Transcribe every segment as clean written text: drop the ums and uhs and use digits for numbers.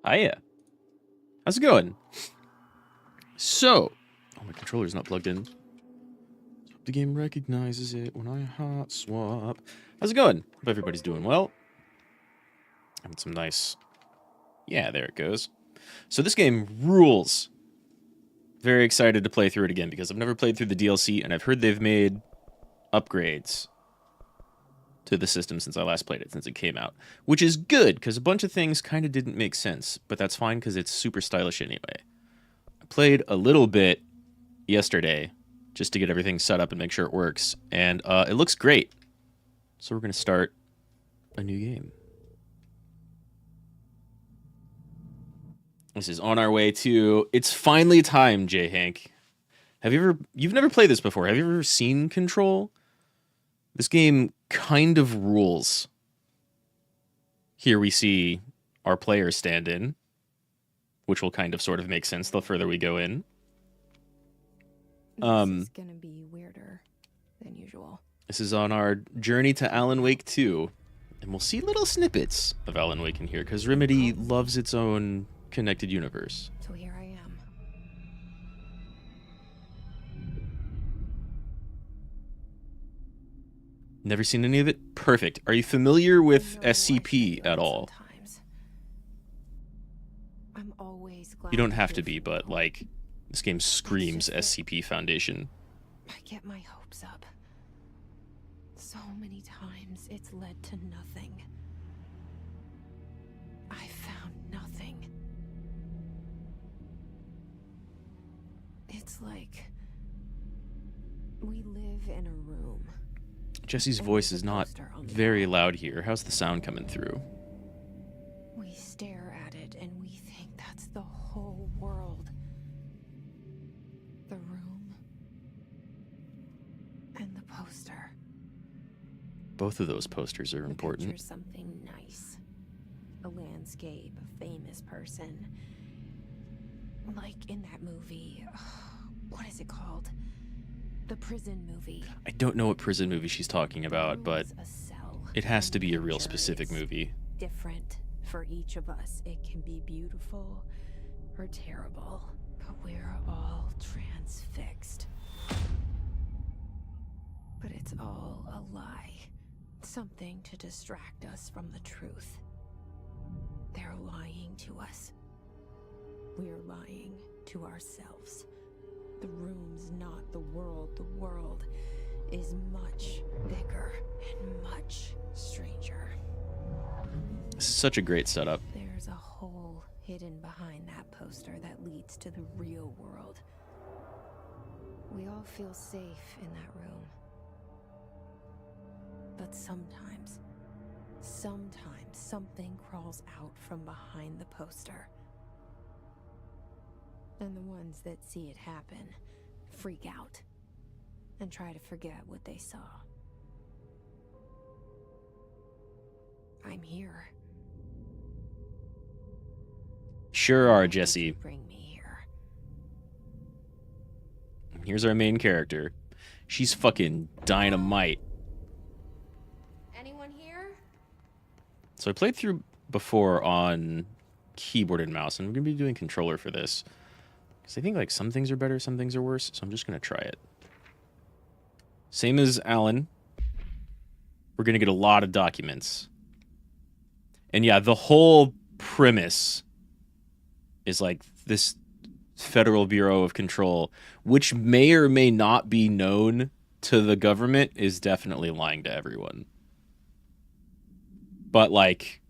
Hiya. How's it going? So, oh, my controller's not plugged in. Hope the game recognizes it when I hot swap. How's it going? Hope everybody's doing well. Having some nice... Yeah, there it goes. So this game rules. Very excited to play through it again because I've never played through the DLC and I've heard they've made upgrades to the system since I last played it, since it came out. Which is good, because a bunch of things kind of didn't make sense, but that's fine because it's super stylish anyway. I played a little bit yesterday just to get everything set up and make sure it works, and it looks great. So we're going to start a new game. This is on our way to... It's finally time, J. Hank. You've never played this before. Have you ever seen Control? This game kind of rules. Here we see our players stand in, which will kind of sort of make sense the further we go in. This is gonna be weirder than usual. This is on our journey to Alan Wake 2, and we'll see little snippets of Alan Wake in here, because Remedy loves its own connected universe. So here I am. Never seen any of it? Perfect. Are you familiar with SCP at all? Sometimes. I'm always glad You don't have to be, but, like, this game screams SCP Foundation. I get my hopes up. So many times it's led to nothing. I found nothing. It's like we live in a room. Jesse's voice is not very loud here. How's the sound coming through? We stare at it and we think that's the whole world. The room and the poster. Both of those posters are important. Picture something nice. A landscape, a famous person. Like in that movie. What is it called? The prison movie. I don't know what prison movie she's talking about, but it has to be a real specific movie. Different for each of us. It can be beautiful or terrible, but we're all transfixed. But it's all a lie. Something to distract us from the truth. They're lying to us. We're lying to ourselves. The room's not the world. The world is much bigger and much stranger. This is such a great setup. There's a hole hidden behind that poster that leads to the real world. We all feel safe in that room. But sometimes something crawls out from behind the poster. And the ones that see it happen freak out and try to forget what they saw. I'm here. Sure are, Jesse. Bring me here. Here's our main character. She's fucking dynamite. Anyone here? So I played through before on keyboard and mouse, and we're gonna be doing controller for this. Because I think, like, some things are better, some things are worse, so I'm just going to try it. Same as Alan. We're going to get a lot of documents. And yeah, the whole premise is, like, this Federal Bureau of Control, which may or may not be known to the government, is definitely lying to everyone. But, like,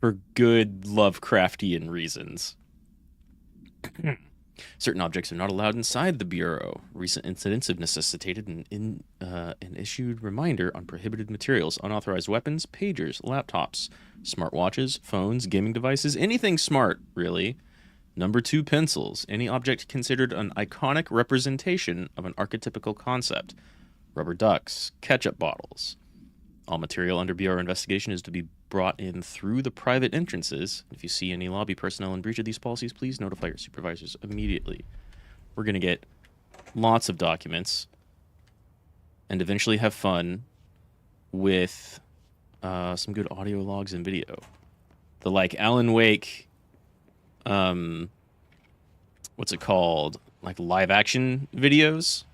for good Lovecraftian reasons. Certain objects are not allowed inside the Bureau. Recent incidents have necessitated an issued reminder on prohibited materials, unauthorized weapons, pagers, laptops, smartwatches, phones, gaming devices, anything smart, really. Number 2, pencils. Any object considered an iconic representation of an archetypical concept. Rubber ducks, ketchup bottles. All material under Bureau investigation is to be brought in through the private entrances. If you see any lobby personnel in breach of these policies, please notify your supervisors immediately. We're going to get lots of documents and eventually have fun with some good audio logs and video. the like Alan Wake, what's it called? Like live action videos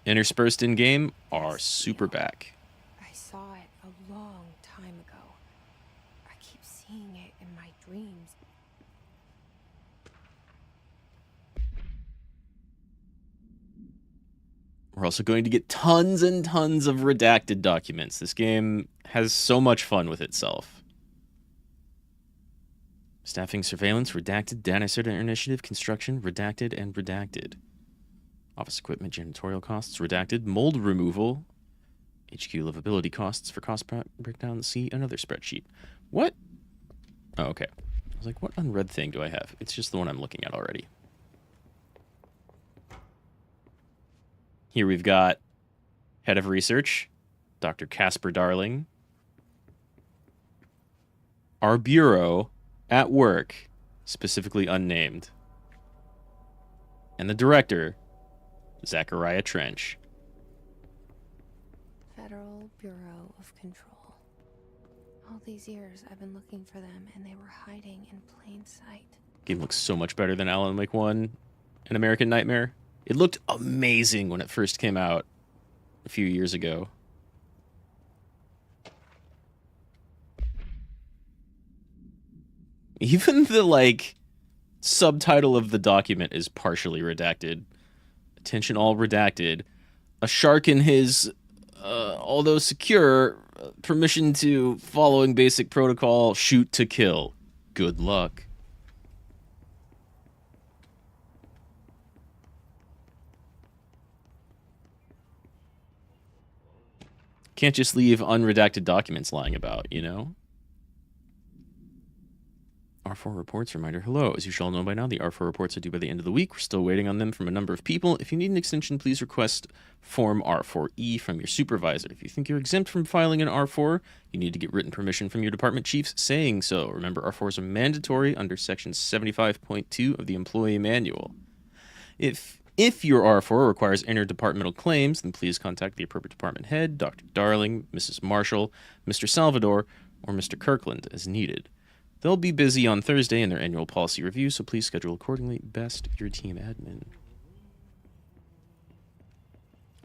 interspersed in game are super back. I saw it a long time ago. I keep seeing it in my dreams. We're also going to get tons and tons of redacted documents. This game has so much fun with itself. Staffing, surveillance, redacted, data center initiative, construction, redacted, and redacted. Office equipment, janitorial costs, redacted, mold removal, HQ livability costs for cost breakdown, see another spreadsheet. What? Oh, okay. I was like, what unread thing do I have? It's just the one I'm looking at already. Here we've got Head of Research, Dr. Casper Darling. Our Bureau at work, specifically unnamed. And the Director, Zachariah Trench. Federal Bureau of Control. All these years I've been looking for them and they were hiding in plain sight. Game looks so much better than Alan Wake 1 and American Nightmare. It looked amazing when it first came out a few years ago. Even the, like, subtitle of the document is partially redacted. Attention all redacted. A shark in his, although secure, permission to following basic protocol, shoot to kill. Good luck. Can't just leave unredacted documents lying about, you know? R4 reports reminder. Hello. As you shall know by now, the R4 reports are due by the end of the week. We're still waiting on them from a number of people. If you need an extension, please request Form R4E from your supervisor. If you think you're exempt from filing an R4, you need to get written permission from your department chiefs saying so. Remember, R4s are mandatory under Section 75.2 of the Employee Manual. If your R4 requires interdepartmental claims, then please contact the appropriate department head, Dr. Darling, Mrs. Marshall, Mr. Salvador, or Mr. Kirkland as needed. They'll be busy on Thursday in their annual policy review, so please schedule accordingly. Best, your team admin.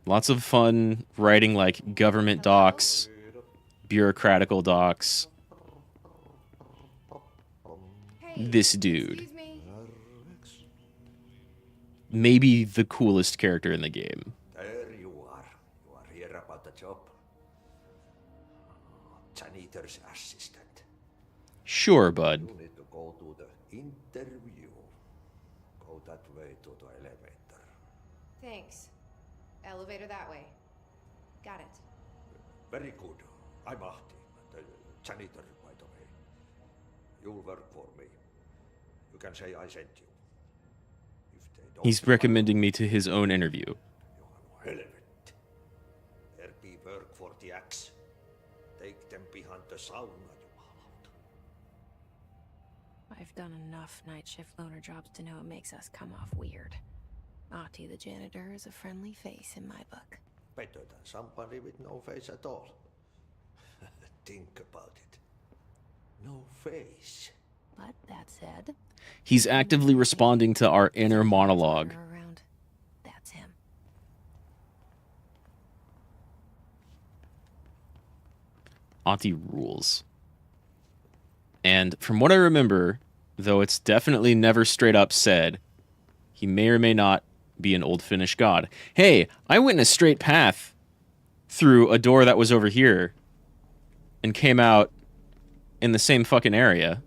Lots of fun writing, like, government docs, bureaucratical docs. This dude. Maybe the coolest character in the game. There you are. You are here about the job. Janitor's assistant. Sure, bud. You need to go to the interview. Go that way to the elevator. Thanks. Elevator that way. Got it. Very good. I'm Ahti, the janitor, by the way. You'll work for me. You can say I sent you. If they don't, He's recommending me to his own interview. helvet. There be work for the axe. Take them behind the sauna, you hallout. I've done enough night shift loner jobs to know it makes us come off weird. Ahti the janitor is a friendly face in my book. Better than somebody with no face at all. Think about it. No face. But that said, He's actively responding to our inner monologue. around, that's him. Ahti rules. And from what I remember, though it's definitely never straight up said, he may or may not be an old Finnish god. Hey, I went in a straight path through a door that was over here and came out in the same fucking area.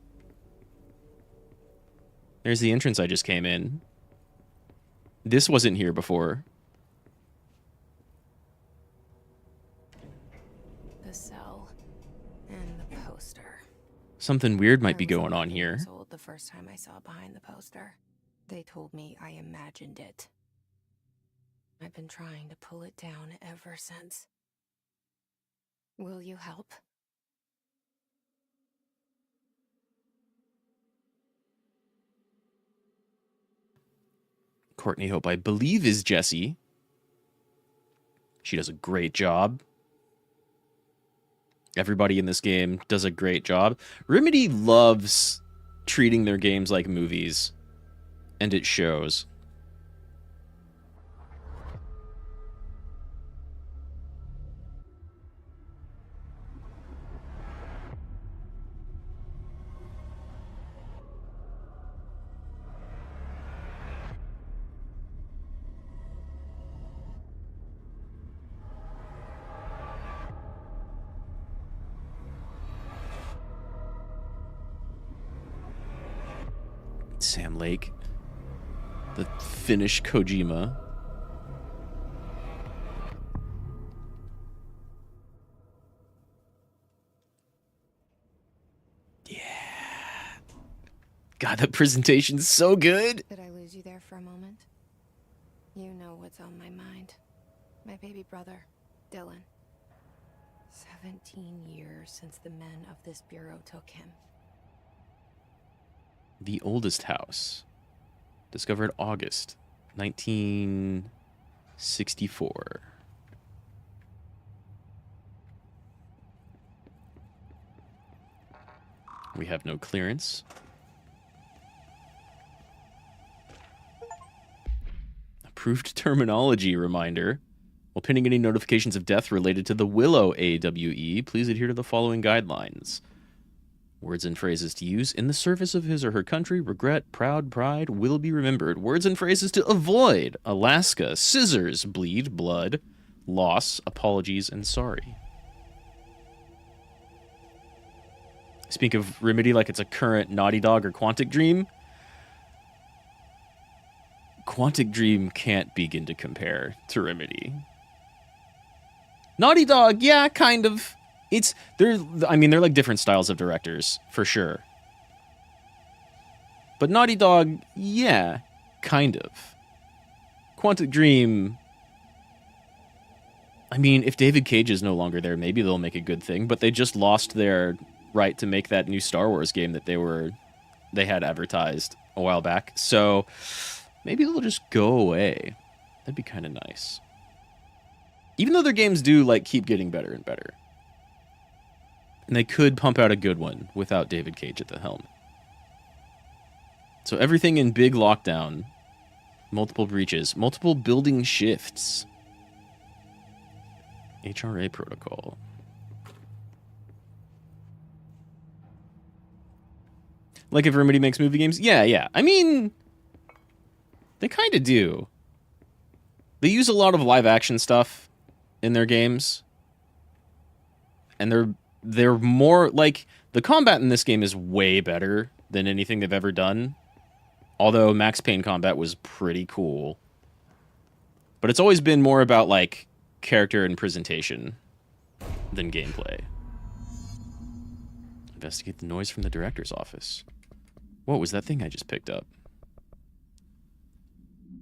There's the entrance I just came in. This wasn't here before. The cell and the poster. Something weird might be I was going on 11 here. years old the first time I saw behind the poster. They told me I imagined it. I've been trying to pull it down ever since. Will you help? Courtney Hope, I believe, is Jessie. She does a great job. Everybody in this game does a great job. Remedy loves treating their games like movies, and it shows. Sam Lake, the Finnish Kojima. Yeah. God, that presentation's so good. Did I lose you there for a moment? You know what's on my mind. My baby brother, Dylan. 17 years since the men of this bureau took him. The Oldest House. Discovered August 1964. We have no clearance. Approved terminology reminder. While pending any notifications of death related to the Willow AWE, please adhere to the following guidelines. Words and phrases to use in the service of his or her country, regret, proud, pride, will be remembered. Words and phrases to avoid: Alaska, scissors, bleed, blood, loss, apologies, and sorry. Speak of Remedy like it's a current Naughty Dog or Quantic Dream. Quantic Dream can't begin to compare to Remedy. Naughty Dog, yeah, kind of. They're like different styles of directors, for sure. But Naughty Dog, yeah, kind of. Quantic Dream, I mean, if David Cage is no longer there, maybe they'll make a good thing, but they just lost their right to make that new Star Wars game that they had advertised a while back. So maybe they'll just go away. That'd be kind of nice. Even though their games do keep getting better and better. And they could pump out a good one without David Cage at the helm. So everything in big lockdown, multiple breaches, multiple building shifts. HRA protocol. Like if Remedy makes movie games? Yeah. I mean, they kind of do. They use a lot of live action stuff in their games. And they're more the combat in this game is way better than anything they've ever done. Although Max Payne combat was pretty cool. But it's always been more about character and presentation than gameplay. Investigate the noise from the director's office. What was that thing I just picked up?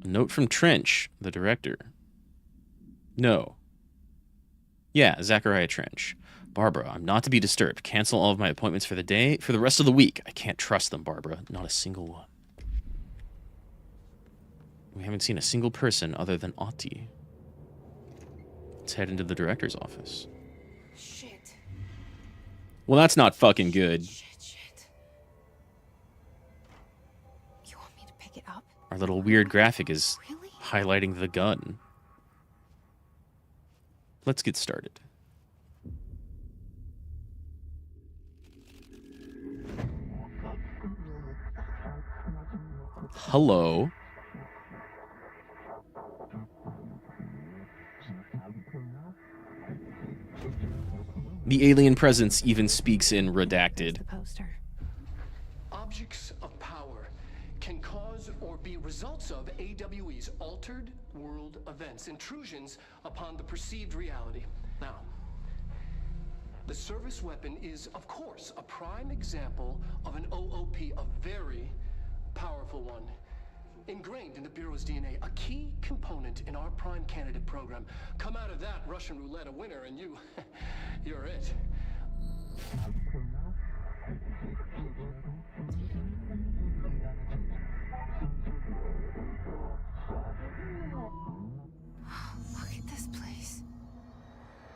A note from Trench, the director. No. Yeah, Zachariah Trench. Barbara, I'm not to be disturbed. Cancel all of my appointments for the rest of the week. I can't trust them, Barbara. Not a single one. We haven't seen a single person other than Otti. Let's head into the director's office. Shit. Well, that's not fucking good. Shit. You want me to pick it up? Our little weird graphic is Really? highlighting the gun. Let's get started. Hello. The alien presence even speaks in redacted. The poster. Objects of power can cause or be results of AWE's altered world events, intrusions upon the perceived reality. Now, the service weapon is, of course, a prime example of an OOP, a very powerful one. Ingrained in the Bureau's DNA, a key component in our prime candidate program. Come out of that Russian roulette a winner and you're it. Look at this place.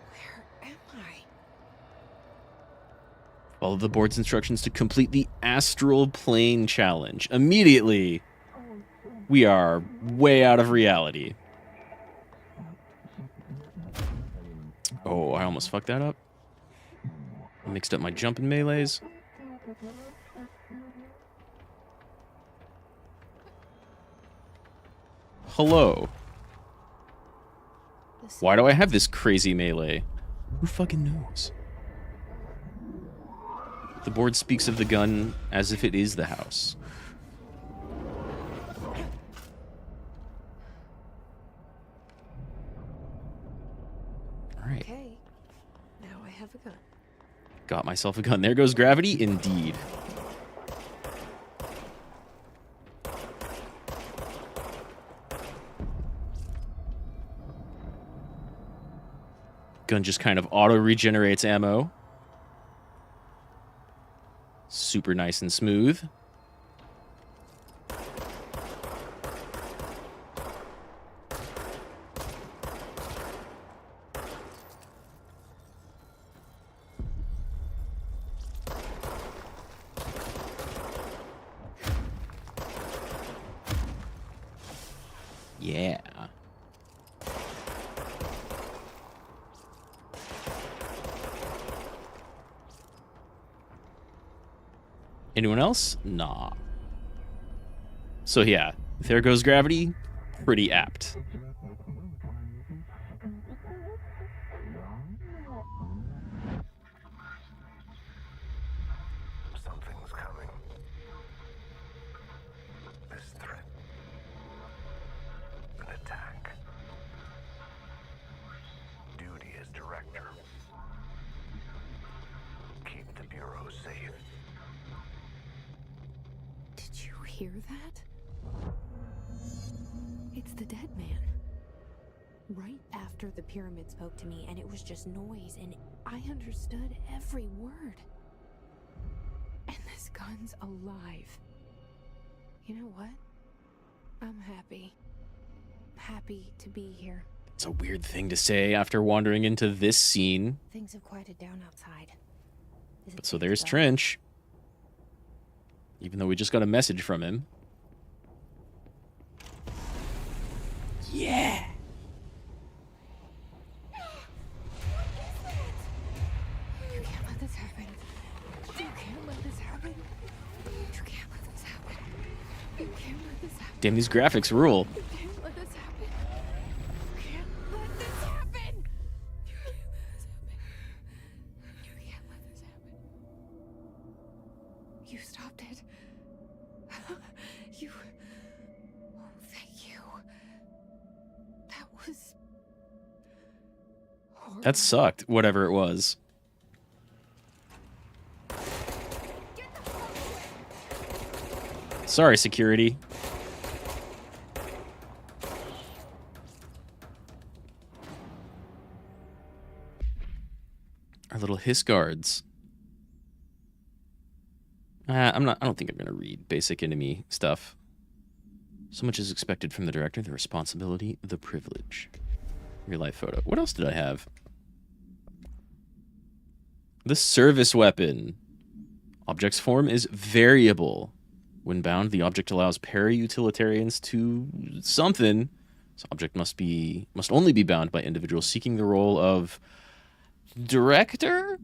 Where am I? Follow the board's instructions to complete the astral plane challenge. Immediately, we are way out of reality. Oh, I almost fucked that up. I mixed up my jumping melees. Hello. Why do I have this crazy melee? Who fucking knows? The board speaks of the gun as if it is the house. Alright. Okay, now I have a gun. Got myself a gun. There goes gravity, indeed. Gun just kind of auto-regenerates ammo. Super nice and smooth. Yeah. Anyone else? Nah. So yeah, there goes gravity. Pretty apt. Something's coming. This threat. An attack. Duty as director. Keep the Bureau safe. Did you hear that? It's the dead man. Right after the pyramid spoke to me, and it was just noise, and I understood every word. And this gun's alive. You know what? I'm happy. Happy to be here. It's a weird thing to say after wandering into this scene. Things have quieted down outside. Is it But so safe there's to go? Trench. Even though we just got a message from him. Yeah. You can't let this happen. You can't let this happen. You can't let this happen. You can't let this happen. Damn, these graphics rule. You can't let this happen. You can't let this happen. You can't let this happen. You can't let this happen. You stopped it. You. Oh, thank you. That was. Horrible. That sucked, whatever it was. Sorry, security. Our little hiss guards. I don't think I'm gonna read basic enemy stuff. So much is expected from the director, the responsibility, the privilege. Real life photo. What else did I have? The service weapon. Object's form is variable. When bound, the object allows para-utilitarians to something. This object must only be bound by individuals seeking the role of director.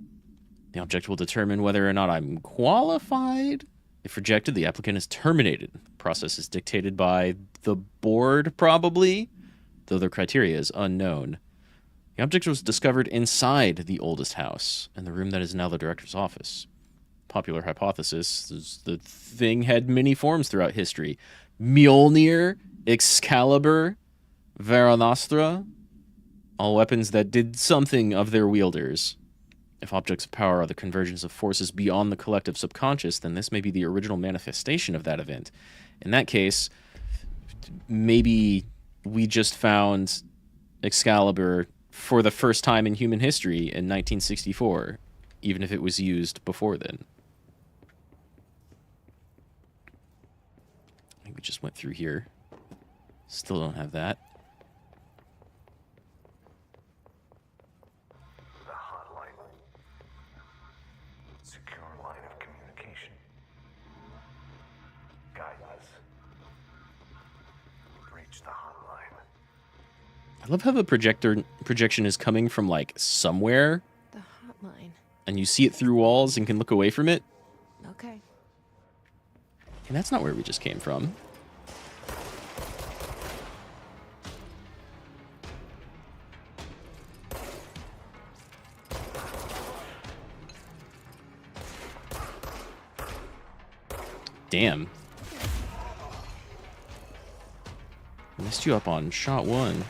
The object will determine whether or not I'm qualified. If rejected, the applicant is terminated. The process is dictated by the board, probably, though their criteria is unknown. The object was discovered inside the oldest house, in the room that is now the director's office. Popular hypothesis is the thing had many forms throughout history. Mjolnir, Excalibur, Varanastra, all weapons that did something of their wielders. If objects of power are the convergence of forces beyond the collective subconscious, then this may be the original manifestation of that event. In that case, maybe we just found Excalibur for the first time in human history in 1964, even if it was used before then. I think we just went through here. Still don't have that. The hotline. secure line of communication. Guidance. Reach the hotline. I love how the projection is coming from like somewhere, The hotline. and you see it through walls and can look away from it. Okay. And that's not where we just came from. Damn. I missed you up on shot one.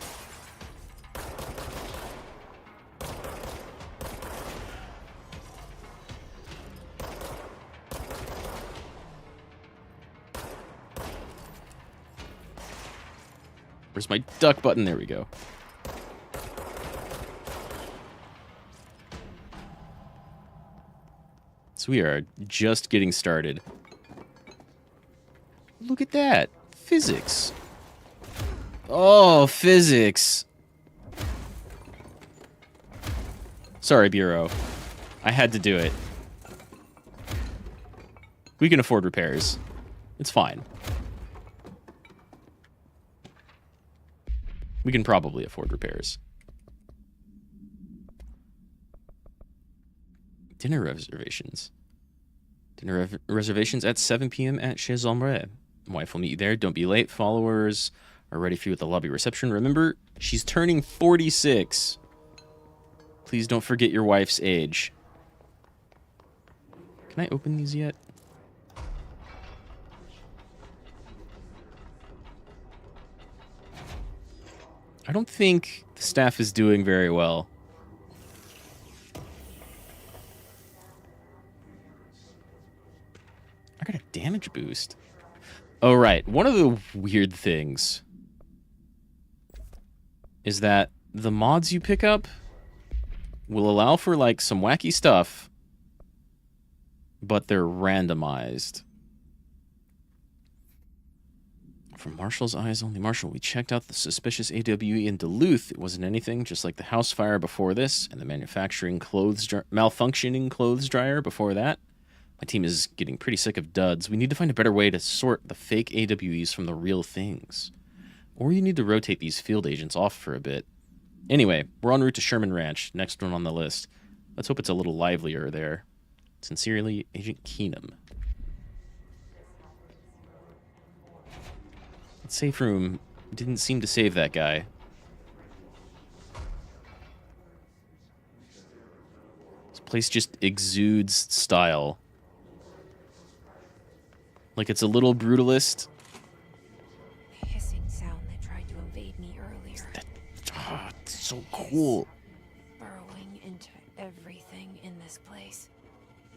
Where's my duck button? There we go. So we are just getting started. Look at that. Physics. Oh, physics. Sorry, Bureau. I had to do it. We can afford repairs. It's fine. We can probably afford repairs. Dinner reservations. Dinner reservations at 7 p.m. at Chez Ombre. Wife will meet you there. Don't be late. Followers are ready for you at the lobby reception. Remember, she's turning 46. Please don't forget your wife's age. Can I open these yet? I don't think the staff is doing very well. I got a damage boost. Oh, right. One of the weird things is that the mods you pick up will allow for, like, some wacky stuff, but they're randomized. From Marshall's eyes only. Marshall, we checked out the suspicious AWE in Duluth. It wasn't anything, just like the house fire before this, and the malfunctioning clothes dryer before that. My team is getting pretty sick of duds. We need to find a better way to sort the fake AWEs from the real things. Or you need to rotate these field agents off for a bit. Anyway, we're en route to Sherman Ranch, next one on the list. Let's hope it's a little livelier there. Sincerely, Agent Keenum. That safe room didn't seem to save that guy. This place just exudes style. Like it's a little brutalist. The hissing sound that tried to invade me earlier. It's so cool. Burrowing into everything in this place.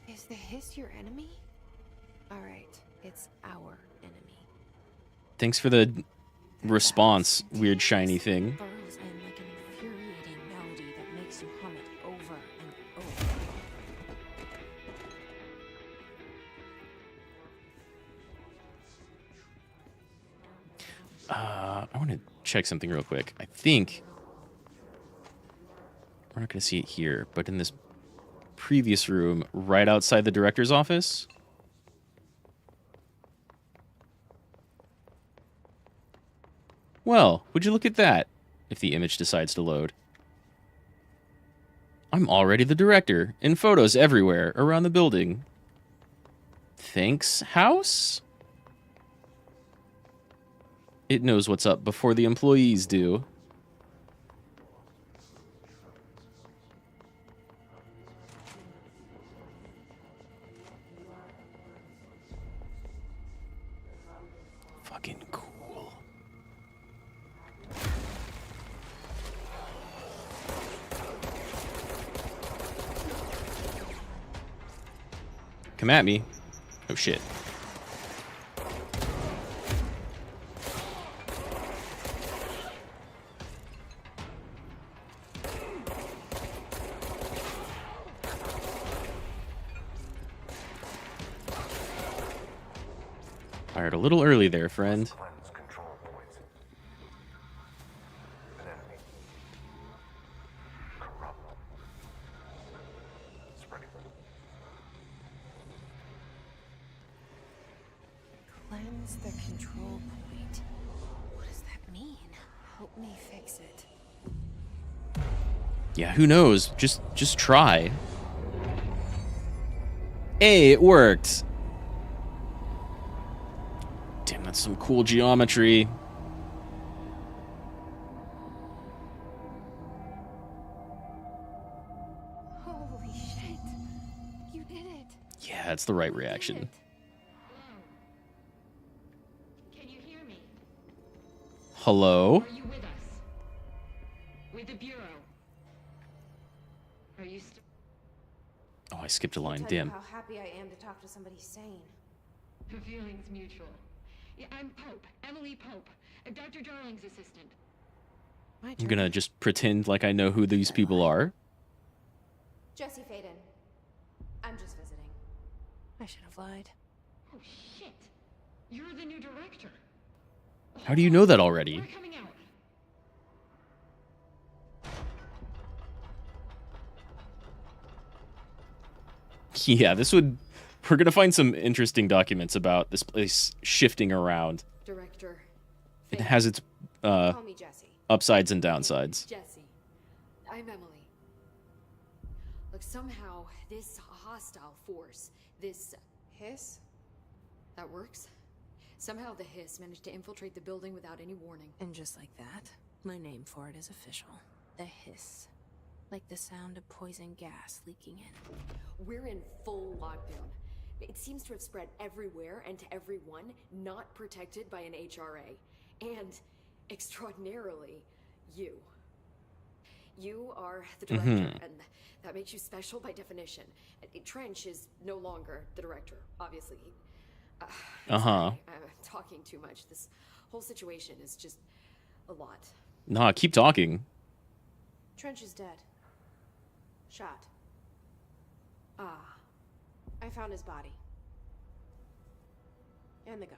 Is the hiss your enemy? Alright, it's our enemy. Thanks for the response, weird shiny thing. Burrows in like an infuriating melody that makes you hum it over and over. I want to check something real quick. I think we're not going to see it here, but in this previous room, right outside the director's office. Well, would you look at that, if the image decides to load. I'm already the director, in photos everywhere around the building. Thanks, house? It knows what's up before the employees do. Fucking cool. Come at me. Oh shit. Fired a little early there, friend. Cleanse control points. An enemy. Corrupt. Spreading. Cleanse the control point. What does that mean? Help me fix it. Yeah, who knows? Just try. Hey, it worked. Damn, that's some cool geometry. Holy shit. You did it. Yeah, that's the right You did reaction. it. Can you hear me? Hello? Are you with us? With the Bureau? Are you still... Oh, I skipped a line. Tell you Damn. how happy I am to talk to somebody sane. The feeling's mutual. Yeah, I'm Pope. Emily Pope. Dr. Darling's assistant. My I'm gonna just pretend like I know who these people are. Jesse Faden. I'm just visiting. I should have lied. Oh, shit. You're the new director. How do you know that already? We're coming out. Yeah, this would... We're gonna find some interesting documents about this place shifting around. Director. It Faden. has its Call me Jesse. upsides and downsides. Jesse, I'm Emily. Look, somehow this hostile force, this Hiss? that works. Somehow the hiss managed to infiltrate the building without any warning. And just like that, my name for it is official. The hiss. Like the sound of poison gas leaking in. We're in full lockdown. It seems to have spread everywhere and to everyone not protected by an HRA. And, extraordinarily, you. You are the director, and that makes you special by definition. Trench is no longer the director, obviously. I'm talking too much. This whole situation is just a lot. Nah, keep talking. Trench is dead. Shot. I found his body. And the gun.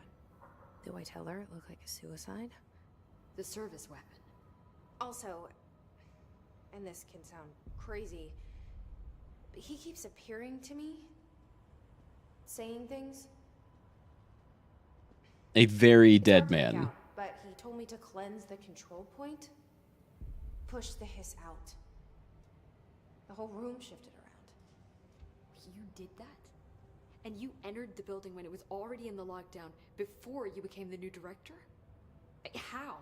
Do I tell her it looked like a suicide? The service weapon. Also, and this can sound crazy, but he keeps appearing to me, saying things. A very It's dead hard to make man. out, but he told me to cleanse the control point, push the hiss out. The whole room shifted around. You did that? And you entered the building when it was already in the lockdown before you became the new director? How?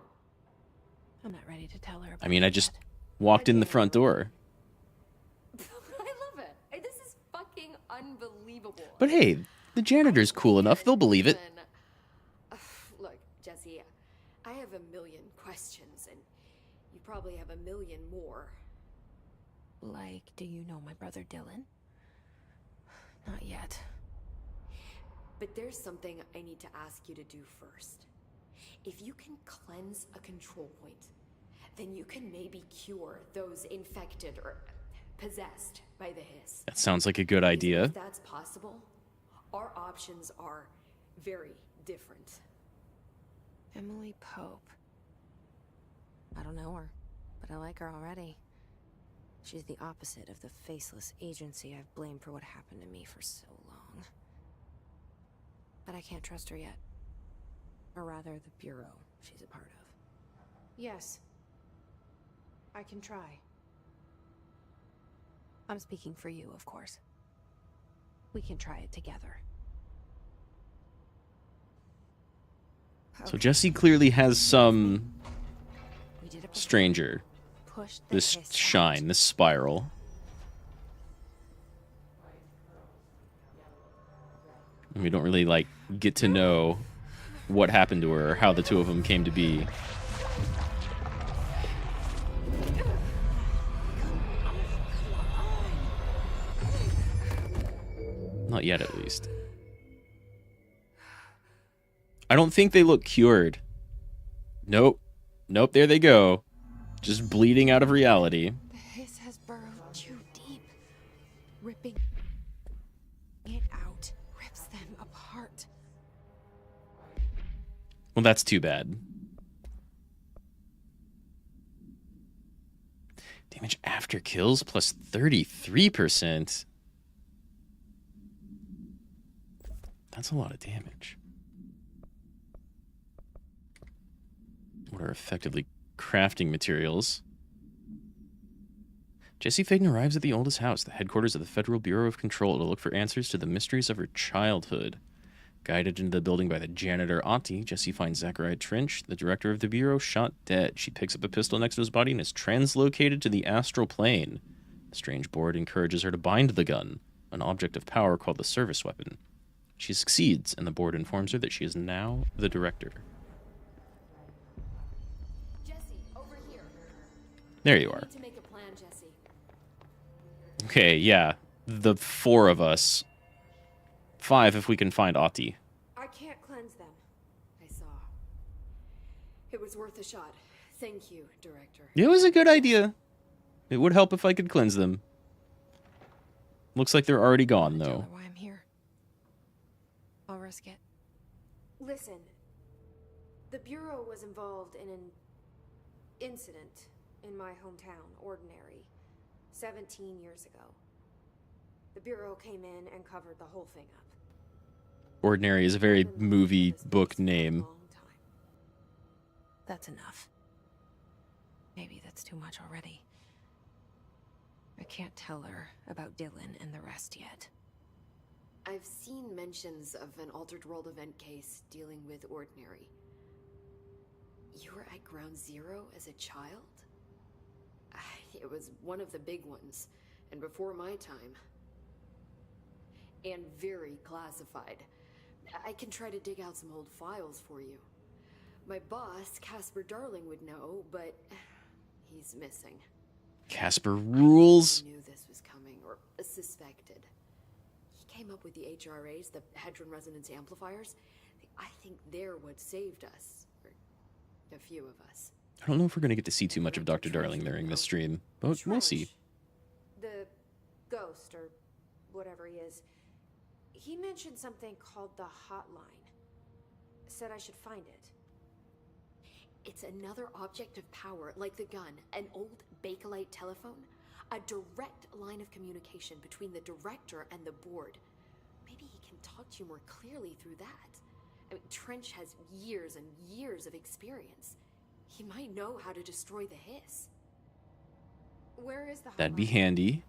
I'm not ready to tell her about I mean, I it just yet. walked in the front door. I love it. This is fucking unbelievable. But hey, the janitor's cool enough. They'll believe it. Look, Jesse, I have a million questions, and you probably have a million more. Like, do you know my brother Dylan? Not yet. But there's something I need to ask you to do first. If you can cleanse a control point, then you can maybe cure those infected or possessed by the hiss. That sounds like a good Because idea. if that's possible, our options are very different. Emily Pope. I don't know her, but I like her already. She's the opposite of the faceless agency I've blamed for what happened to me for so long. But I can't trust her yet. Or rather, the Bureau she's a part of. Yes. I can try. I'm speaking for you, of course. We can try it together. So Jesse clearly has some We did it before. stranger. Push the This hiss shine, out. this spiral. And we don't really, like, get to know what happened to her or how the two of them came to be. Not yet, at least. I don't think they look cured. Nope. Nope, there they go. Just bleeding out of reality. The hiss has burrowed too deep. Ripping it out rips them apart. Well, that's too bad. Damage after kills plus 33%. That's a lot of damage. what are effectively crafting materials. Jessie Faden arrives at the oldest house, the headquarters of the Federal Bureau of Control, to look for answers to the mysteries of her childhood. Guided into the building by the janitor Auntie, Jessie finds Zachariah Trench, the director of the Bureau, shot dead. She picks up a pistol next to his body and is translocated to the astral plane. The strange board encourages her to bind the gun, an object of power called the service weapon. She succeeds, and the board informs her that she is now the director. Jesse, over here. There you We are. need to make a plan, Jesse. Okay, yeah. The 4 of us. 5 if we can find Auntie. I can't cleanse them. I saw. It was worth a shot. Thank you, Director. It was a good idea. It would help if I could cleanse them. Looks like they're already gone, Tell though. her why I'm here. I'll risk it. Listen, the Bureau was involved in an incident in my hometown, Ordinary, 17 years ago. The Bureau came in and covered the whole thing up. Ordinary is a very I've been looking movie for this book place for a name. long time. That's enough. Maybe that's too much already. I can't tell her about Dylan and the rest yet. I've seen mentions of an altered world event case dealing with Ordinary. You were at Ground Zero as a child? It was one of the big ones, and before my time. And very classified. I can try to dig out some old files for you. My boss, Casper Darling, would know, but he's missing. Casper rules. He knew this was coming, or suspected. He came up with the HRAs, the Hadron Resonance Amplifiers. I think they're what saved us. Or a few of us. I don't know if we're going to get to see too much of Dr. Darling during this stream, but we'll see. The ghost, or whatever he is, he mentioned something called the hotline. Said I should find it. It's another object of power, like the gun, an old Bakelite telephone. A direct line of communication between the director and the board. Maybe he can talk to you more clearly through that. I mean, Trench has years and years of experience. He might know how to destroy the hiss. Where is the hotline? That'd be handy.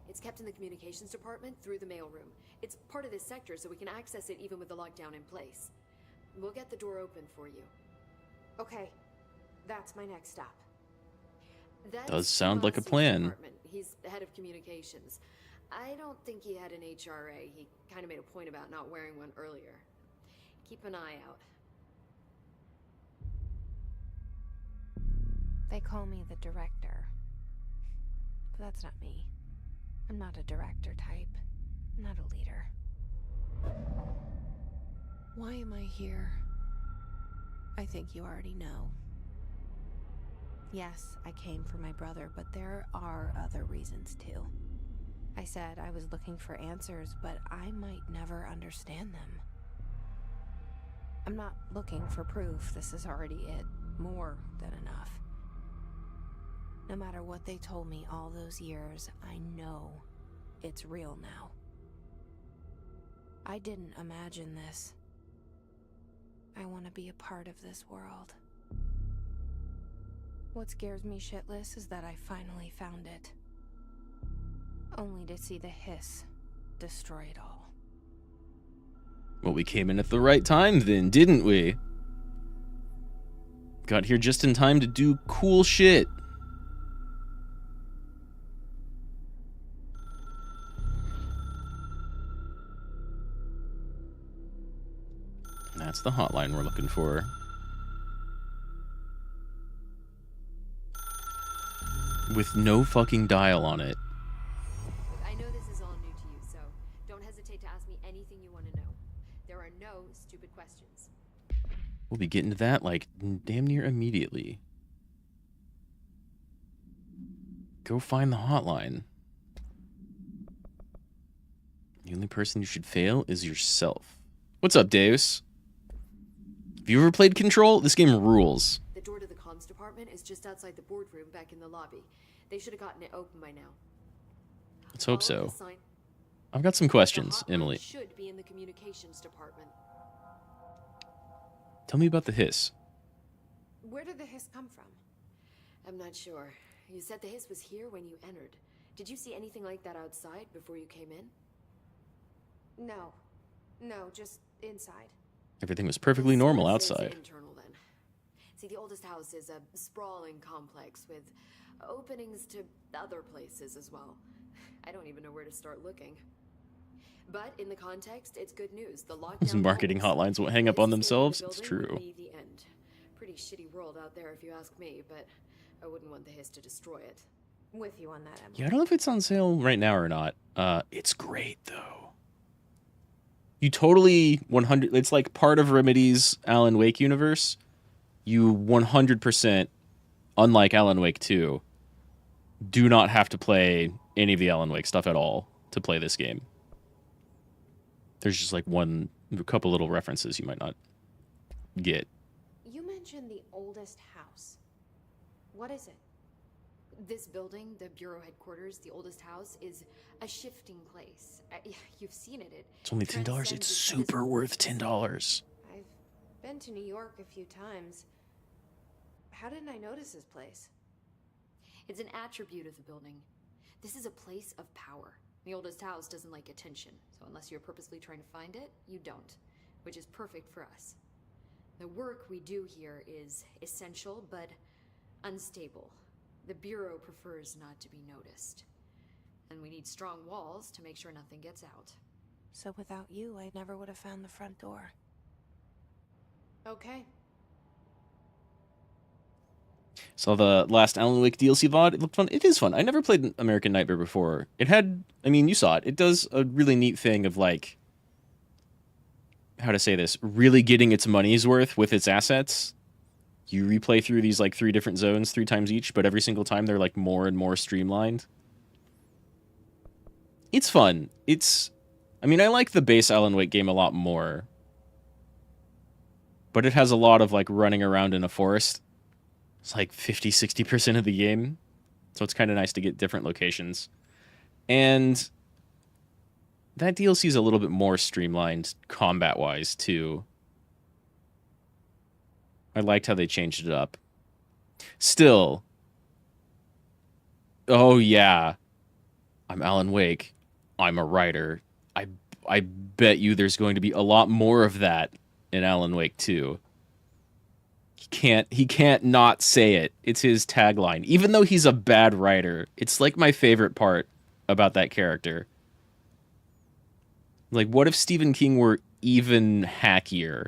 It's kept in the communications department through the mailroom. It's part of this sector, so we can access it even with the lockdown in place. We'll get the door open for you. Okay, that's my next stop. That's Does sound like a Rossi's plan. department. He's the head of communications. I don't think he had an HRA. He kind of made a point about not wearing one earlier. Keep an eye out. They call me the director. But that's not me. I'm not a director type. I'm not a leader. Why am I here? I think you already know. Yes, I came for my brother, but there are other reasons too. I said I was looking for answers, but I might never understand them. I'm not looking for proof. This is already it. More than enough. No matter what they told me all those years, I know it's real now. I didn't imagine this. I want to be a part of this world. What scares me shitless is that I finally found it. Only to see the hiss destroy it all. Well, we came in at the right time then, didn't we? Got here just in time to do cool shit. That's the hotline we're looking for. With no fucking dial on it. I know this is all new to you, so don't hesitate to ask me anything you want to know. There are no stupid questions. We'll be getting to that, like, damn near immediately. Go find the hotline. The only person you should fail is yourself. What's up, Deus? Have you ever played Control? This game rules. The door to the comms department is just outside the boardroom back in the lobby. They should have gotten it open by now. Let's hope Follow so. the sign. I've got some questions, The hotline Emily. should be in the communications department. Tell me about the hiss. Where did the hiss come from? I'm not sure. You said the hiss was here when you entered. Did you see anything like that outside before you came in? No. No, just inside. Everything was perfectly normal outside. Internal, then. See, the oldest house is a sprawling complex with openings to other places as well. I don't even know where to start looking. But in the context, it's good news. The These lockdown marketing hotlines won't hang up on themselves. It's true. Be the end. Pretty shitty world out there if you ask me, but I wouldn't want the hiss to destroy it. With you on that, Emily. Yeah, I don't know if it's on sale right now or not. It's great though. You totally 100. It's like part of Remedy's Alan Wake universe. You 100%, unlike Alan Wake 2, do not have to play any of the Alan Wake stuff at all to play this game. There's just like a couple little references you might not get. You mentioned the oldest house. What is it? This building, the Bureau headquarters, the oldest house, is a shifting place. You've seen it. It's only $10. It's super worth $10. I've been to New York a few times. How didn't I notice this place? It's an attribute of the building. This is a place of power. The oldest house doesn't like attention, so unless you're purposely trying to find it, you don't, which is perfect for us. The work we do here is essential, but unstable. The Bureau prefers not to be noticed. And we need strong walls to make sure nothing gets out. So without you, I never would have found the front door. Okay. Saw the last Alan Wake DLC VOD. It looked fun. It is fun. I never played American Nightmare before. It had, I mean, you saw it. It does a really neat thing of like, how to say this, really getting its money's worth with its assets. You replay through these like 3 different zones 3 times each, but every single time they're like more and more streamlined. It's fun. I mean, I like the base Alan Wake game a lot more. But it has a lot of like running around in a forest. It's like 50-60% of the game. So it's kind of nice to get different locations. And that DLC is a little bit more streamlined combat-wise, too. I liked how they changed it up. Still. Oh, yeah. I'm Alan Wake. I'm a writer. I bet you there's going to be a lot more of that in Alan Wake 2. He can't not say it. It's his tagline. Even though he's a bad writer, it's like my favorite part about that character. Like, what if Stephen King were even hackier?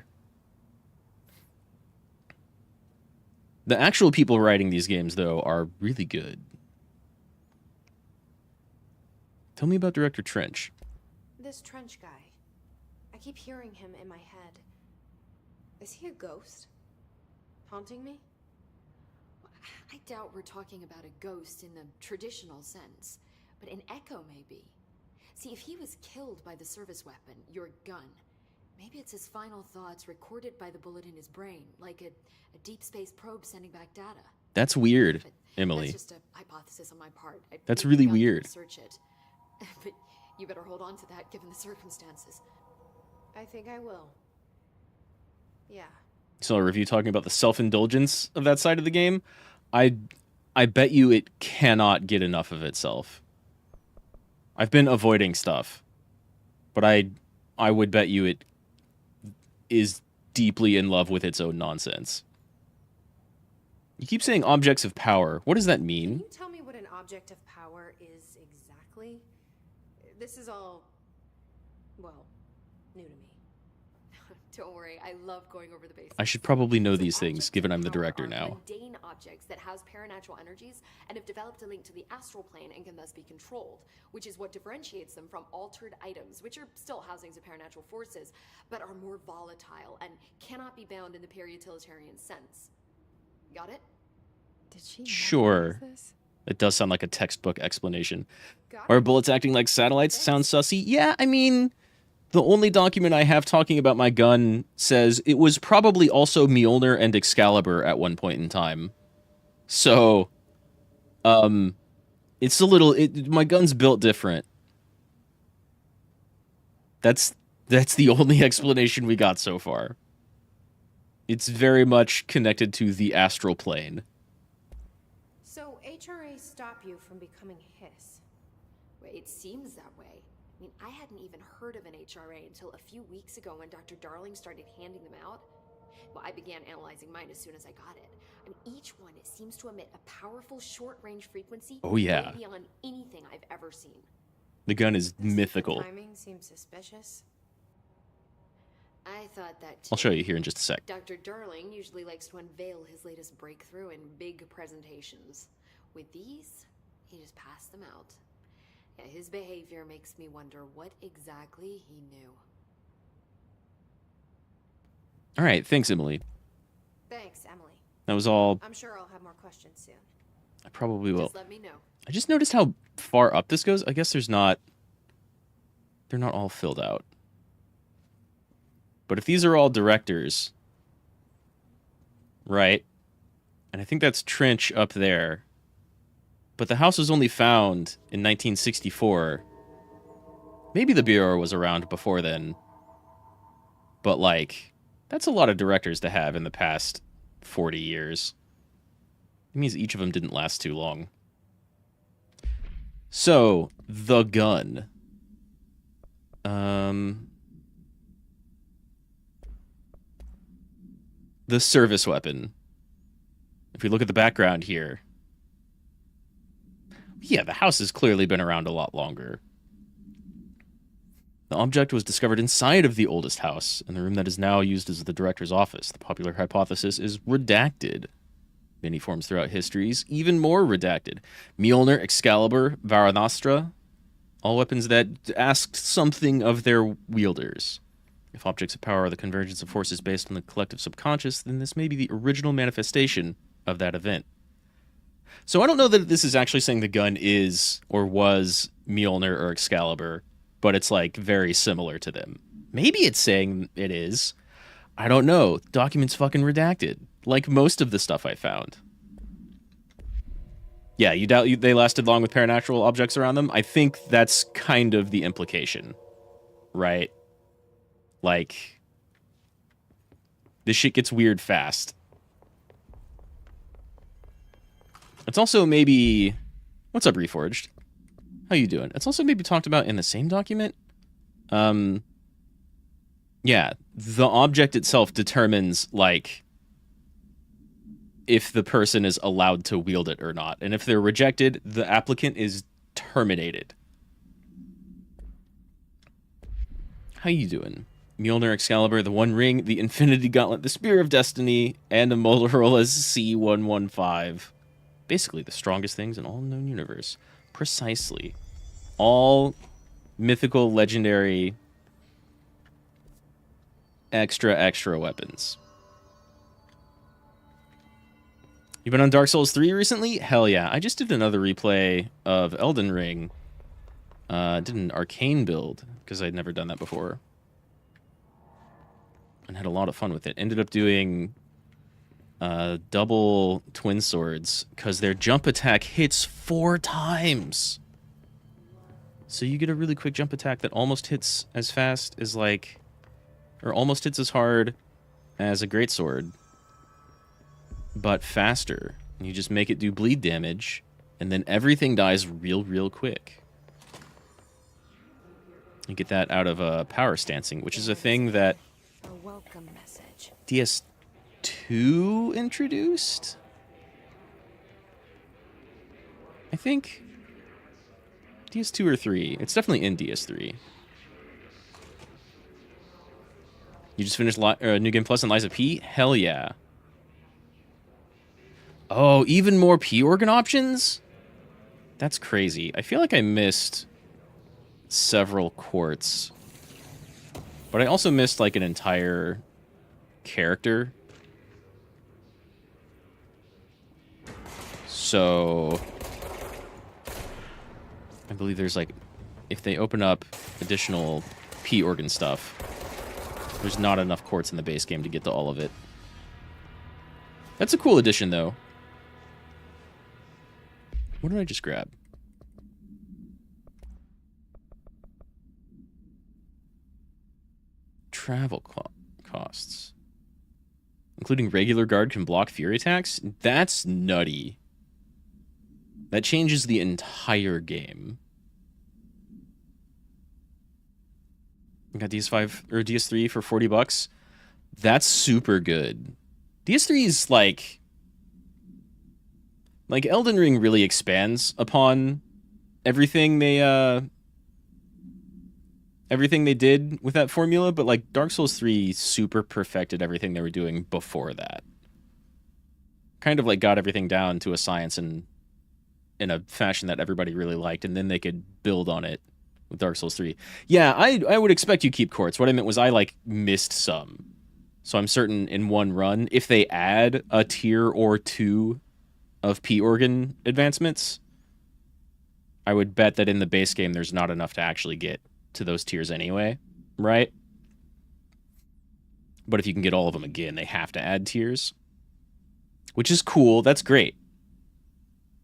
The actual people writing these games, though, are really good. Tell me about Director Trench. This Trench guy. I keep hearing him in my head. Is he a ghost? Haunting me? I doubt we're talking about a ghost in the traditional sense, but an echo maybe. See, if he was killed by the service weapon, your gun, maybe it's his final thoughts recorded by the bullet in his brain, like a deep space probe sending back data. That's weird, But Emily. That's just a hypothesis on my part. That's really weird. Research it. But you better hold on to that given the circumstances. I think I will. Yeah. Saw a review talking about the self-indulgence of that side of the game. I bet you it cannot get enough of itself. I've been avoiding stuff, but I would bet you it is deeply in love with its own nonsense. You keep saying objects of power. What does that Can mean? you tell me what an object of power is exactly? This is all, well, new to me. Don't worry, I love going over the basics. I should probably know So these things, objects given of I'm the power director are now. Mundane objects that house paranatural energies and have developed a link to the astral plane and can thus be controlled, which is what differentiates them from altered items, which are still housings of paranatural forces, but are more volatile and cannot be bound in the peri-utilitarian sense. Got it? Did she Sure. memorize this? It does sound like a textbook explanation. Got Are it. bullets acting like satellites? Sounds sussy. Yeah, I mean, the only document I have talking about my gun says it was probably also Mjolnir and Excalibur at one point in time. So, it's a little. My gun's built different. That's the only explanation we got so far. It's very much connected to the astral plane. So HRA stop you from becoming Hiss? Well, it seems that way. I mean, I hadn't even heard of an HRA until a few weeks ago when Dr. Darling started handing them out. Well, I began analyzing mine as soon as I got it. I mean, each one seems to emit a powerful short-range frequency Oh, yeah. way beyond anything I've ever seen. The gun is Does mythical. The timing seems suspicious. I thought that too. I'll show you here in just a sec. Dr. Darling usually likes to unveil his latest breakthrough in big presentations. With these, he just passed them out. Yeah, his behavior makes me wonder what exactly he knew. All right, thanks, Emily. Thanks, Emily. That was all. I'm sure I'll have more questions soon. I probably will. Just let me know. I just noticed how far up this goes. I guess there's not... They're not all filled out. But if these are all directors... Right? And I think that's Trench up there. But the house was only found in 1964. Maybe the Bureau was around before then. But, like, that's a lot of directors to have in the past 40 years. It means each of them didn't last too long. So, the gun. The service weapon. If we look at the background here. Yeah, the house has clearly been around a lot longer. The object was discovered inside of the oldest house, in the room that is now used as the director's office. The popular hypothesis is redacted. Many forms throughout history is even more redacted. Mjolnir, Excalibur, Varanastra, all weapons that asked something of their wielders. If objects of power are the convergence of forces based on the collective subconscious, then this may be the original manifestation of that event. So I don't know that this is actually saying the gun is or was Mjolnir or Excalibur, but it's like very similar to them. Maybe it's saying it is. I don't know. Documents fucking redacted, like most of the stuff I found. Yeah, you doubt they lasted long with paranatural objects around them? I think that's kind of the implication, right? Like, this shit gets weird fast. It's also maybe... What's up, Reforged? How you doing? It's also maybe talked about in the same document. Yeah, the object itself determines, like, if the person is allowed to wield it or not. And if they're rejected, the applicant is terminated. How you doing? Mjolnir, Excalibur, the One Ring, the Infinity Gauntlet, the Spear of Destiny, and a Motorola's C115. Basically the strongest things in all known universe. Precisely. All mythical, legendary, extra weapons. You been on Dark Souls 3 recently? Hell yeah. I just did another replay of Elden Ring. Did an arcane build, because I'd never done that before. And had a lot of fun with it. Ended up doing double twin swords, because their jump attack hits 4 times. So you get a really quick jump attack that almost hits as fast as, like... Or almost hits as hard as a greatsword, but faster. And you just make it do bleed damage, and then everything dies real quick. You get that out of power stancing, which is a thing that A welcome message. DS2 introduced? I think DS2 or 3. It's definitely in DS3. You just finished New Game Plus and Liza P? Hell yeah. Oh, even more P-Organ options? That's crazy. I feel like I missed several quartz. But I also missed, like, an entire character. So... I believe there's, like... If they open up additional P-Organ stuff... There's not enough quartz in the base game to get to all of it. That's a cool addition, though. What did I just grab? Travel costs. including regular guard, can block fury attacks? That's nutty. That changes the entire game. We got DS5 or DS3 for $40. That's super good. DS3 is like Elden Ring really expands upon everything they did with that formula, but like Dark Souls 3 super perfected everything they were doing before that. Kind of like got everything down to a science and in a fashion that everybody really liked, and then they could build on it with Dark Souls 3. Yeah, I would expect you keep courts. What I meant was I like missed some. So I'm certain in one run, if they add a tier or two of P-Organ advancements, I would bet that in the base game there's not enough to actually get to those tiers anyway, right? But if you can get all of them again, they have to add tiers. Which is cool, that's great.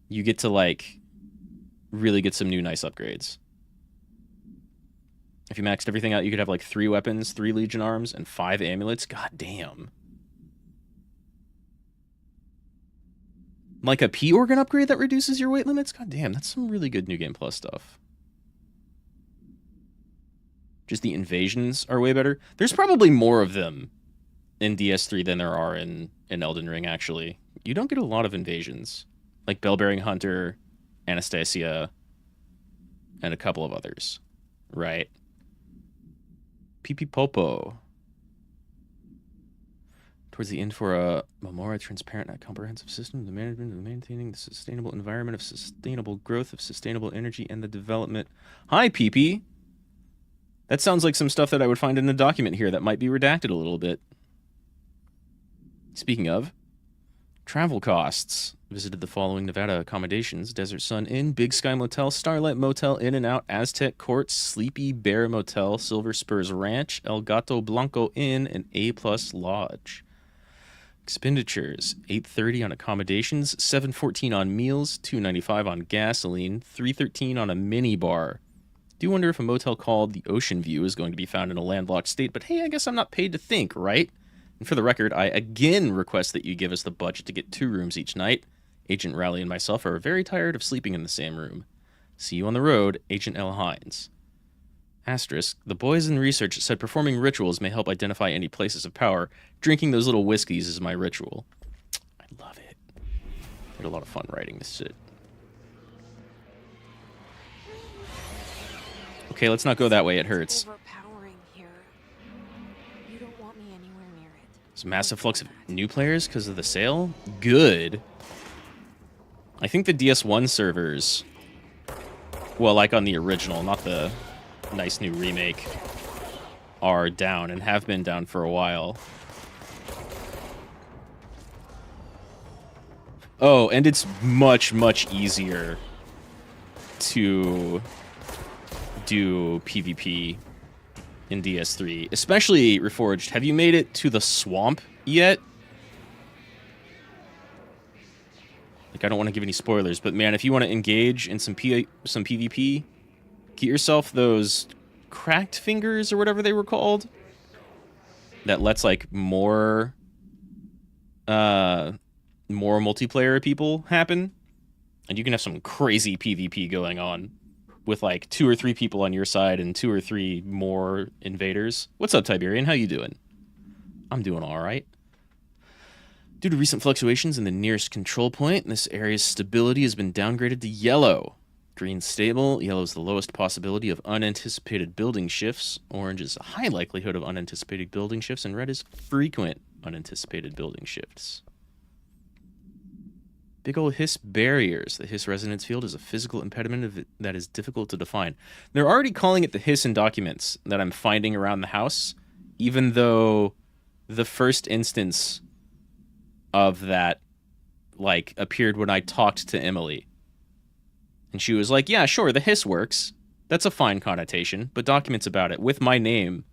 You get to, like, really get some new nice upgrades. If you maxed everything out, you could have, like, 3 weapons, 3 Legion arms, and 5 amulets. God damn. Like a P-Organ upgrade that reduces your weight limits? God damn, that's some really good New Game Plus stuff. Just the invasions are way better. There's probably more of them in DS3 than there are in Elden Ring, actually. You don't get a lot of invasions. Like Bell-Bearing Hunter, Anastasia, and a couple of others. Right? Pee Popo. Towards the end for a more transparent and comprehensive system, the management of maintaining the sustainable environment of sustainable growth of sustainable energy and the development. Hi, PP. That sounds like some stuff that I would find in the document here that might be redacted a little bit. Speaking of, travel costs. Visited the following Nevada accommodations: Desert Sun Inn, Big Sky Motel, Starlight Motel, In and Out, Aztec Court, Sleepy Bear Motel, Silver Spurs Ranch, El Gato Blanco Inn, and A+ Lodge. Expenditures: $830 on accommodations, $714 on meals, $295 on gasoline, $313 on a mini bar. Do wonder if a motel called the Ocean View is going to be found in a landlocked state, but hey, I guess I'm not paid to think, right? And for the record, I again request that you give us the budget to get 2 rooms each night. Agent Rowley and myself are very tired of sleeping in the same room. See you on the road, Agent L. Hines. Asterisk, the boys in research said performing rituals may help identify any places of power. Drinking those little whiskeys is my ritual. I love it. I had a lot of fun writing this shit. Okay, let's not go that way, it hurts. Overpowering here. You don't want me anywhere near it. There's a massive flux of new players because of the sale? Good. I think the DS1 servers, well, like on the original, not the nice new remake, are down and have been down for a while. Oh, and it's much, much easier to do PvP in DS3, especially Reforged. Have you made it to the swamp yet? Like, I don't want to give any spoilers, but man, if you want to engage in some PvP, get yourself those cracked fingers or whatever they were called. That lets like more multiplayer people happen, and you can have some crazy PvP going on with like 2 or 3 people on your side and 2 or 3 more invaders. What's up, Tiberian? How you doing? I'm doing all right. Due to recent fluctuations in the nearest control point, this area's stability has been downgraded to yellow. Green stable, yellow is the lowest possibility of unanticipated building shifts, orange is a high likelihood of unanticipated building shifts, and red is frequent unanticipated building shifts. Big ol' hiss barriers. The hiss resonance field is a physical impediment that is difficult to define. They're already calling it the hiss in documents that I'm finding around the house, even though the first instance of that, like, appeared when I talked to Emily. And she was like, yeah, sure, the hiss works. That's a fine connotation, but documents about it with my name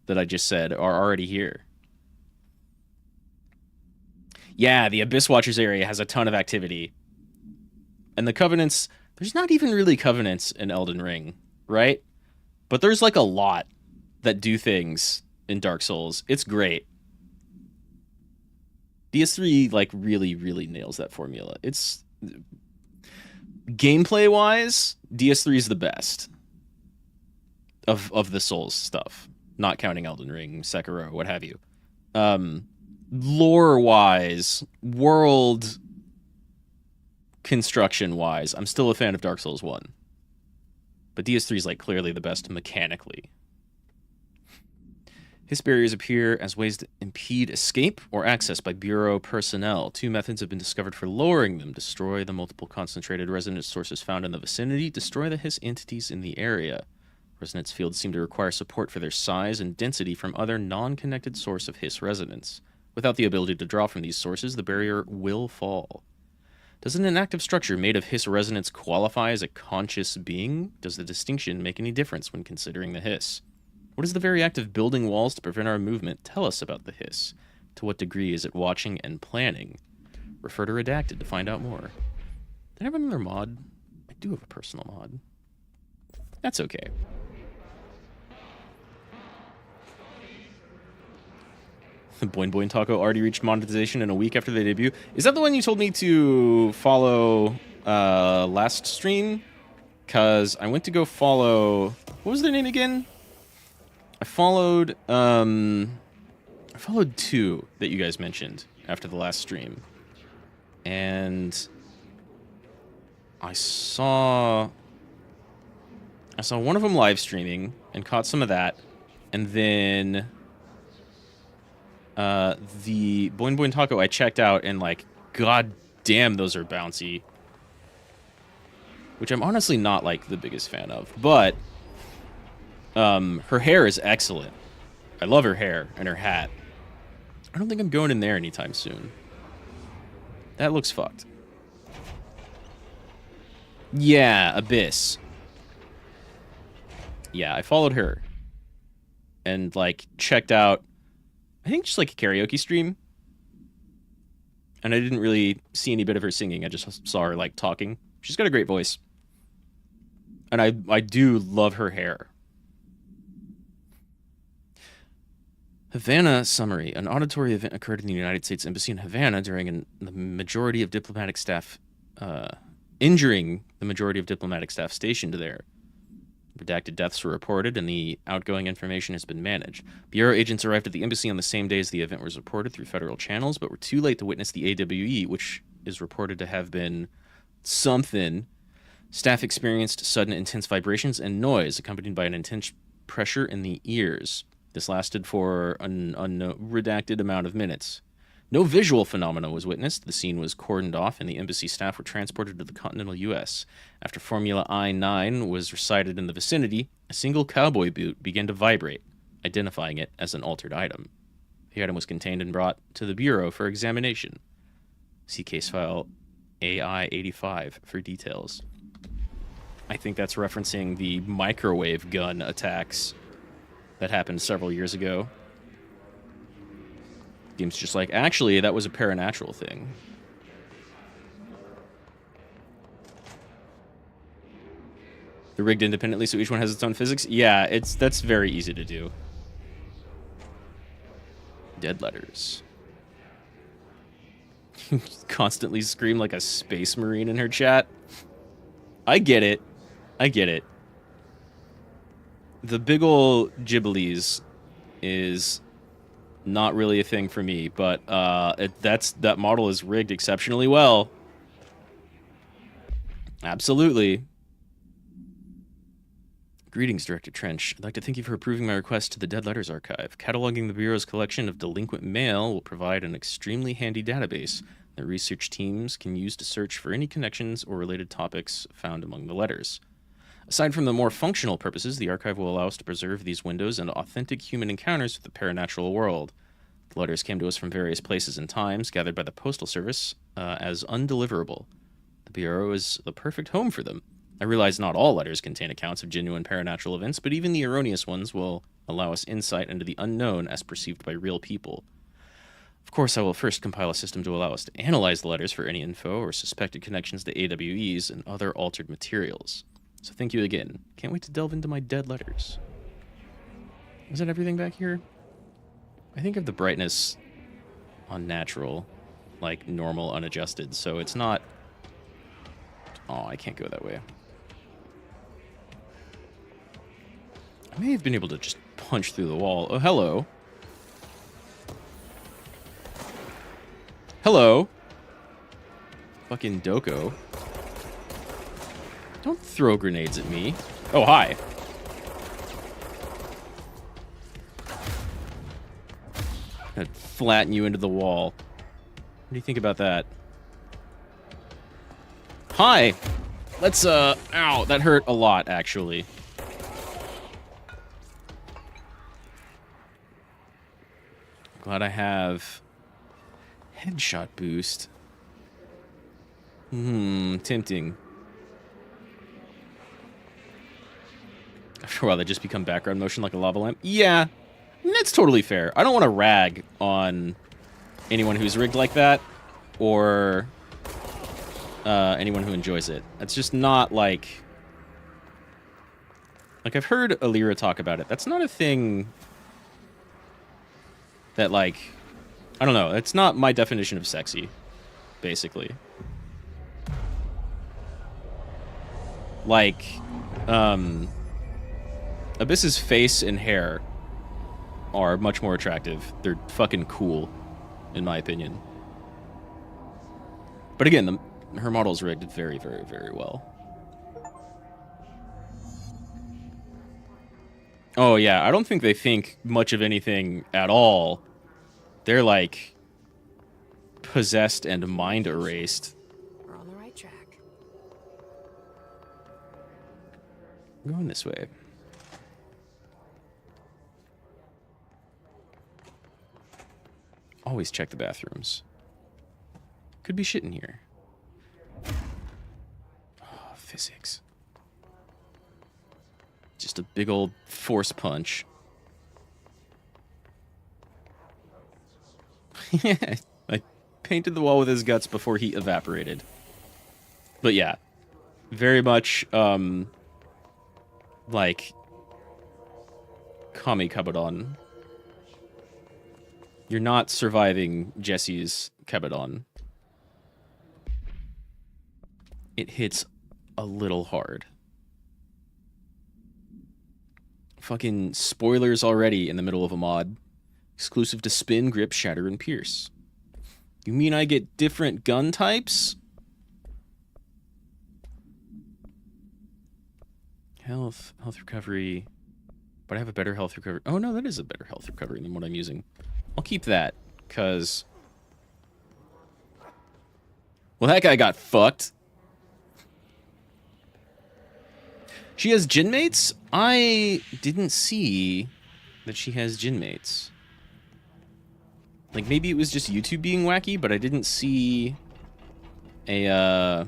that I just said are already here. Yeah, the Abyss Watchers area has a ton of activity. And the Covenants, there's not even really Covenants in Elden Ring, right? But there's like a lot that do things in Dark Souls. It's great. DS3 like really, really nails that formula. It's gameplay wise, DS3 is the best of the Souls stuff, not counting Elden Ring, Sekiro, what have you. Lore wise, world construction wise, I'm still a fan of Dark Souls 1. But DS3 is like clearly the best mechanically. Hiss barriers appear as ways to impede escape or access by Bureau personnel. 2 methods have been discovered for lowering them. Destroy the multiple concentrated resonance sources found in the vicinity. Destroy the Hiss entities in the area. Resonance fields seem to require support for their size and density from other non-connected source of Hiss resonance. Without the ability to draw from these sources, the barrier will fall. Doesn't an active structure made of Hiss resonance qualify as a conscious being? Does the distinction make any difference when considering the Hiss? What does the very act of building walls to prevent our movement tell us about the Hiss? To what degree is it watching and planning? Refer to Redacted to find out more. Did I have another mod? I do have a personal mod. That's okay. Boing Boing Taco already reached monetization in a week after they debut. Is that the one you told me to follow last stream? Because I went to go follow... What was their name again? I followed 2 that you guys mentioned after the last stream. And I saw one of them live streaming and caught some of that. And then the Boing Boing Taco I checked out and like, god damn, those are bouncy. Which I'm honestly not like the biggest fan of, but her hair is excellent. I love her hair and her hat. I don't think I'm going in there anytime soon. That looks fucked. Yeah, Abyss. Yeah, I followed her. And, like, checked out, I think just, like, a karaoke stream. And I didn't really see any bit of her singing. I just saw her, like, talking. She's got a great voice. And I do love her hair. Havana summary. An auditory event occurred in the United States Embassy in Havana during the majority of diplomatic staff, injuring the majority of diplomatic staff stationed there. Redacted deaths were reported, and the outgoing information has been managed. Bureau agents arrived at the embassy on the same day as the event was reported through federal channels, but were too late to witness the AWE, which is reported to have been something. Staff experienced sudden intense vibrations and noise, accompanied by an intense pressure in the ears. This lasted for an redacted amount of minutes. No visual phenomena was witnessed. The scene was cordoned off, and the embassy staff were transported to the continental U.S. After Formula I-9 was recited in the vicinity, a single cowboy boot began to vibrate, identifying it as an altered item. The item was contained and brought to the Bureau for examination. See case file AI-85 for details. I think that's referencing the microwave gun attacks that happened several years ago. Game's just like, actually, that was a Paranatural thing. They're rigged independently, so each one has its own physics? Yeah, that's very easy to do. Dead letters. Constantly scream like a space marine in her chat. I get it. I get it. The big ol' Ghiblis is not really a thing for me, but that model is rigged exceptionally well. Absolutely. Greetings, Director Trench. I'd like to thank you for approving my request to the Dead Letters Archive. Cataloging the Bureau's collection of delinquent mail will provide an extremely handy database that research teams can use to search for any connections or related topics found among the letters. Aside from the more functional purposes, the archive will allow us to preserve these windows and authentic human encounters with the paranatural world. The letters came to us from various places and times, gathered by the Postal Service as undeliverable. The Bureau is the perfect home for them. I realize not all letters contain accounts of genuine paranatural events, but even the erroneous ones will allow us insight into the unknown as perceived by real people. Of course, I will first compile a system to allow us to analyze the letters for any info or suspected connections to AWEs and other altered materials. So thank you again. Can't wait to delve into my dead letters. Is that everything back here? I think of the brightness on natural. like, normal, unadjusted, so it's not... Oh, I can't go that way. I may have been able to just punch through the wall. Oh, hello. Hello. Fucking Doko. Don't throw grenades at me. Oh, hi. I'd flatten you into the wall. What do you think about that? Hi! Let's, ow, that hurt a lot, actually. Glad I have headshot boost. Tempting. After a while, they just become background motion like a lava lamp. Yeah, that's totally fair. I don't want to rag on anyone who's rigged like that, or anyone who enjoys it. It's just not like... Like, I've heard Alira talk about it. That's not a thing that, like... I don't know. It's not my definition of sexy, basically. Like, Abyss's face and hair are much more attractive. They're fucking cool, in my opinion. But again, her model's rigged very, very, very well. Oh, yeah, I don't think they think much of anything at all. They're, like, possessed and mind erased. We're on the right track. I'm going this way. Always check the bathrooms. Could be shit in here. Oh, physics. Just a big old force punch. Yeah, I painted the wall with his guts before he evaporated. But yeah, very much, like, Kami Kabadon. You're not surviving Jesse's Kabadon. It hits a little hard. Fucking spoilers already in the middle of a mod. Exclusive to Spin, Grip, Shatter, and Pierce. You mean I get different gun types? Health recovery. But I have a better health recovery. Oh no, that is a better health recovery than what I'm using. I'll keep that, because... Well, that guy got fucked. She has gin mates? I didn't see that she has gin mates. Like, maybe it was just YouTube being wacky, but I didn't see a,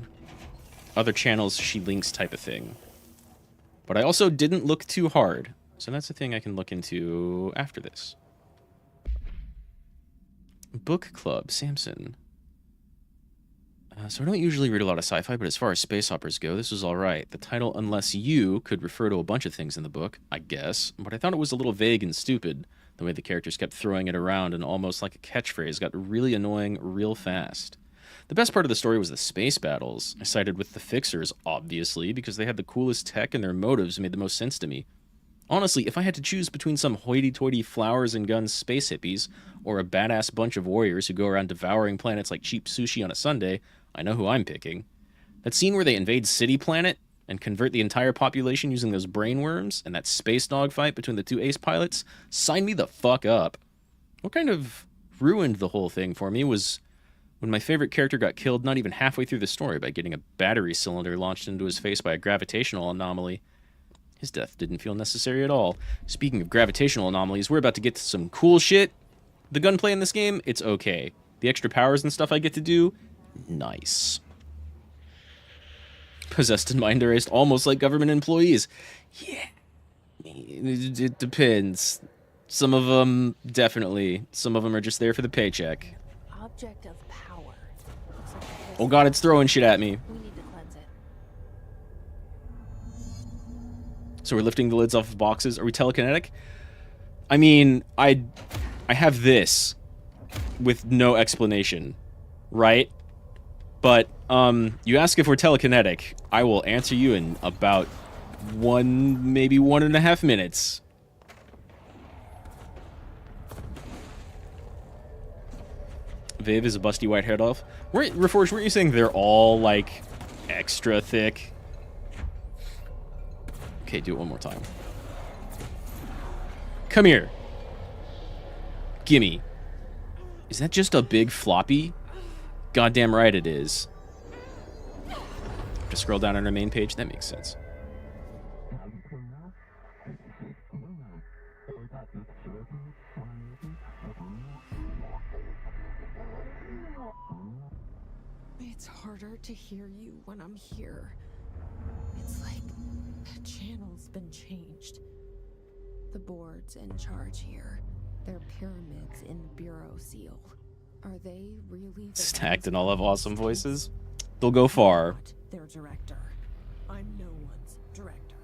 other channels she links type of thing. But I also didn't look too hard. So that's a thing I can look into after this. Book Club, Samson. So I don't usually read a lot of sci-fi, but as far as space operas go, this was alright. The title, Unless You, could refer to a bunch of things in the book, I guess, but I thought it was a little vague and stupid. The way the characters kept throwing it around and almost like a catchphrase got really annoying real fast. The best part of the story was the space battles. I sided with the Fixers, obviously, because they had the coolest tech and their motives made the most sense to me. Honestly, if I had to choose between some hoity-toity flowers and guns space hippies or a badass bunch of warriors who go around devouring planets like cheap sushi on a Sunday, I know who I'm picking. That scene where they invade City Planet and convert the entire population using those brainworms and that space dogfight between the two ace pilots, sign me the fuck up. What kind of ruined the whole thing for me was when my favorite character got killed not even halfway through the story by getting a battery cylinder launched into his face by a gravitational anomaly. His death didn't feel necessary at all. Speaking of gravitational anomalies, we're about to get to some cool shit. The gunplay in this game, it's okay. The extra powers and stuff I get to do, nice. Possessed and mind erased, almost like government employees. Yeah. It depends. Some of them, definitely. Some of them are just there for the paycheck. Object of power. Looks like Oh god, it's throwing shit at me. we need to cleanse it. So we're lifting the lids off of boxes. Are we telekinetic? I mean, I have this with no explanation. right? But you ask if we're telekinetic. I will answer you in about maybe 1.5 minutes. Viv is a busty white-haired elf. Reforged, weren't you saying they're all, like, extra thick? Okay, do it one more time. Come here. Gimme. Is that just a big floppy? Goddamn right it is. Just scroll down on our main page. That makes sense. It's harder to hear you when I'm here. It's like the channel's been changed. The board's in charge here. They're pyramids in the Bureau seal. Are they really the Stacked and all have awesome voices. They'll go far. Their director. I'm no one's director.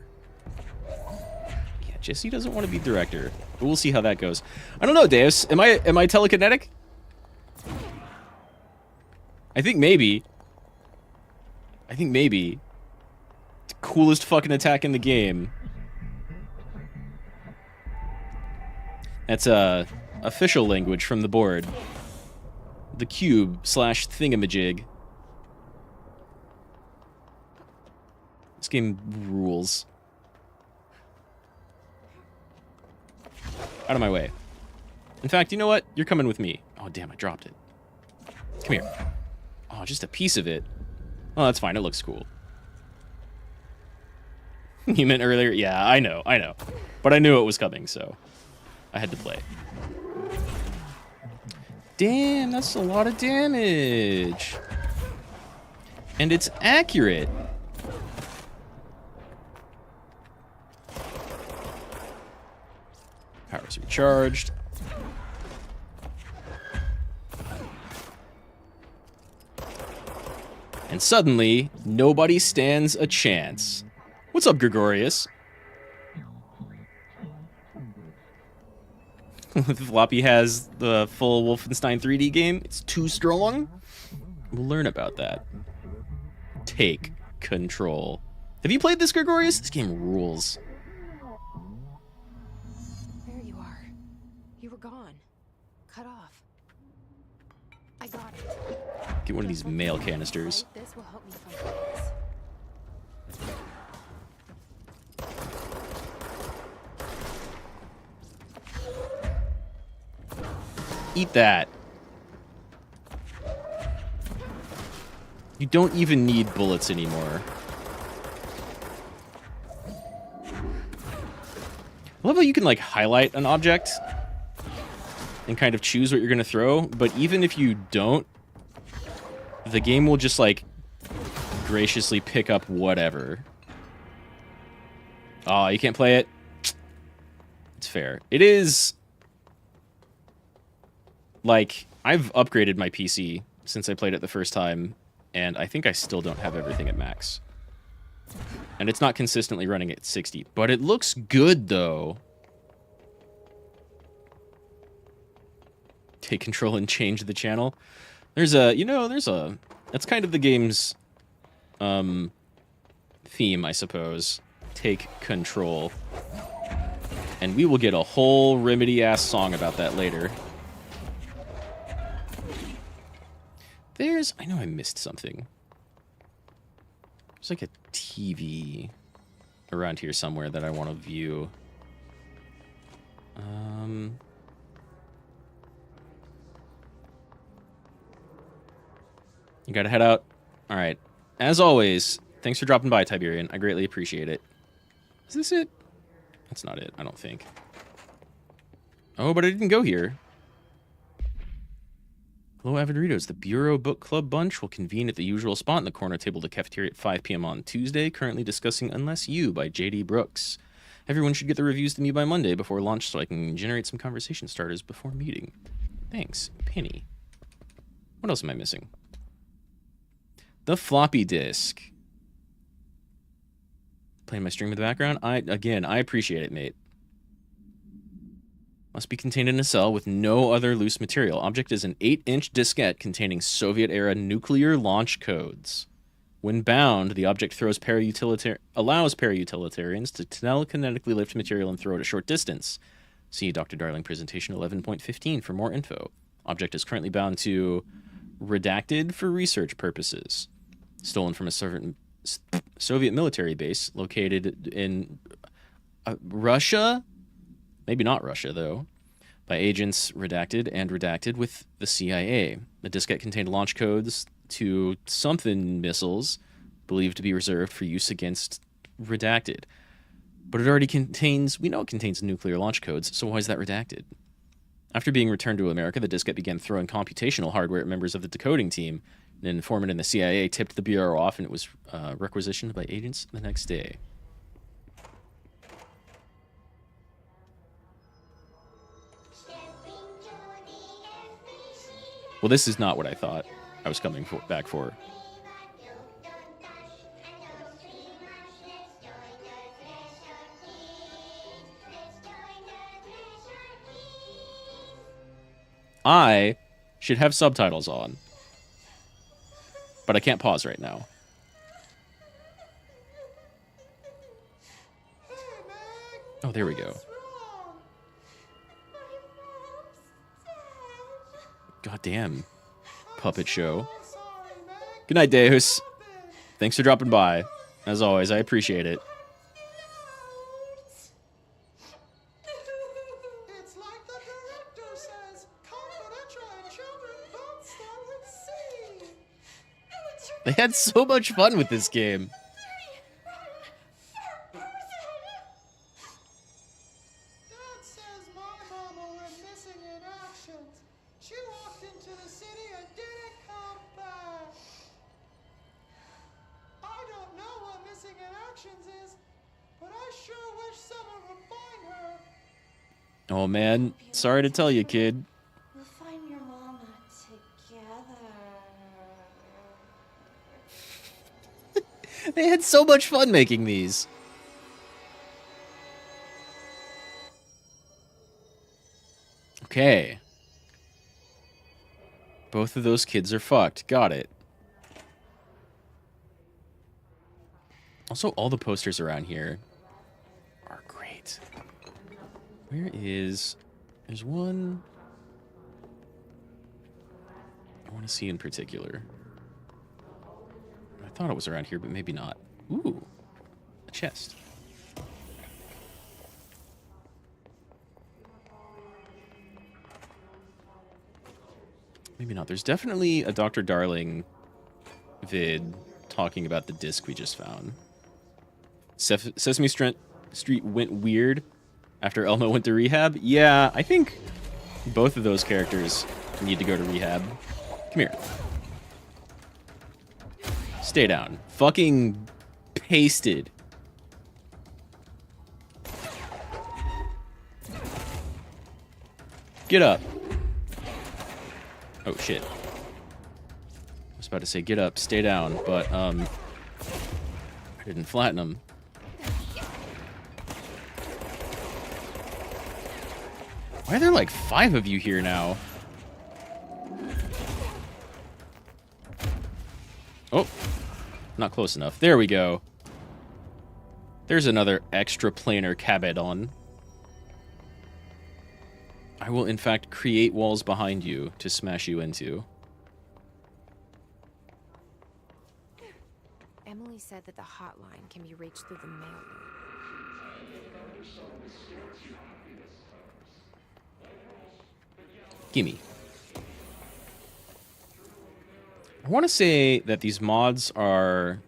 Yeah, Jesse doesn't want to be director, but we'll see how that goes. I don't know, Deus. Am I telekinetic? I think maybe. The coolest fucking attack in the game. That's official language from the board. The cube / thingamajig. This game rules. Out of my way. In fact, you know what? You're coming with me. Oh, damn, I dropped it. Come here. Oh, just a piece of it. Oh, that's fine. It looks cool. You meant earlier? Yeah, I know. But I knew it was coming, so I had to play. Damn, that's a lot of damage. And it's accurate. Power's recharged. And suddenly, nobody stands a chance. What's up, Gregorius? Floppy has the full Wolfenstein 3D game. It's too strong. We'll learn about that. Take control. Have you played this, Gregorius? This game rules. There you are. You were gone. Cut off. I got it. Get one of these mail canisters. This will help me fight this. Eat that. You don't even need bullets anymore. I love how you can, like, highlight an object and kind of choose what you're going to throw, but even if you don't, the game will just, like, graciously pick up whatever. Oh, you can't play it? It's fair. It is... Like, I've upgraded my PC since I played it the first time, and I think I still don't have everything at max. And it's not consistently running at 60, but it looks good, though. Take control and change the channel. There's a, that's kind of the game's, theme, I suppose. Take control. And we will get a whole Remedy-ass song about that later. I know I missed something. There's like a TV around here somewhere that I want to view. You gotta head out. All right. As always, thanks for dropping by, Tiberian. I greatly appreciate it. Is this it? That's not it, I don't think. Oh, but I didn't go here. Hello, Avid Readers. The Bureau Book Club Bunch will convene at the usual spot in the corner table of the cafeteria at 5 p.m. on Tuesday, currently discussing Unless You by J.D. Brooks. Everyone should get the reviews to me by Monday before lunch so I can generate some conversation starters before meeting. Thanks, Penny. What else am I missing? The floppy disk. Playing my stream in the background? I appreciate it, mate. Must be contained in a cell with no other loose material. Object is an 8-inch diskette containing Soviet-era nuclear launch codes. When bound, the object allows parautilitarians to telekinetically lift material and throw it a short distance. See Dr. Darling presentation 11.15 for more info. Object is currently bound to redacted for research purposes. Stolen from a Soviet military base located in Russia? Maybe not Russia, though. By agents redacted with the CIA. The diskette contained launch codes to something missiles believed to be reserved for use against redacted. But it already contains, we know it contains nuclear launch codes, so why is that redacted? After being returned to America, the diskette began throwing computational hardware at members of the decoding team. An informant in the CIA tipped the Bureau off, and it was requisitioned by agents the next day. Well, this is not what I thought I was coming back for. I should have subtitles on, but I can't pause right now. Oh, there we go. Goddamn puppet show. Good night, Deus. Thanks for dropping by. As always, I appreciate it. It's like the director says, confidential and children don't start with C. They had so much fun with this game. Dad says my mama went missing in action. She walked into the city and didn't come back. I don't know what missing in actions is, but I sure wish someone would find her. Oh man, sorry to tell you, kid. We'll find your mama together. They had so much fun making these. Okay. Both of those kids are fucked. Got it. Also, all the posters around here are great. Where is... There's one I want to see in particular. I thought it was around here, but maybe not. Ooh, a chest. Maybe not. There's definitely a Dr. Darling vid talking about the disc we just found. Sesame Street went weird after Elmo went to rehab. Yeah, I think both of those characters need to go to rehab. Come here. Stay down. Fucking pasted. Get up. Oh, shit. I was about to say get up, stay down, but, I didn't flatten them. Why are there like 5 of you here now? Oh, not close enough. There we go. There's another extra planar cabedon. I will, in fact, create walls behind you to smash you into. Emily said that the hotline can be reached through the mail room. Gimme. I want to say that these mods are...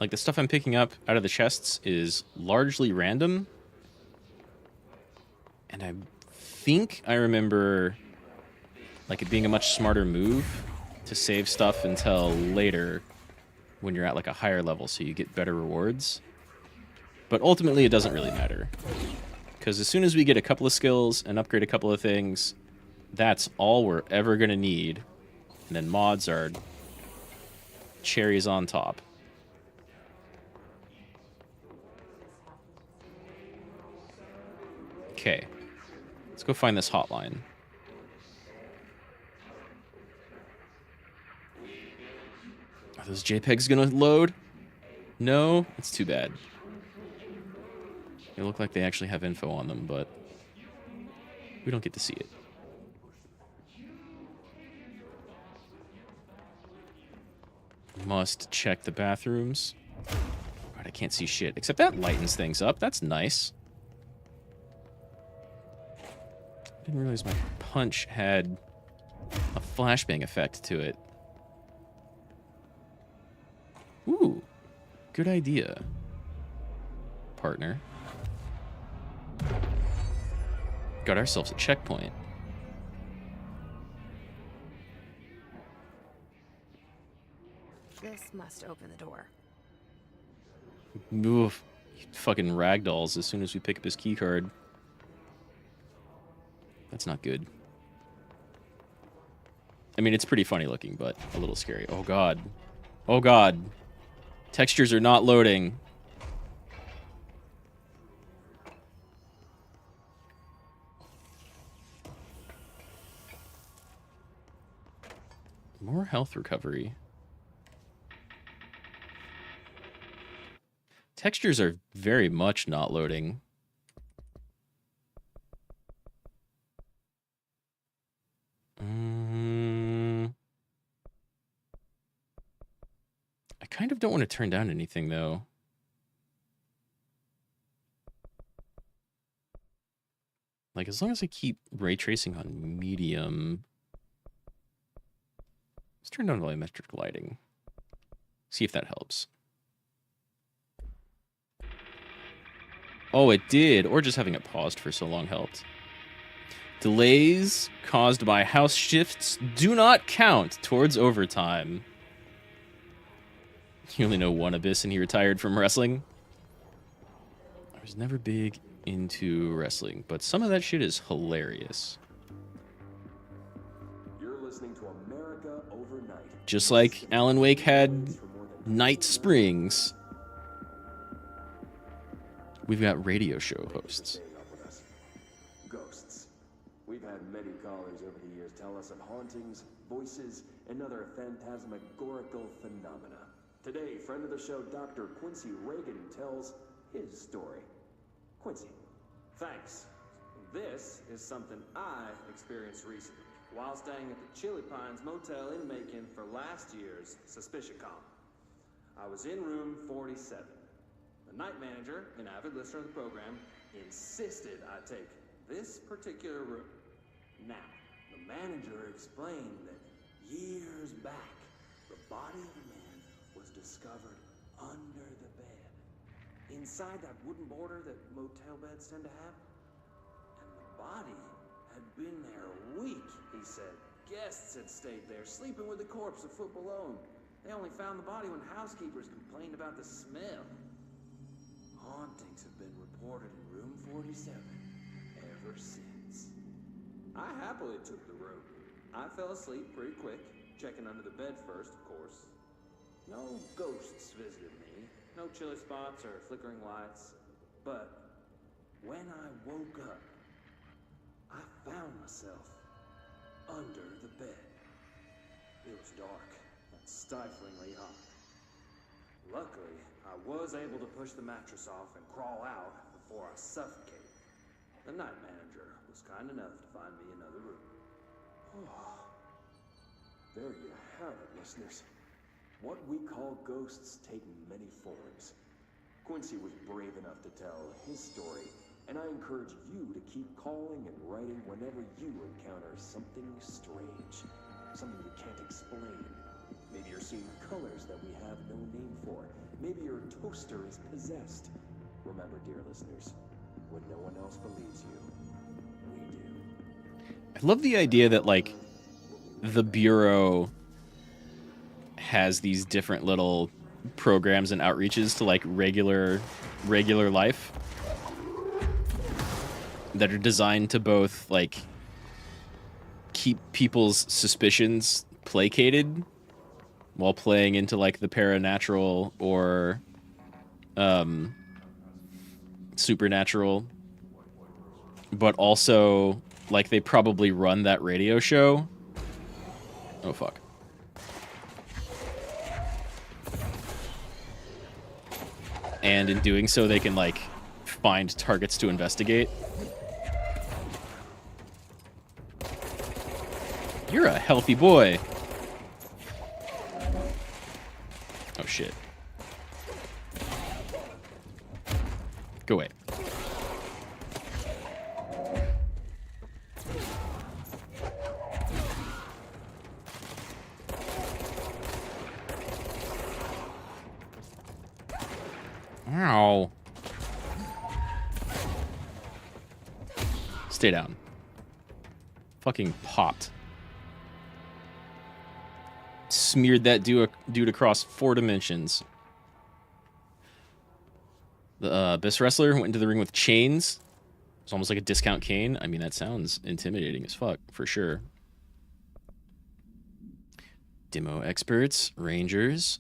Like, the stuff I'm picking up out of the chests is largely random. And I think I remember, like, it being a much smarter move to save stuff until later when you're at, like, a higher level so you get better rewards. But ultimately, it doesn't really matter. Because as soon as we get a couple of skills and upgrade a couple of things, that's all we're ever going to need. And then mods are cherries on top. Okay. Let's go find this hotline. Are those JPEGs gonna load? No, it's too bad. They look like they actually have info on them, but we don't get to see it. Must check the bathrooms. God, I can't see shit. Except that lightens things up. That's nice. Didn't realize my punch had a flashbang effect to it. Ooh, good idea, partner. Got ourselves a checkpoint. This must open the door. Oof, fucking ragdolls as soon as we pick up his key card. That's not good. I mean, it's pretty funny looking, but a little scary. Oh god. Oh god. Textures are not loading. More health recovery. Textures are very much not loading. I kind of don't want to turn down anything, though. Like, as long as I keep ray tracing on medium... Let's turn down volumetric lighting. See if that helps. Oh, it did. Or just having it paused for so long helped. Delays caused by house shifts do not count towards overtime. You only know one Abyss and he retired from wrestling. I was never big into wrestling, but some of that shit is hilarious. You're listening to America Overnight. Just like Alan Wake had Night Springs. We've got radio show hosts. Ghosts. We've had many callers over the years tell us of hauntings, voices, and other phantasmagorical phenomena. Today, friend of the show, Dr. Quincy Reagan, tells his story. Quincy. Thanks. This is something I experienced recently while staying at the Chili Pines Motel in Macon for last year's SuspiciaCon. I was in room 47. The night manager, an avid listener of the program, insisted I take this particular room. Now, the manager explained that years back, the body of a man was discovered under the bed, inside that wooden border that motel beds tend to have. And the body had been there a week, he said. Guests had stayed there, sleeping with the corpse a foot below. They only found the body when housekeepers complained about the smell. Hauntings have been reported in room 47 ever since. I happily took the room. I fell asleep pretty quick, checking under the bed first, of course. No ghosts visited me, no chilly spots or flickering lights. But when I woke up, I found myself under the bed. It was dark and stiflingly hot. Luckily, I was able to push the mattress off and crawl out before I suffocated. The night manager was kind enough to find me another room. Oh, there you have it, listeners. What we call ghosts take many forms. Quincy was brave enough to tell his story, and I encourage you to keep calling and writing whenever you encounter something strange, something you can't explain. Maybe you're seeing colors that we have no name for. Maybe your toaster is possessed. Remember, dear listeners, when no one else believes you, we do. I love the idea that, like, the Bureau has these different little programs and outreaches to, like, regular life that are designed to both, like, keep people's suspicions placated while playing into, like, the paranatural or supernatural, but also like they probably run that radio show. Oh, fuck. And in doing so, they can, like, find targets to investigate. You're a healthy boy. Oh, shit. Go away. Ow. Stay down. Fucking popped. Smeared that dude across 4 dimensions. The best wrestler went into the ring with chains. It's almost like a discount cane. I mean, that sounds intimidating as fuck, for sure. Demo experts, rangers.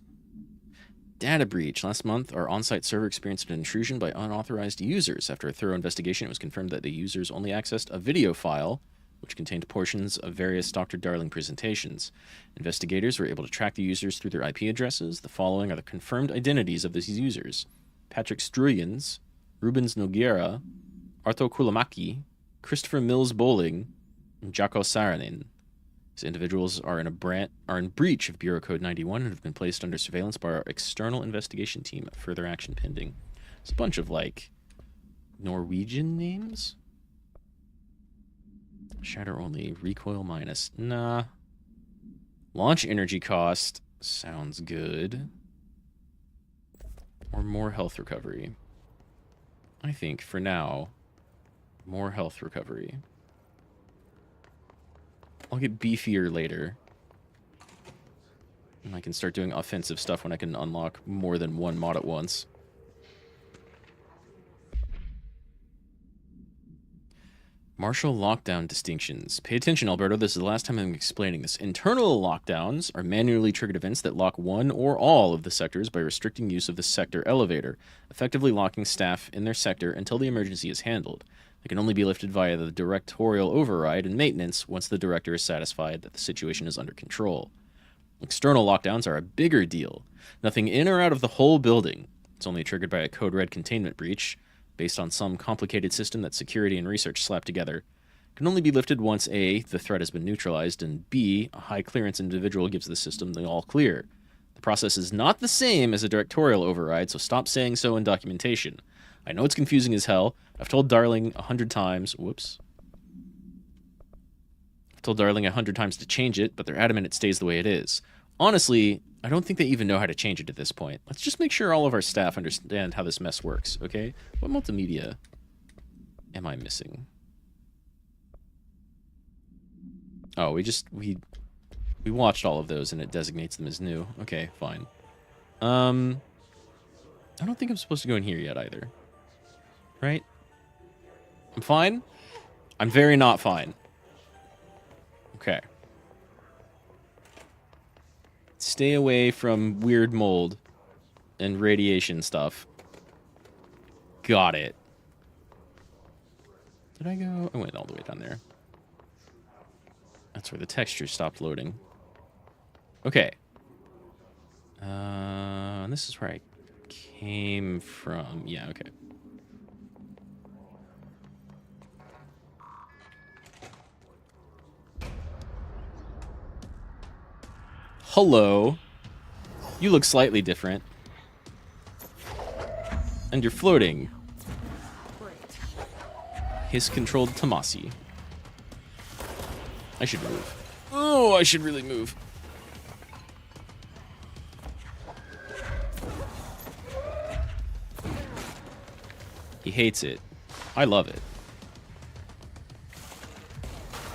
Data breach. Last month, our on-site server experienced an intrusion by unauthorized users. After a thorough investigation, it was confirmed that the users only accessed a video file, which contained portions of various Dr. Darling presentations. Investigators were able to track the users through their IP addresses. The following are the confirmed identities of these users: Patrick Struyens, Rubens Noguera, Arto Kulamaki, Christopher Mills Bowling, and Jaco Saranin. These individuals are in breach of Bureau Code 91 and have been placed under surveillance by our external investigation team. Further action pending. It's a bunch of, like, Norwegian names? Shatter only. Recoil minus. Nah. Launch energy cost. Sounds good. Or more health recovery. I think, for now, more health recovery. I'll get beefier later. And I can start doing offensive stuff when I can unlock more than one mod at once. Martial lockdown distinctions. Pay attention, Alberto. This is the last time I'm explaining this. Internal lockdowns are manually triggered events that lock one or all of the sectors by restricting use of the sector elevator, effectively locking staff in their sector until the emergency is handled. They can only be lifted via the directorial override and maintenance once the director is satisfied that the situation is under control. External lockdowns are a bigger deal. Nothing in or out of the whole building. It's only triggered by a code red containment breach, based on some complicated system that security and research slapped together. It can only be lifted once A, the threat has been neutralized, and B, a high clearance individual gives the system the all clear. The process is not the same as a directorial override, so stop saying so in documentation. I know it's confusing as hell. I've told Darling 100 times... Whoops. I've told Darling 100 times to change it, but they're adamant it stays the way it is. Honestly, I don't think they even know how to change it at this point. Let's just make sure all of our staff understand how this mess works, okay? What multimedia am I missing? Oh, we watched all of those and it designates them as new. Okay, fine. I don't think I'm supposed to go in here yet either. Right? I'm fine? I'm very not fine. Okay. Stay away from weird mold and radiation stuff. Got it. Did I go? I went all the way down there. That's where the texture stopped loading. Okay. And this is where I came from. Yeah, okay. Hello. You look slightly different. And you're floating. Hiss-controlled Tamasi. I should move. Oh, I should really move. He hates it. I love it.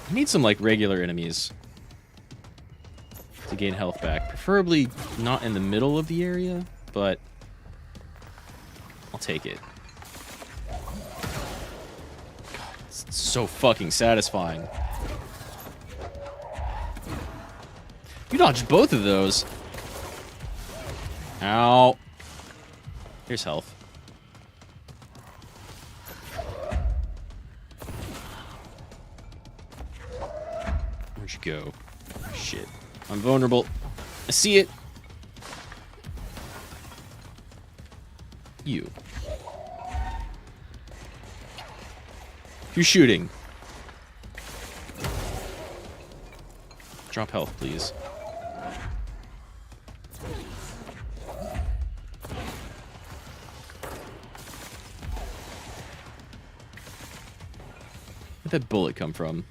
I need some, like, regular enemies to gain health back. Preferably not in the middle of the area, but I'll take it. God, it's so fucking satisfying. You dodged both of those. Ow. Here's health. Where'd you go? Shit. I'm vulnerable. I see it. You. Who's shooting? Drop health, please. Where'd that bullet come from?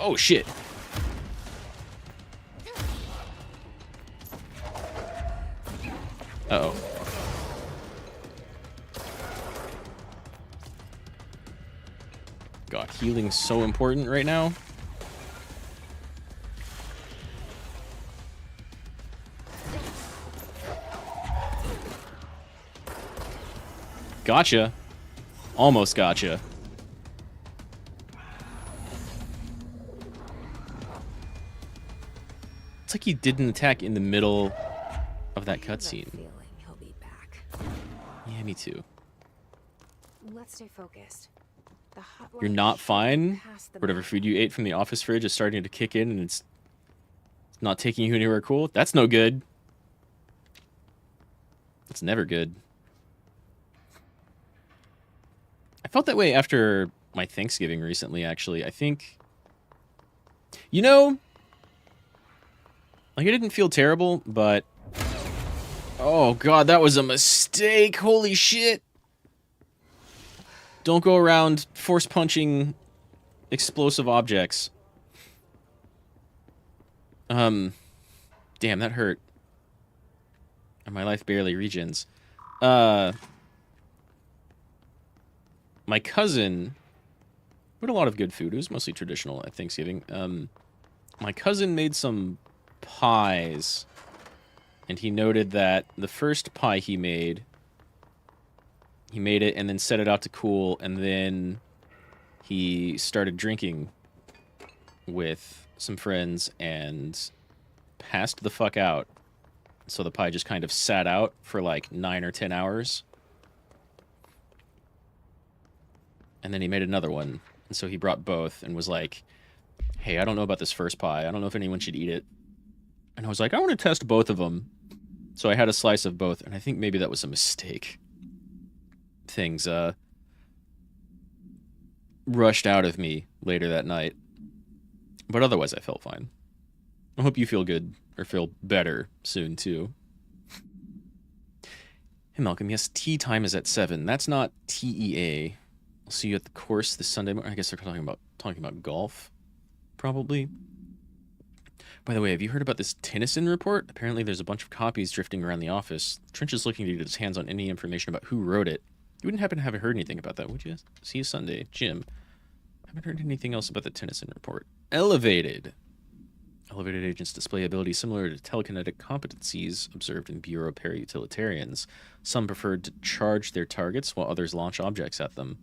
Oh, shit. Uh-oh. God, healing's so important right now. Gotcha. Almost gotcha. It's like he didn't attack in the middle of that cutscene. Yeah, me too. Let's stay focused. The hotline You're not fine? past the Whatever map. food you ate from the office fridge is starting to kick in and it's not taking you anywhere cool? That's no good. That's never good. I felt that way after my Thanksgiving recently, actually. I think... You know... Like, I didn't feel terrible, but... Oh, God, that was a mistake! Holy shit! Don't go around force-punching explosive objects. Damn, that hurt. And my life barely regens. My cousin... We had a lot of good food. It was mostly traditional at Thanksgiving. My cousin made some pies. And he noted that the first pie he made it and then set it out to cool, and then he started drinking with some friends and passed the fuck out. So the pie just kind of sat out for like 9 or 10 hours. And then he made another one. And so he brought both and was like, hey, I don't know about this first pie. I don't know if anyone should eat it. And I was like, I want to test both of them. So I had a slice of both, and I think maybe that was a mistake. Things rushed out of me later that night. But otherwise, I felt fine. I hope you feel good, or feel better soon, too. Hey, Malcolm, yes, tea time is at 7. That's not TEA. I'll see you at the course this Sunday morning. I guess they're talking about golf, probably. By the way, have you heard about this Tennyson report? Apparently there's a bunch of copies drifting around the office. Trench is looking to get his hands on any information about who wrote it. You wouldn't happen to have heard anything about that, would you? See you Sunday. Jim. Haven't heard anything else about the Tennyson report. Elevated. Elevated agents display abilities similar to telekinetic competencies observed in Bureau para-utilitarians. Some preferred to charge their targets, while others launch objects at them.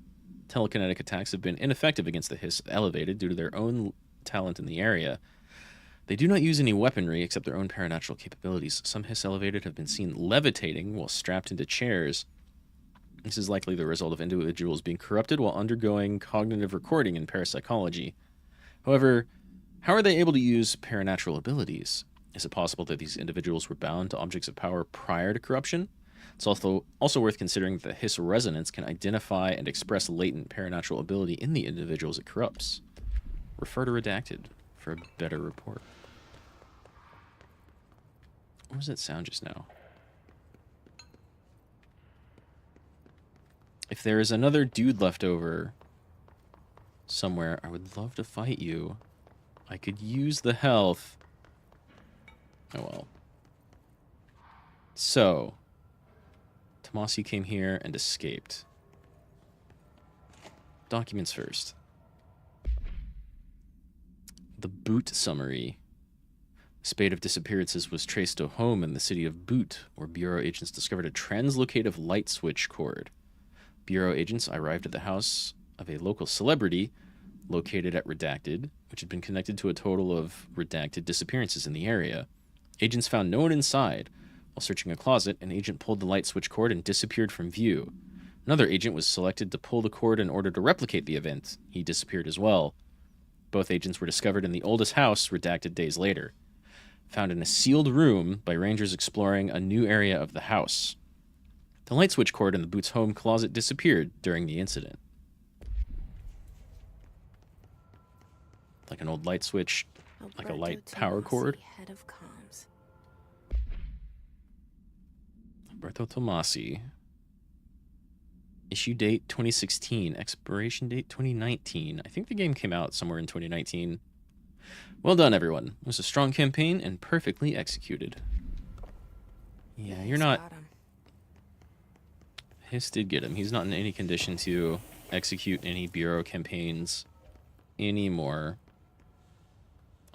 Telekinetic attacks have been ineffective against the Hiss Elevated due to their own talent in the area. They do not use any weaponry except their own paranatural capabilities. Some Hiss Elevated have been seen levitating while strapped into chairs. This is likely the result of individuals being corrupted while undergoing cognitive recording in parapsychology. However, how are they able to use paranatural abilities? Is it possible that these individuals were bound to objects of power prior to corruption? It's also worth considering that the Hiss Resonance can identify and express latent paranatural ability in the individuals it corrupts. Refer to Redacted for a better report. What was that sound just now? If there is another dude left over somewhere, I would love to fight you. I could use the health. Oh well. So, Tomasi came here and escaped. Documents first. The Boot Summary. A spate of disappearances was traced to a home in the city of Boot, where Bureau agents discovered a translocative light switch cord. Bureau agents arrived at the house of a local celebrity located at Redacted, which had been connected to a total of Redacted disappearances in the area. Agents found no one inside. While searching a closet, an agent pulled the light switch cord and disappeared from view. Another agent was selected to pull the cord in order to replicate the event. He disappeared as well. Both agents were discovered in the oldest house, redacted days later. Found in a sealed room by rangers exploring a new area of the house. The light switch cord in the Boots' home closet disappeared during the incident. Like an old light switch, like a light power cord. Head of comms. Alberto Tomasi. Issue date 2016, expiration date 2019. I think the game came out somewhere in 2019. Well done, everyone. It was a strong campaign and perfectly executed. Yeah, you're not... Hiss did get him. He's not in any condition to execute any Bureau campaigns anymore.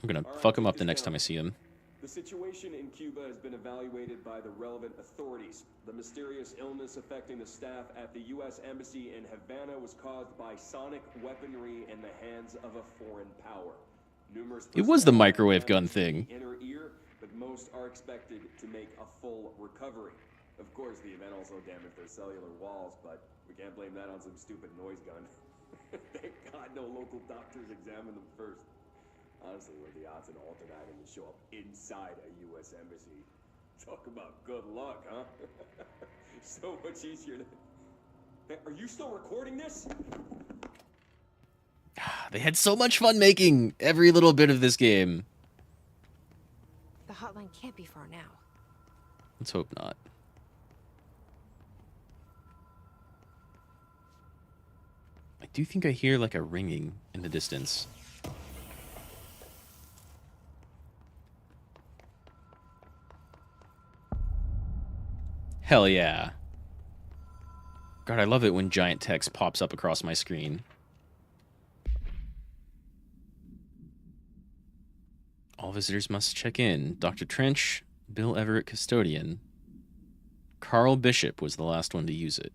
I'm gonna fuck him up the next time I see him. The situation in Cuba has been evaluated by the relevant authorities. The mysterious illness affecting the staff at the U.S. Embassy in Havana was caused by sonic weaponry in the hands of a foreign power. Numerous it was the microwave gun thing. Inner ear, but most are expected to make a full recovery. Of course, the event also damaged their cellular walls, but we can't blame that on some stupid noise gun. Thank God no local doctors examined them first. Honestly, what are the odds an alternate item would show up inside a U.S. embassy? Talk about good luck, huh? So much easier to... Hey, are you still recording this? They had so much fun making every little bit of this game. The hotline can't be far now. Let's hope not. I do think I hear like a ringing in the distance. Hell yeah. God, I love it when giant text pops up across my screen. All visitors must check in. Dr. Trench, Bill Everett, custodian. Carl Bishop was the last one to use it.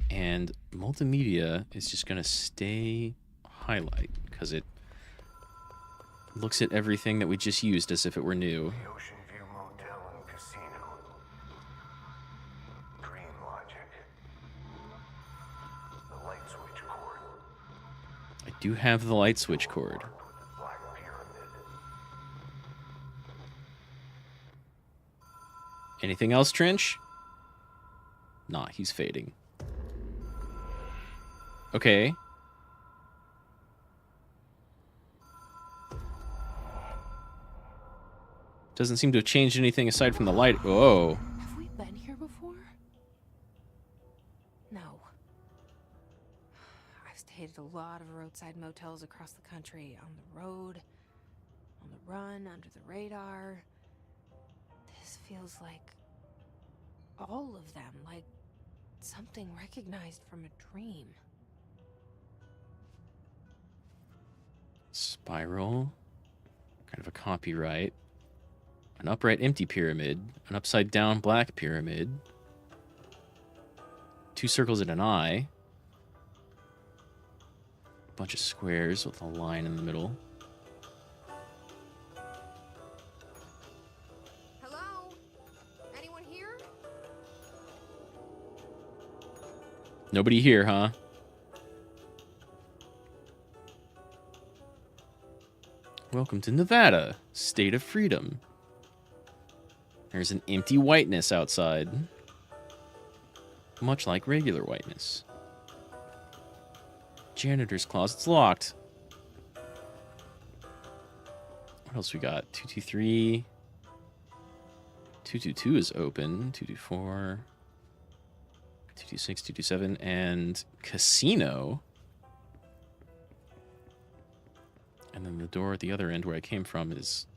And multimedia is just going to stay highlight because it looks at everything that we just used as if it were new. The Ocean View Motel and Casino. Dream Logic. The light switch cord. I do have the light switch cord. Black Pyramid. Anything else, Trench? Nah, he's fading. Okay. Doesn't seem to have changed anything aside from the light. Whoa. Have we been here before? No. I've stayed at a lot of roadside motels across the country. On the road, on the run, under the radar. This feels like all of them. Like something recognized from a dream. Spiral. Kind of a copyright. An upright empty pyramid. An upside down black pyramid. 2 circles and an eye. A bunch of squares with a line in the middle. Hello? Anyone here? Nobody here, huh? Welcome to Nevada, state of freedom. There's an empty whiteness outside. Much like regular whiteness. Janitor's closet's locked. What else we got? 223. 222 is open. 224. 226, 227, and casino. And then the door at the other end where I came from is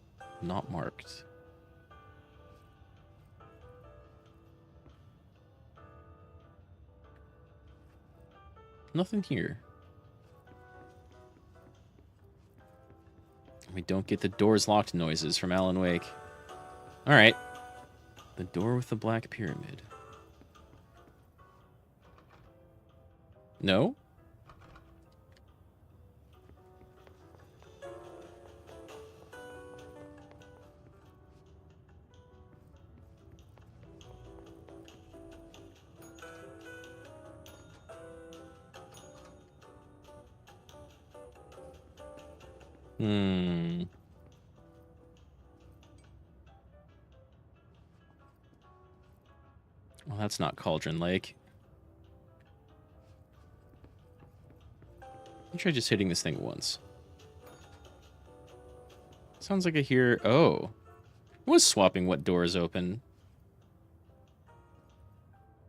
not marked. Nothing here. We don't get the doors locked noises from Alan Wake. Alright. The door with the black pyramid. No? Hmm. Well, that's not Cauldron Lake. Let me try just hitting this thing once. Sounds like I hear... Oh. I was swapping what door is open.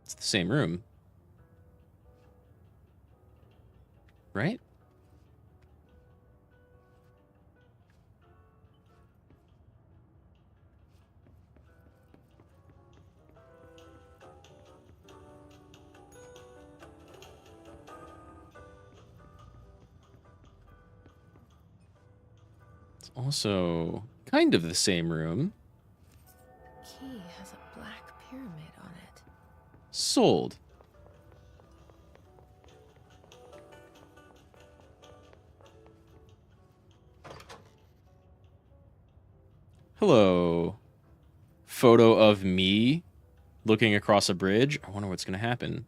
It's the same room. Right? It's also kind of the same room. Key has a black pyramid on it. Sold. Hello. Photo of me looking across a bridge. I wonder what's going to happen.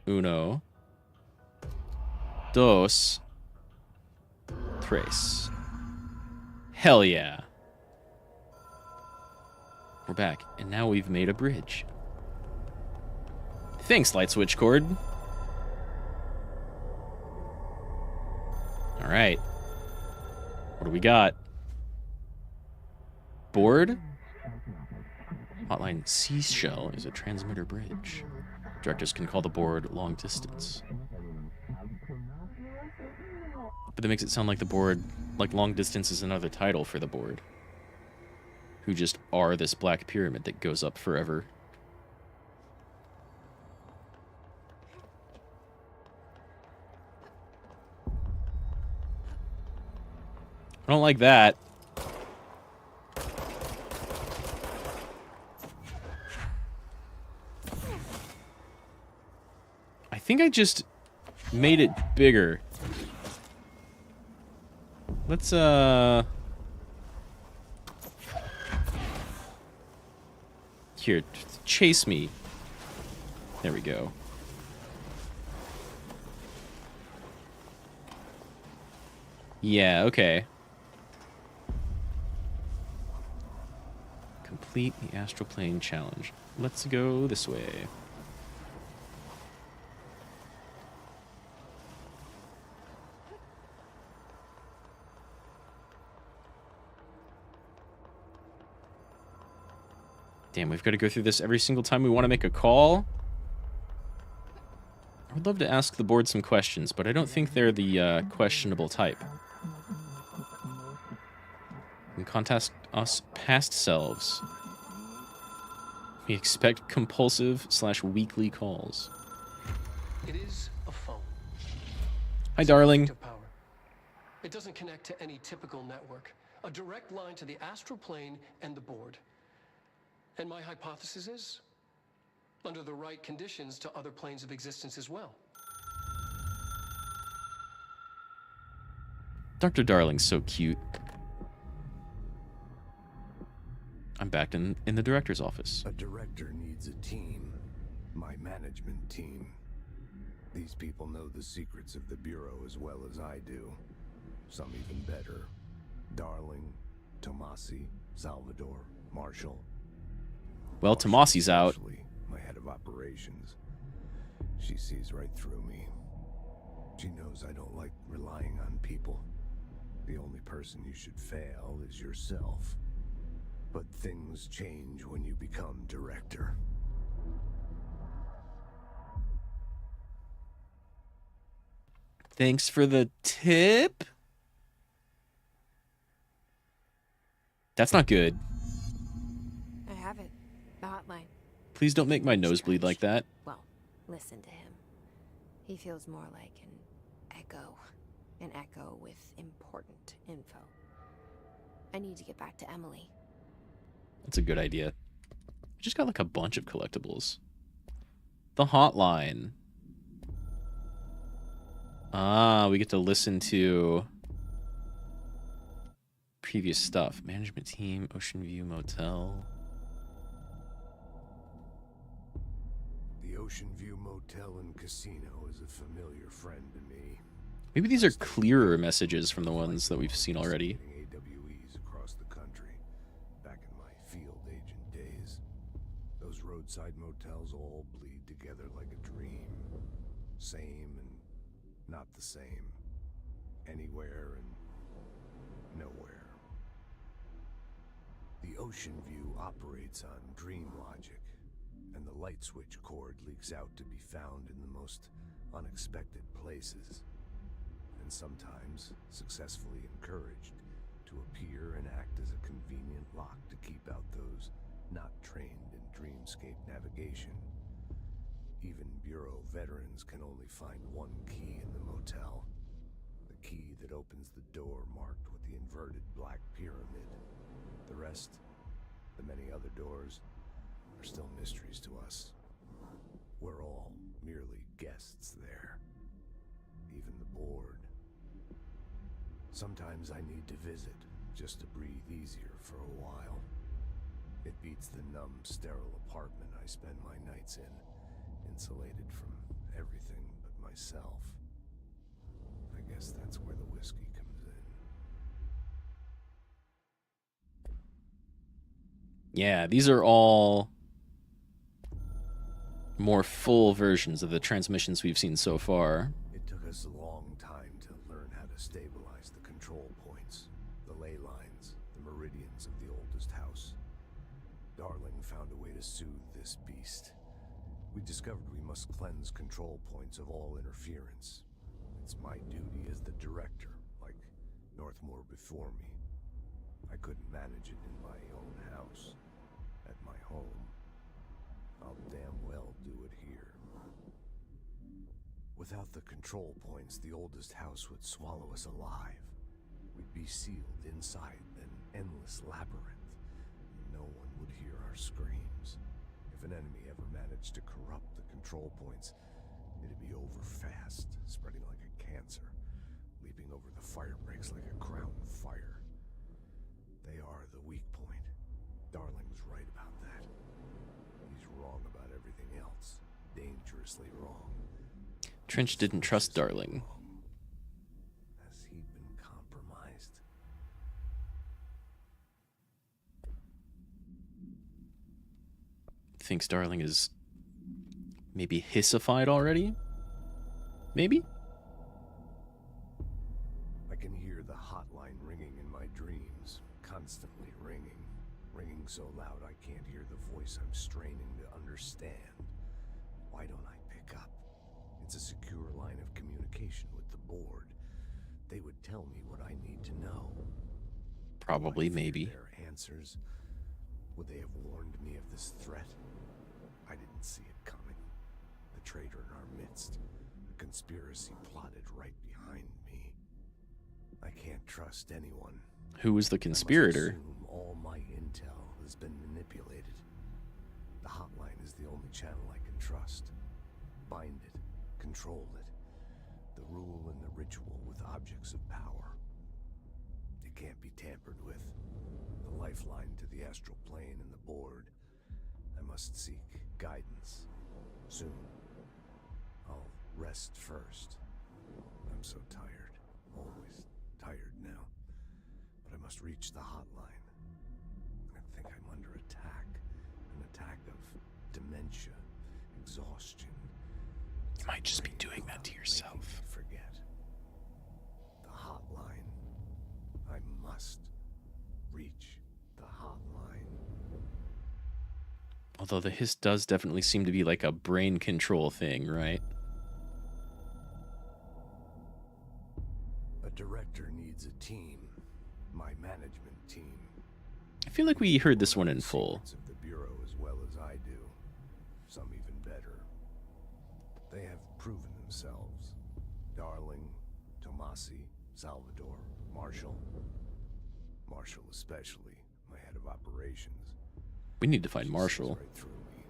Uno. Dos. Tres. Hell yeah. We're back, and now we've made a bridge. Thanks, light switch cord. All right. What do we got? Board? Hotline Seashell is a transmitter bridge. Directors can call the board long distance. But that makes it sound like the board, like long distance is another title for the board. Who just are this black pyramid that goes up forever. I don't like that. I think I just made it bigger. Let's, Here, chase me. There we go. Yeah, okay. Complete the astral plane challenge. Let's go this way. Damn, we've got to go through this every single time we want to make a call. I would love to ask the board some questions, but I don't think they're the questionable type. You can contact us past selves. We expect compulsive/weekly calls. It is a phone. Hi, darling. Power. It doesn't connect to any typical network. A direct line to the astral plane and the board. And my hypothesis is, under the right conditions, to other planes of existence as well. Dr. Darling's so cute. I'm back in the director's office. A director needs a team. My management team. These people know the secrets of the Bureau as well as I do. Some even better. Darling, Tomasi, Salvador, Marshall. Well, Tomasi's out. My head of operations. She sees right through me. She knows I don't like relying on people. The only person you should fail is yourself. But things change when you become director. Thanks for the tip. That's not good. I have it. The hotline. Please don't make my nose bleed like that. Well, listen to him. He feels more like an echo. An echo with important info. I need to get back to Emily. That's a good idea. I just got like a bunch of collectibles. The hotline. Ah, we get to listen to previous stuff. Management team, Ocean View Motel. The Ocean View Motel and Casino is a familiar friend to me. Maybe these are clearer messages from the ones that we've seen already. AWEs across the country. Back in my field agent days, those roadside motels all bleed together like a dream. Same and not the same. Anywhere and nowhere. The ocean view operates on dream logic, and the light switch cord leaks out to be found in the most unexpected places, and sometimes successfully encouraged to appear and act as a convenient lock to keep out those not trained in dreamscape navigation. Even Bureau veterans can only find one key in the motel. The key that opens the door marked with the inverted black pyramid. The rest, the many other doors, are still mysteries to us. We're all merely guests there. Even the board. Sometimes I need to visit, just to breathe easier for a while. It beats the numb, sterile apartment I spend my nights in, insulated from everything but myself. I guess that's where the whiskey comes in. Yeah, these are all more full versions of the transmissions we've seen so far. It took us a long time to learn how to stabilize the control points, the ley lines, the meridians of the oldest house. Darling found a way to soothe this beast. We discovered we must cleanse control points of all interference. It's my duty as the director, like Northmore before me. I couldn't manage it in my own house, at my home. I'll damn well do it here. Without the control points, the oldest house would swallow us alive. We'd be sealed inside an endless labyrinth, and no one would hear our screams. If an enemy ever managed to corrupt the control points, it'd be over fast, spreading like a cancer, leaping over the fire breaks like a crown fire. They are the weak point. Darling's right about that. He's wrong about everything else. Dangerously wrong. Trench didn't trust Darling. As he'd been compromised. Thinks Darling is maybe hissified already? Maybe? I can hear the hotline ringing in my dreams, constantly ringing. Ringing so loud I can't hear the voice I'm straining to understand. Why don't I pick up? It's a secure line of communication with the board. They would tell me what I need to know. Probably, maybe. Their answers. Would they have warned me of this threat? I didn't see it coming. The traitor in our midst. A conspiracy plotted right behind me. I can't trust anyone. Who was the conspirator? I must assume all my intel has been manipulated. The hotline is the only channel I can trust. Bind it, control it. The rule and the ritual with objects of power. It can't be tampered with. The lifeline to the astral plane and the board. I must seek guidance. Soon. I'll rest first. I'm so tired. Always tired now. But I must reach the hotline. I think I'm under attack. An attack of dementia, exhaustion. You might just be doing that to yourself. Forget. The hotline. I must reach the hotline. Although the hiss does definitely seem to be like a brain control thing, right? A director needs a team. My management team. I feel like we heard this one in full. Of the Bureau as well as I do. Some even better. They have proven themselves. Darling, Tomasi, Salvador, Marshall. Marshall especially, my head of operations. We need to find Marshall. Right through me.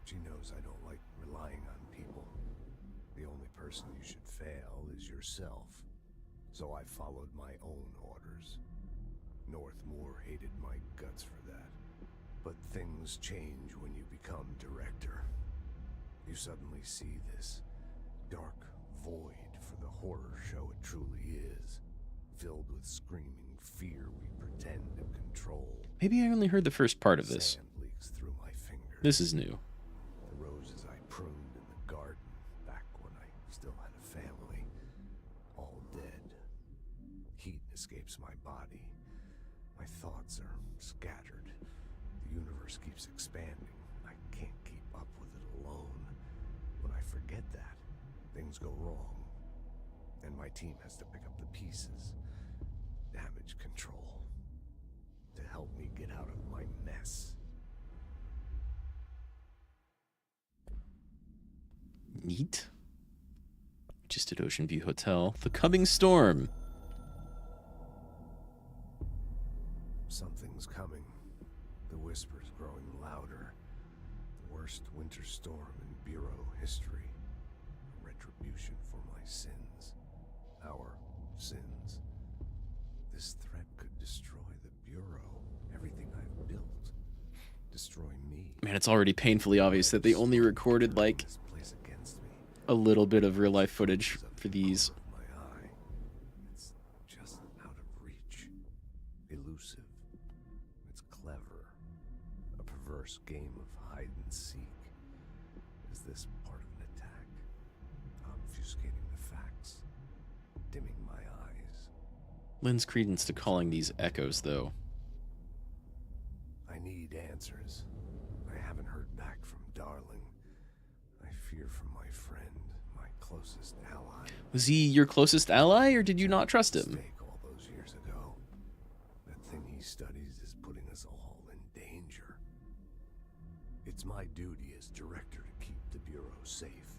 She knows I don't like relying on people. The only person you should fail is yourself. So I followed my own orders. Northmore hated my guts for that. But things change when you become director. You suddenly see this dark void for the horror show it truly is, filled with screaming fear we pretend to control. Maybe I only heard the first part of this. Sand leaks through my fingers. This is new. The roses I pruned in the garden back when I still had a family, all dead. Heat escapes my body. My thoughts are scattered. The universe keeps expanding. I can't keep up with it alone. When I forget that, things go wrong. And my team has to pick up the pieces. Damage control. To help me get out of my mess. Neat. Just at Ocean View Hotel. The coming storm. Something's coming. The whispers growing louder. The worst winter storm in Bureau history. A retribution for my sins. Our sins. This threat could destroy the Bureau. Everything I've built. Destroy me. Man, it's already painfully obvious that they only recorded, like, This place against me. a little bit of real-life footage for these. My eye. It's just out of reach. Elusive. It's clever. A perverse game of hide and seek. Is this part of an attack? Obfuscating the facts. Dimming my eyes. Lends credence to calling these echoes, though. I need answers. I haven't heard back from Darling. I fear for my friend, my closest ally. Was he your closest ally, or did you not trust him? Mistake all those years ago. That thing he studies is putting us all in danger. It's my duty as director to keep the Bureau safe.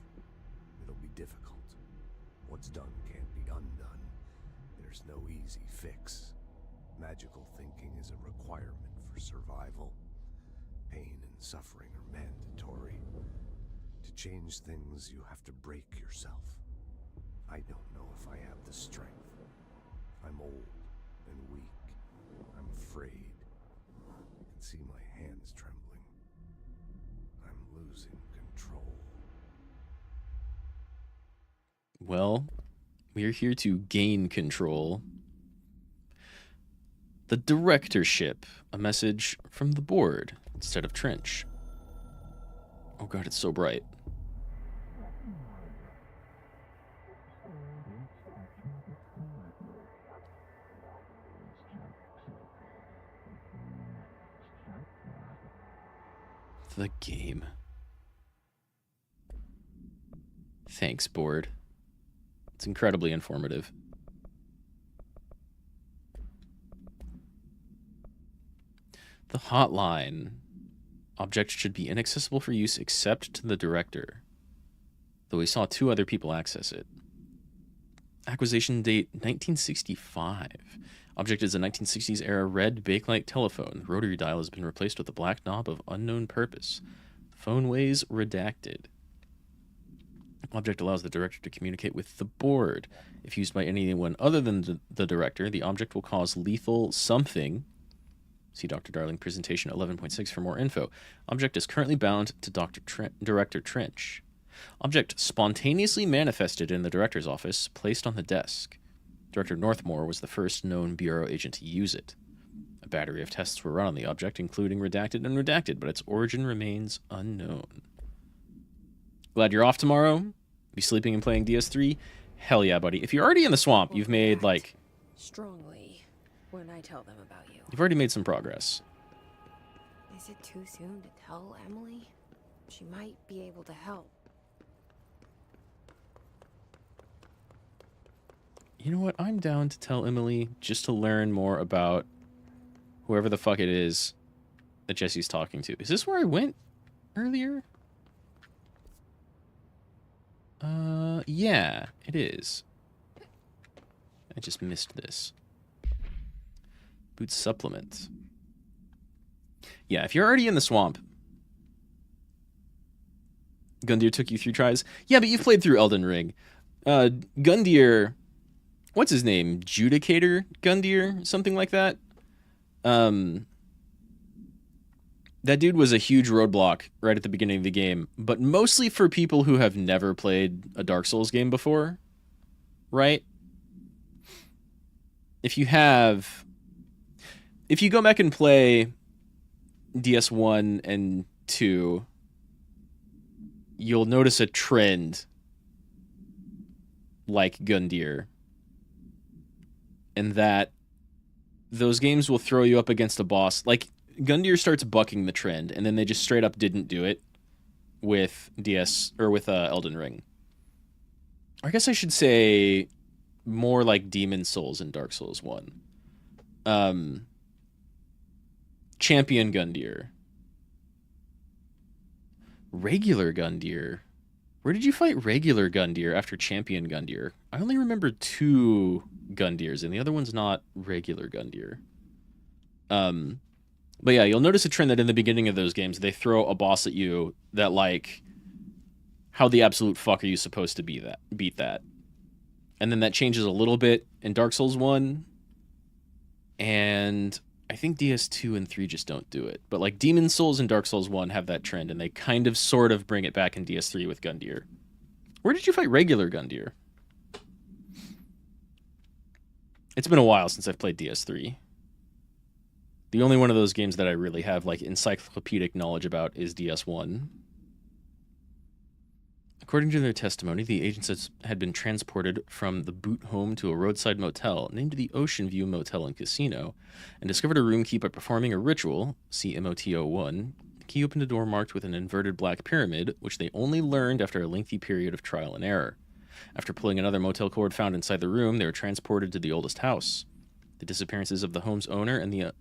It'll be difficult. What's done can't be undone. There's no easy fix. Magical thinking is a requirement for survival. Pain and suffering are mandatory. To change things, you have to break yourself. I don't know if I have the strength. I'm old and weak. I'm afraid. I can see my hands trembling. I'm losing control. Well, we're here to gain control. The directorship, a message from the board instead of Trench. Oh god, it's so bright. The game. Thanks, board. It's incredibly informative. The hotline. Object should be inaccessible for use except to the director, though we saw 2 other people access it. Acquisition date 1965. Object is a 1960s era red bakelite telephone. The rotary dial has been replaced with a black knob of unknown purpose. The phone weighs redacted. Object allows the director to communicate with the board. If used by anyone other than the director, the object will cause lethal something. See Dr. Darling presentation 11.6 for more info. Object is currently bound to Director Trench. Object spontaneously manifested in the director's office, placed on the desk. Director Northmore was the first known Bureau agent to use it. A battery of tests were run on the object, including redacted and redacted, but its origin remains unknown. Glad you're off tomorrow? Be sleeping and playing DS3? Hell yeah, buddy. If you're already in the swamp, you've made, like... strongly when I tell them about you. You've already made some progress. Is it too soon to tell Emily? She might be able to help. You know what? I'm down to tell Emily just to learn more about whoever the fuck it is that Jesse's talking to. Is this where I went earlier? Yeah, it is. I just missed this. Boot supplement. Yeah, if you're already in the swamp, Gundyr took you 3 tries. Yeah, but you've played through Elden Ring. Gundyr, what's his name? Judicator Gundyr? Something like that? That dude was a huge roadblock right at the beginning of the game, but mostly for people who have never played a Dark Souls game before. right? If you go back and play DS1 and 2, you'll notice a trend like Gundyr, and that those games will throw you up against a boss. Like, Gundyr starts bucking the trend, and then they just straight up didn't do it with Elden Ring. I guess I should say more like Demon Souls and Dark Souls 1. Champion Gundyr. Regular Gundyr. Where did you fight regular Gundyr after Champion Gundyr? I only remember 2 Gundyrs, and the other one's not regular Gundyr. But yeah, you'll notice a trend that in the beginning of those games, they throw a boss at you that, like, how the absolute fuck are you supposed to beat that? And then that changes a little bit in Dark Souls 1, and I think DS2 and 3 just don't do it. But like Demon Souls and Dark Souls 1 have that trend, and they kind of sort of bring it back in DS3 with Gundyr. Where did you fight regular Gundyr? It's been a while since I've played DS3. The only one of those games that I really have like encyclopedic knowledge about is DS1. According to their testimony, the agents had been transported from the boot home to a roadside motel named the Ocean View Motel and Casino, and discovered a room key by performing a ritual, see MOT-01. The key opened a door marked with an inverted black pyramid, which they only learned after a lengthy period of trial and error. After pulling another motel cord found inside the room, they were transported to the oldest house. The disappearances of the home's owner and the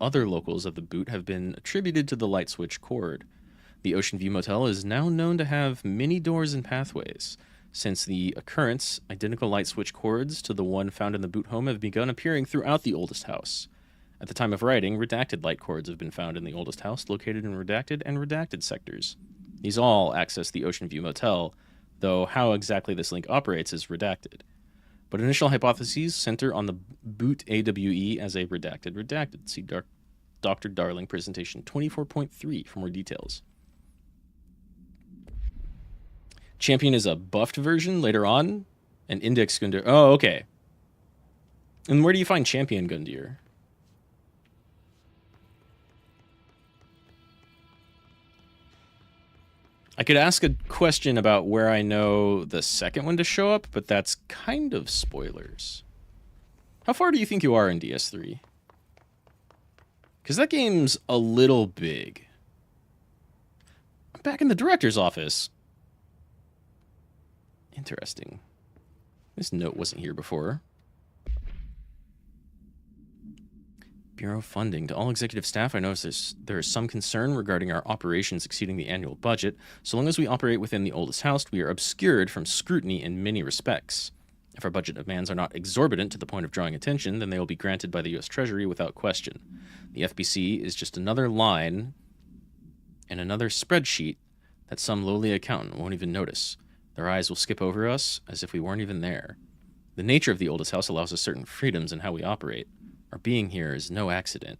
other locals of the boot have been attributed to the light switch cord. The Ocean View Motel is now known to have many doors and pathways. Since the occurrence, identical light switch cords to the one found in the boot home have begun appearing throughout the oldest house. At the time of writing, redacted light cords have been found in the oldest house, located in redacted and redacted sectors. These all access the Ocean View Motel, though how exactly this link operates is redacted. But initial hypotheses center on the boot AWE as a redacted. See Dr. Darling presentation 24.3 for more details. Champion is a buffed version later on, and Index Gundyr. Oh, okay. And where do you find Champion Gundyr? I could ask a question about where I know the second one to show up, but that's kind of spoilers. How far do you think you are in DS3? Because that game's a little big. I'm back in the director's office. Interesting. This note wasn't here before. Bureau funding. To all executive staff, I notice there is some concern regarding our operations exceeding the annual budget. So long as we operate within the oldest house, we are obscured from scrutiny in many respects. If our budget demands are not exorbitant to the point of drawing attention, then they will be granted by the U.S. Treasury without question. The FBC is just another line in another spreadsheet that some lowly accountant won't even notice. Their eyes will skip over us as if we weren't even there. The nature of the oldest house allows us certain freedoms in how we operate. Our being here is no accident.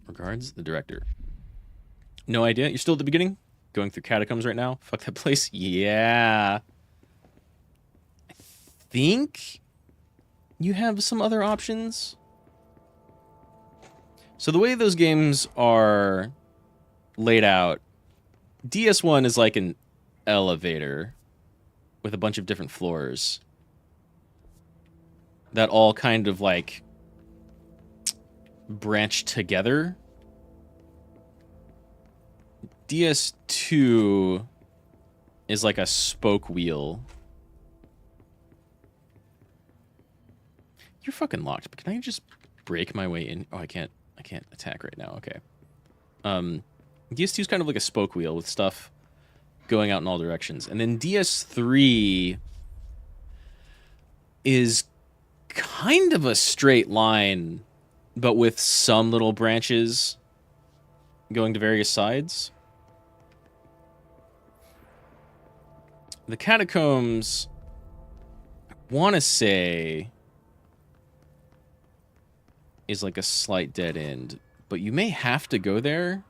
Regards, the director. No idea? You're still at the beginning? Going through catacombs right now? Fuck that place? Yeah. I think you have some other options. So the way those games are laid out, DS1 is like an elevator with a bunch of different floors that all kind of like branch together. DS2 is like a spoke wheel. You're fucking locked, but can I just break my way in? Oh, I can't attack right now. Okay. DS2 is kind of like a spoke wheel with stuff going out in all directions. And then DS3 is kind of a straight line, but with some little branches going to various sides. The catacombs, I want to say, is like a slight dead end, but you may have to go there,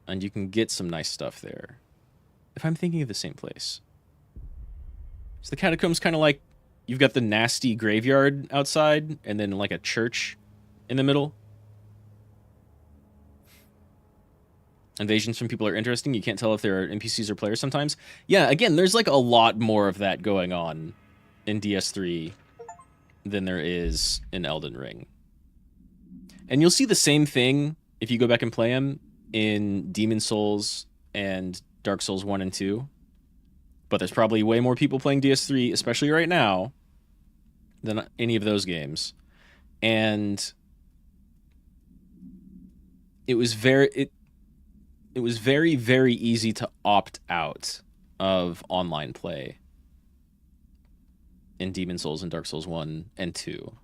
and you can get some nice stuff there. If I'm thinking of the same place. So the catacombs kind of like you've got the nasty graveyard outside, and then like a church in the middle. Invasions from people are interesting. You can't tell if they're NPCs or players sometimes. Yeah, again, there's like a lot more of that going on in DS3 than there is in Elden Ring. And you'll see the same thing if you go back and play them in Demon Souls and Dark Souls 1 and 2. But there's probably way more people playing DS3, especially right now, than any of those games. And it was very easy to opt out of online play in Demon Souls and Dark Souls 1 and 2.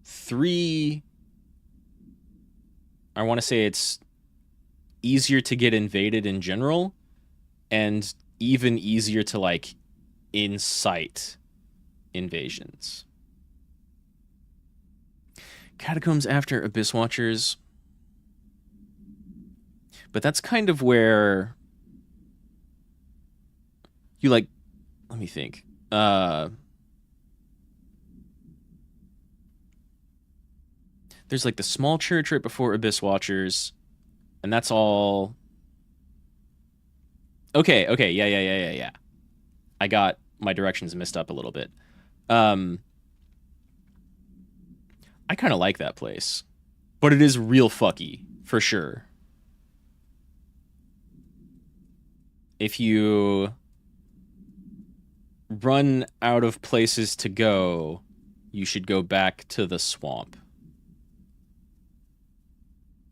3, I want to say it's easier to get invaded in general, and even easier to, like, incite invasions. Catacombs after Abyss Watchers. But that's kind of where you, like, let me think. There's like the small church right before Abyss Watchers, and that's all. Okay, yeah. I got my directions messed up a little bit. I kind of like that place, but it is real fucky, for sure. If you run out of places to go, you should go back to the swamp.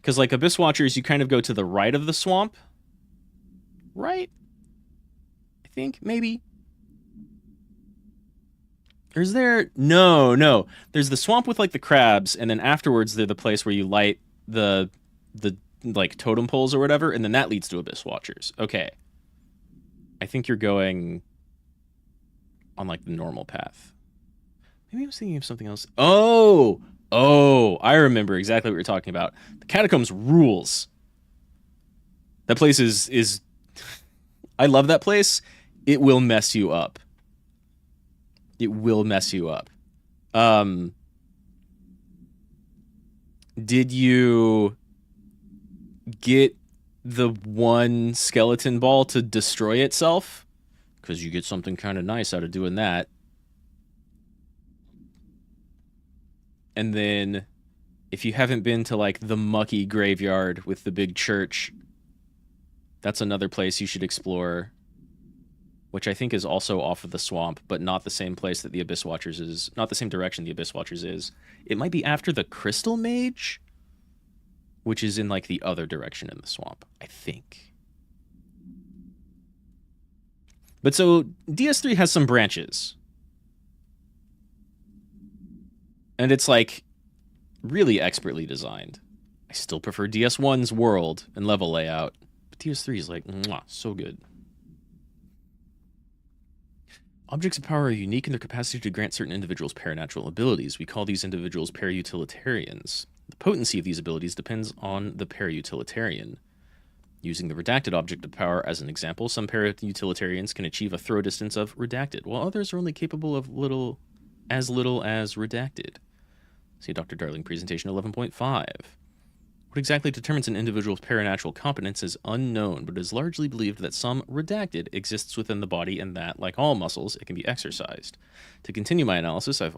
Because, like, Abyss Watchers, you kind of go to the right of the swamp. Right? I think, maybe. Or is there... No. There's the swamp with, like, the crabs, and then afterwards they're the place where you light the like, totem poles or whatever, and then that leads to Abyss Watchers. Okay. I think you're going on, like, the normal path. Maybe I was thinking of something else. Oh, I remember exactly what you're talking about. The Catacombs rules. That place is I love that place. It will mess you up. It will mess you up. Did you get the one skeleton ball to destroy itself? Because you get something kind of nice out of doing that. And then, if you haven't been to, like, the mucky graveyard with the big church, that's another place you should explore, which I think is also off of the swamp, but not the same place that the Abyss Watchers is, not the same direction the Abyss Watchers is. It might be after the Crystal Mage, which is in, like, the other direction in the swamp, I think. But so, DS3 has some branches. And it's, like, really expertly designed. I still prefer DS1's world and level layout, but DS3 is, like, mwah, so good. Objects of power are unique in their capacity to grant certain individuals paranatural abilities. We call these individuals parautilitarians. The potency of these abilities depends on the parautilitarian. Using the redacted object of power as an example, some parautilitarians can achieve a throw distance of redacted, while others are only capable of little as redacted. See Dr. Darling presentation 11.5. What exactly determines an individual's paranatural competence is unknown, but it is largely believed that some redacted exists within the body and that, like all muscles, it can be exercised. To continue my analysis, I've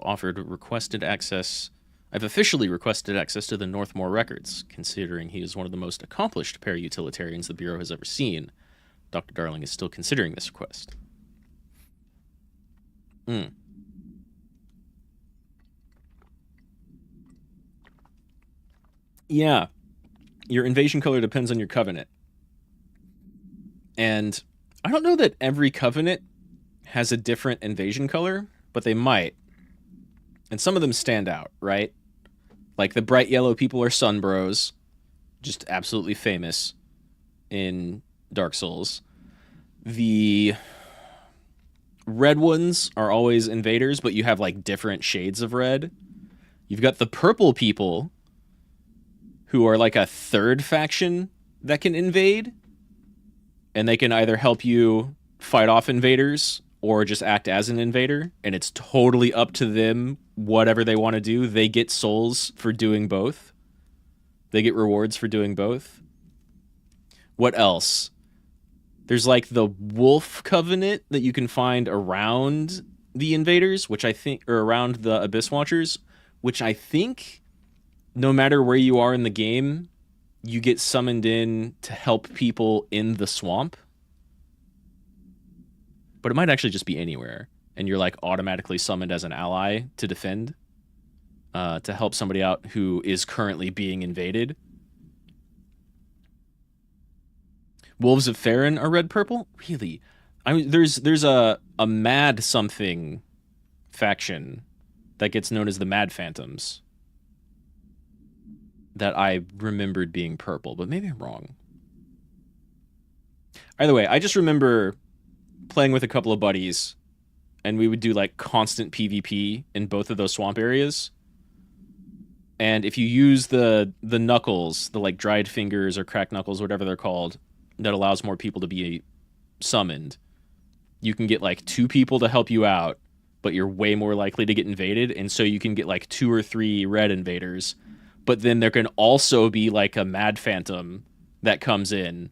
officially requested access to the Northmore records, considering he is one of the most accomplished parautilitarians the Bureau has ever seen. Dr. Darling is still considering this request. Yeah. Your invasion color depends on your covenant. And I don't know that every covenant has a different invasion color, but they might. And some of them stand out, right? Like the bright yellow people are Sunbros, just absolutely famous in Dark Souls. The red ones are always invaders, but you have like different shades of red. You've got the purple people, who are like a third faction that can invade. And they can either help you fight off invaders, or just act as an invader, and it's totally up to them whatever they want to do. They get souls for doing both. They get rewards for doing both. What else? There's like the Wolf Covenant that you can find around the invaders, which I think, or around the Abyss Watchers, which I think no matter where you are in the game, you get summoned in to help people in the swamp. But it might actually just be anywhere, and you're like automatically summoned as an ally to defend, to help somebody out who is currently being invaded. Wolves of Farron are red-purple? Really? There's a Mad something faction that gets known as the Mad Phantoms that I remembered being purple, but maybe I'm wrong. Either way, I just remember playing with a couple of buddies, and we would do like constant PvP in both of those swamp areas. And if you use the knuckles, the like dried fingers or cracked knuckles, whatever they're called, that allows more people to be summoned, you can get like 2 people to help you out, but you're way more likely to get invaded, and so you can get like 2 or 3 red invaders. But then there can also be like a Mad Phantom that comes in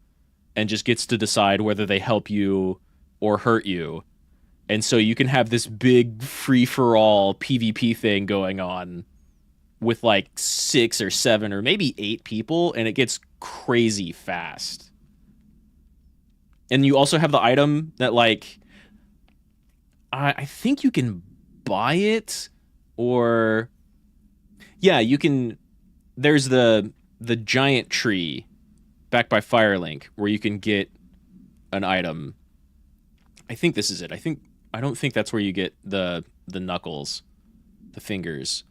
and just gets to decide whether they help you or hurt you. And so you can have this big free-for-all PvP thing going on with like 6 or 7 or maybe 8 people, and it gets crazy fast. And you also have the item that, like, I think you can buy it, or yeah, you can. There's the giant tree back by Firelink where you can get an item. I think this is it. I don't think that's where you get the knuckles, the fingers.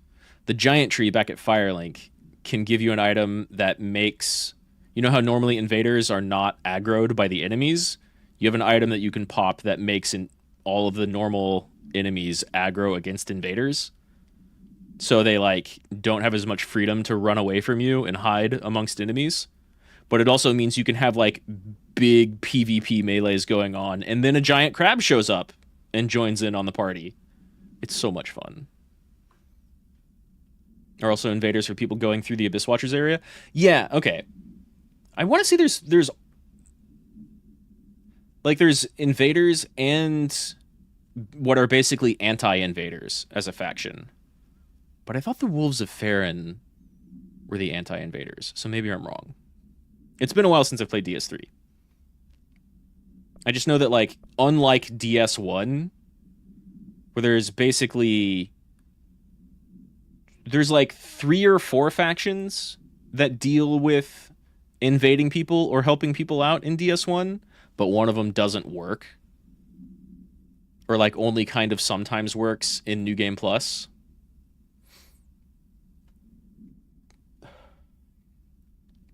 The giant tree back at Firelink can give you an item that makes, you know how normally invaders are not aggroed by the enemies? You have an item that you can pop that makes all of the normal enemies aggro against invaders. So they like don't have as much freedom to run away from you and hide amongst enemies. But it also means you can have like big PvP melees going on, and then a giant crab shows up and joins in on the party. It's so much fun. Are also invaders for people going through the Abyss Watchers area? Yeah, okay. I want to say there's invaders and what are basically anti-invaders as a faction. But I thought the Wolves of Farron were the anti-invaders, so maybe I'm wrong. It's been a while since I've played DS3. I just know that, like, unlike DS1, where there's like 3 or 4 factions that deal with invading people or helping people out in DS1, but one of them doesn't work. Or, like, only kind of sometimes works in New Game Plus.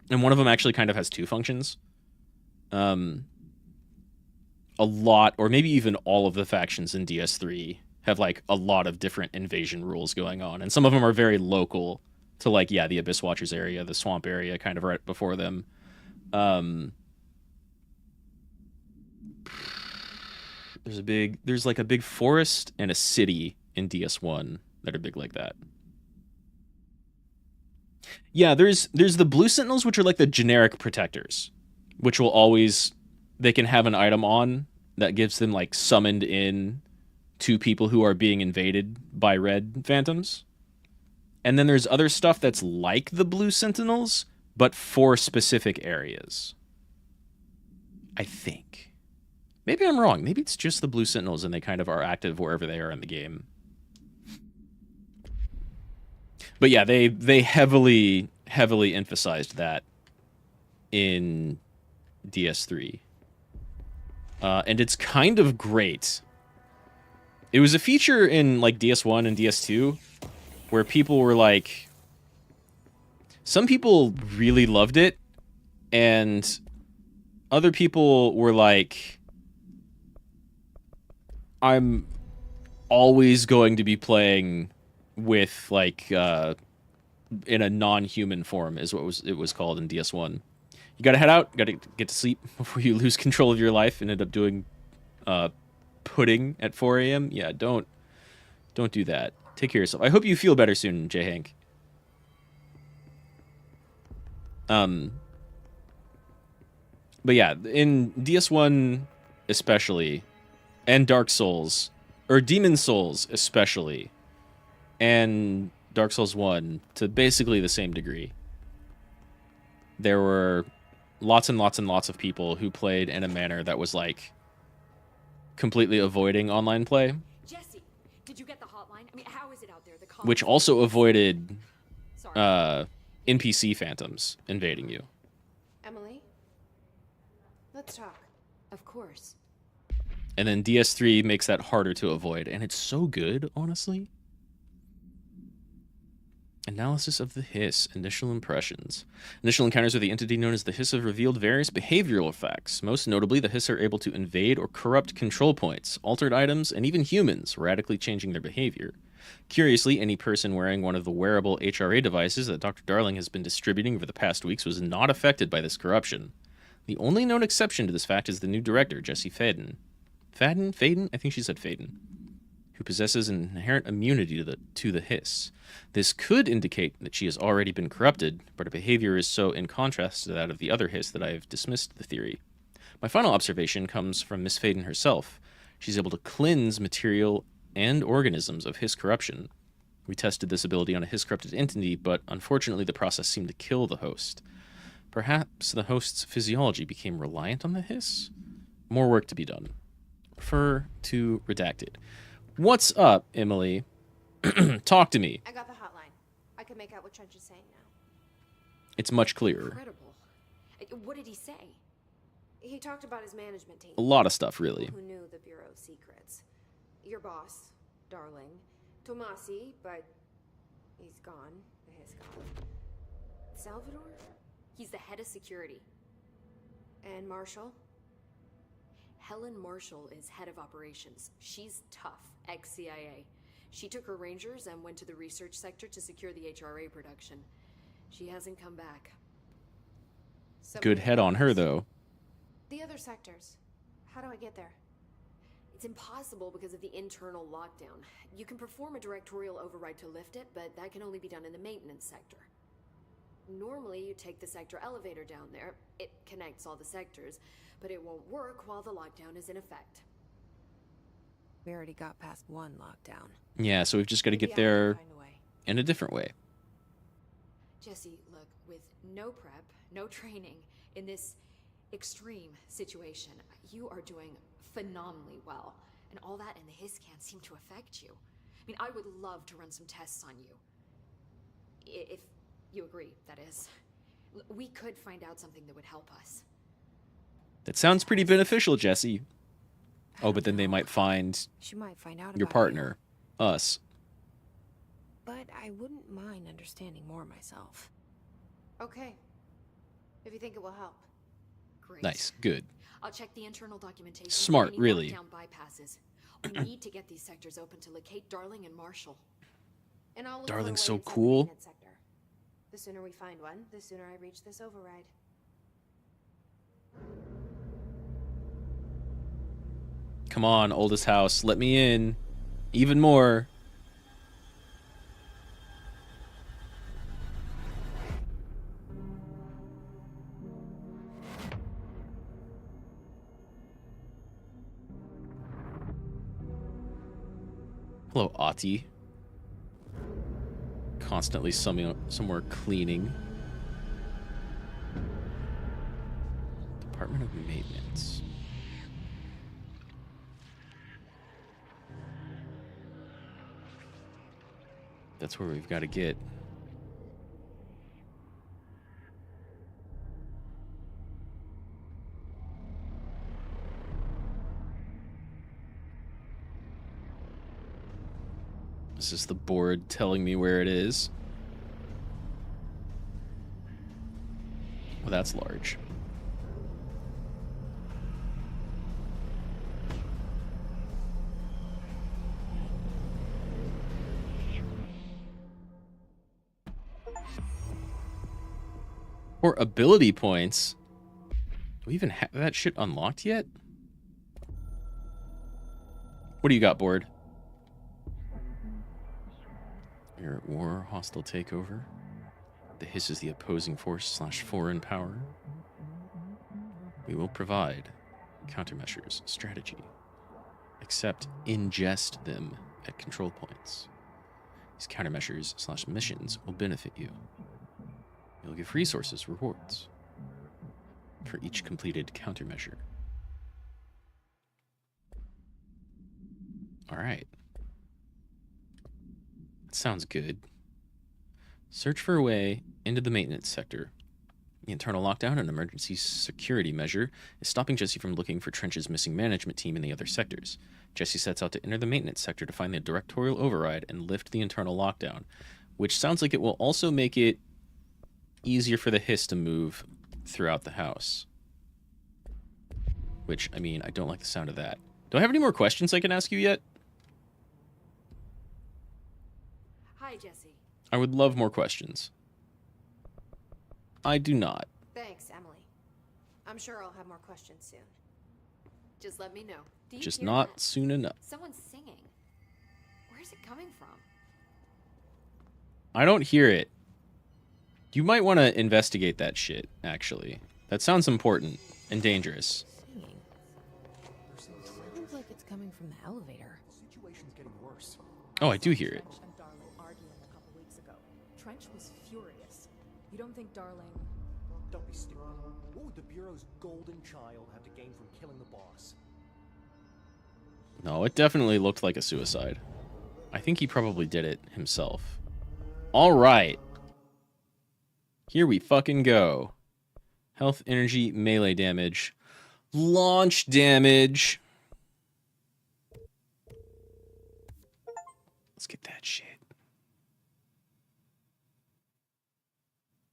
And one of them actually kind of has 2 functions. A lot, or maybe even all of the factions in DS3 have, like, a lot of different invasion rules going on. And some of them are very local to, like, yeah, the Abyss Watchers area, the swamp area, kind of right before them. There's like a big forest and a city in DS1 that are big like that. Yeah, there's the Blue Sentinels, which are like the generic protectors, which will always, they can have an item on that gives them like summoned in to people who are being invaded by red phantoms. And then there's other stuff that's like the Blue Sentinels, but for specific areas. I think. Maybe I'm wrong. Maybe it's just the Blue Sentinels and they kind of are active wherever they are in the game. But yeah, they heavily emphasized that in DS3. And it's kind of great. It was a feature in like DS1 and DS2 where people were like, some people really loved it and other people were like, I'm always going to be playing with like in a non-human form is what it was called in DS1. You gotta head out, gotta get to sleep before you lose control of your life and end up doing pudding at 4 a.m. Yeah, don't do that. Take care of yourself. I hope you feel better soon, J. Hank. But yeah, in DS1 especially, and Dark Souls, or Demon Souls especially, and Dark Souls 1 to basically the same degree, there were lots and lots and lots of people who played in a manner that was like completely avoiding online play. Jesse, did you get the hotline? I mean, how is it out there? Which also avoided NPC phantoms invading you. Emily? Let's talk. Of course. And then DS3 makes that harder to avoid, and it's so good, honestly. Analysis of the Hiss. Initial impressions. Initial encounters with the entity known as the Hiss have revealed various behavioral effects. Most notably, the Hiss are able to invade or corrupt control points, altered items, and even humans, radically changing their behavior. Curiously, any person wearing one of the wearable HRA devices that Dr. Darling has been distributing over the past weeks was not affected by this corruption. The only known exception to this fact is the new director, Jessie Faden. Faden? I think she said Faden. Who possesses an inherent immunity to the Hiss. This could indicate that she has already been corrupted, but her behavior is so in contrast to that of the other Hiss that I have dismissed the theory. My final observation comes from Miss Faden herself. She's able to cleanse material and organisms of Hiss corruption. We tested this ability on a Hiss-corrupted entity, but unfortunately the process seemed to kill the host. Perhaps the host's physiology became reliant on the Hiss? More work to be done. Refer to redacted. What's up, Emily? Talk to me. I got the hotline. I can make out what Trench is saying now. It's much clearer. Incredible. What did he say? He talked about his management team. A lot of stuff, really. Who knew the Bureau's secrets. Your boss, Darling. Tomasi, but he's gone. He's gone. Salvador? He's the head of security. And Marshall? Helen Marshall is head of operations. She's tough, ex-CIA. She took her rangers and went to the research sector to secure the HRA production. She hasn't come back. Good head on her, though. The other sectors. How do I get there? It's impossible because of the internal lockdown. You can perform a directorial override to lift it, but that can only be done in the maintenance sector. Normally, you take the sector elevator down there. It connects all the sectors, but it won't work while the lockdown is in effect. We already got past one lockdown. Yeah, so we've just got to get there in a different way. Jesse, look, with no prep, no training, in this extreme situation, you are doing phenomenally well. And all that and the Hiss can't seem to affect you. I mean, I would love to run some tests on you. If you agree, that is. We could find out something that would help us. That sounds pretty beneficial, Jesse. Oh, but then they might find She might find out your about partner, us. But I wouldn't mind understanding more myself. Okay. If you think it will help. Great. Nice, good. I'll check the internal documentation. Smart, any really. Lockdown bypasses. We need to get these sectors open to locate Darling and Marshall. And I'll look Darling's for so a way inside the cool. maintenance sector. The sooner we find one, the sooner I reach this override. Come on, oldest house, let me in. Even more. Hello, Ati. Constantly somewhere cleaning. Department of Maintenance. That's where we've got to get. This is the board telling me where it is. Well, that's large. Or ability points. Do we even have that shit unlocked yet? What do you got, board? You're at war, hostile takeover. The hiss is the opposing force / foreign power. We will provide countermeasures, strategy. Except ingest them at control points. These countermeasures / missions will benefit you. You'll give resources, rewards for each completed countermeasure. All right. That sounds good. Search for a way into the maintenance sector. The internal lockdown, an emergency security measure, is stopping Jesse from looking for Trench's missing management team in the other sectors. Jesse sets out to enter the maintenance sector to find the directorial override and lift the internal lockdown, which sounds like it will also make it easier for the hiss to move throughout the house. Which, I mean, I don't like the sound of that. Do I have any more questions I can ask you yet? Hi, Jesse. I would love more questions. I do not. Thanks, Emily. I'm sure I'll have more questions soon. Just let me know. Do you Just hear not that? soon enough. Someone's singing. Where's it coming from? I don't hear it. You might want to investigate that shit, actually. That sounds important and dangerous. Singing. Sounds like it's coming from the elevator. Situation's getting worse. Oh, I do hear it. Trench and Darling arguing a couple weeks ago. Trench was furious. You don't think Darling... Don't be stupid. What would the Bureau's golden child have to gain from killing the boss? No, it definitely looked like a suicide. I think he probably did it himself. All right. Here we fucking go. Health, energy, melee damage. Launch damage. Let's get that shit.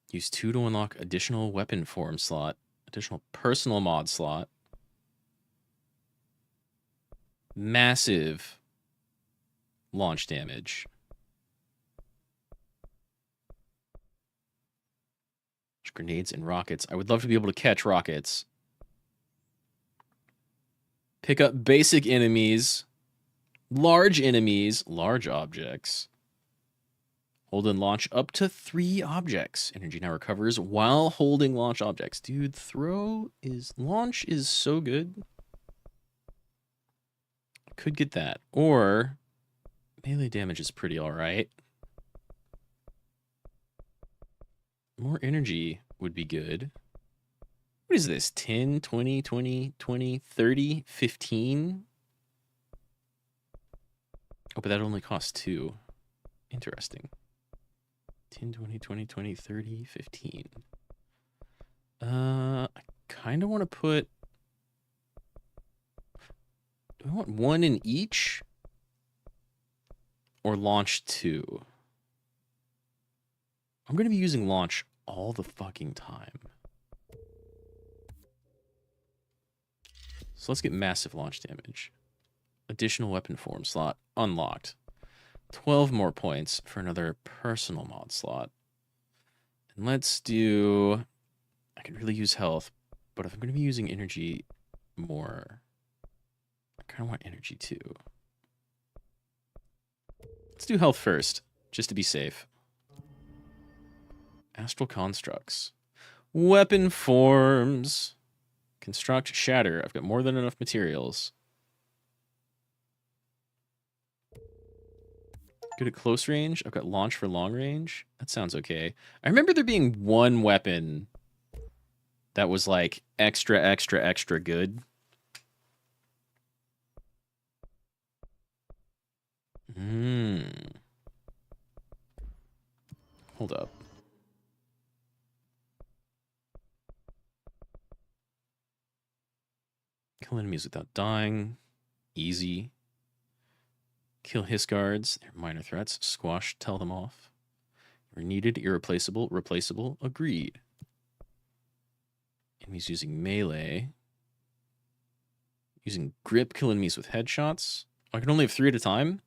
Use 2 to unlock additional weapon form slot. Additional personal mod slot. Massive launch damage. Grenades and rockets. I would love to be able to catch rockets. Pick up basic enemies. Large enemies. Large objects. Hold and launch up to 3 objects. Energy now recovers while holding launch objects. Dude, launch is so good. Could get that. Or melee damage is pretty alright. More energy would be good. What is this? 10, 20, 20, 20, 30, 15? Oh, but that only costs 2. Interesting. 10, 20, 20, 20, 30, 15. I kind of want to put... Do I want 1 in each? Or launch 2? I'm going to be using launch all the fucking time. So let's get massive launch damage. Additional weapon form slot unlocked. 12 more points for another personal mod slot. And let's do... I could really use health, but if I'm going to be using energy more, I kind of want energy too. Let's do health first, just to be safe. Astral constructs. Weapon forms. Construct, shatter. I've got more than enough materials. Good at close range. I've got launch for long range. That sounds okay. I remember there being one weapon that was like extra, extra, extra good. Hold up. Kill enemies without dying. Easy. Kill hiss guards. They're minor threats. Squash, tell them off. You're needed, irreplaceable, replaceable. Agreed. Enemies using melee. Using grip, kill enemies with headshots. I can only have 3 at a time?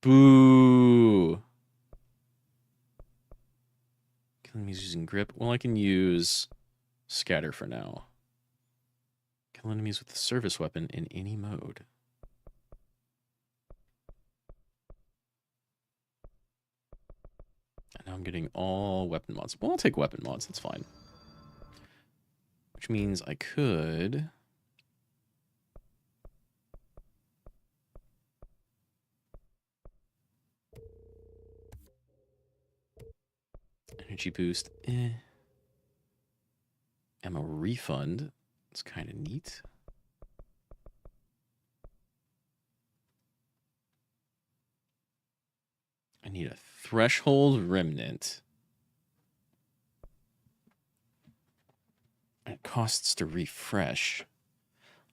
Boo! Kill enemies using grip. Well, I can use scatter for now. Kill enemies with the service weapon in any mode. And now I'm getting all weapon mods. Well, I'll take weapon mods. That's fine. Which means I could... Energy boost. Ammo refund. It's kind of neat. I need a threshold remnant. It costs to refresh.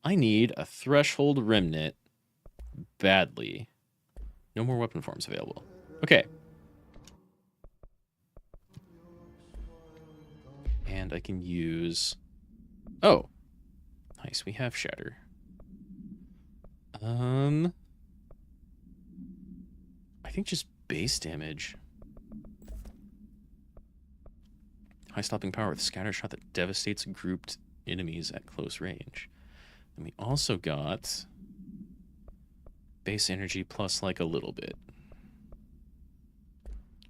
I need a threshold remnant badly. No more weapon forms available. Okay. And I can use... Oh. Nice, we have Shatter. I think just base damage. High stopping power with scatter shot that devastates grouped enemies at close range. And we also got base energy plus like a little bit.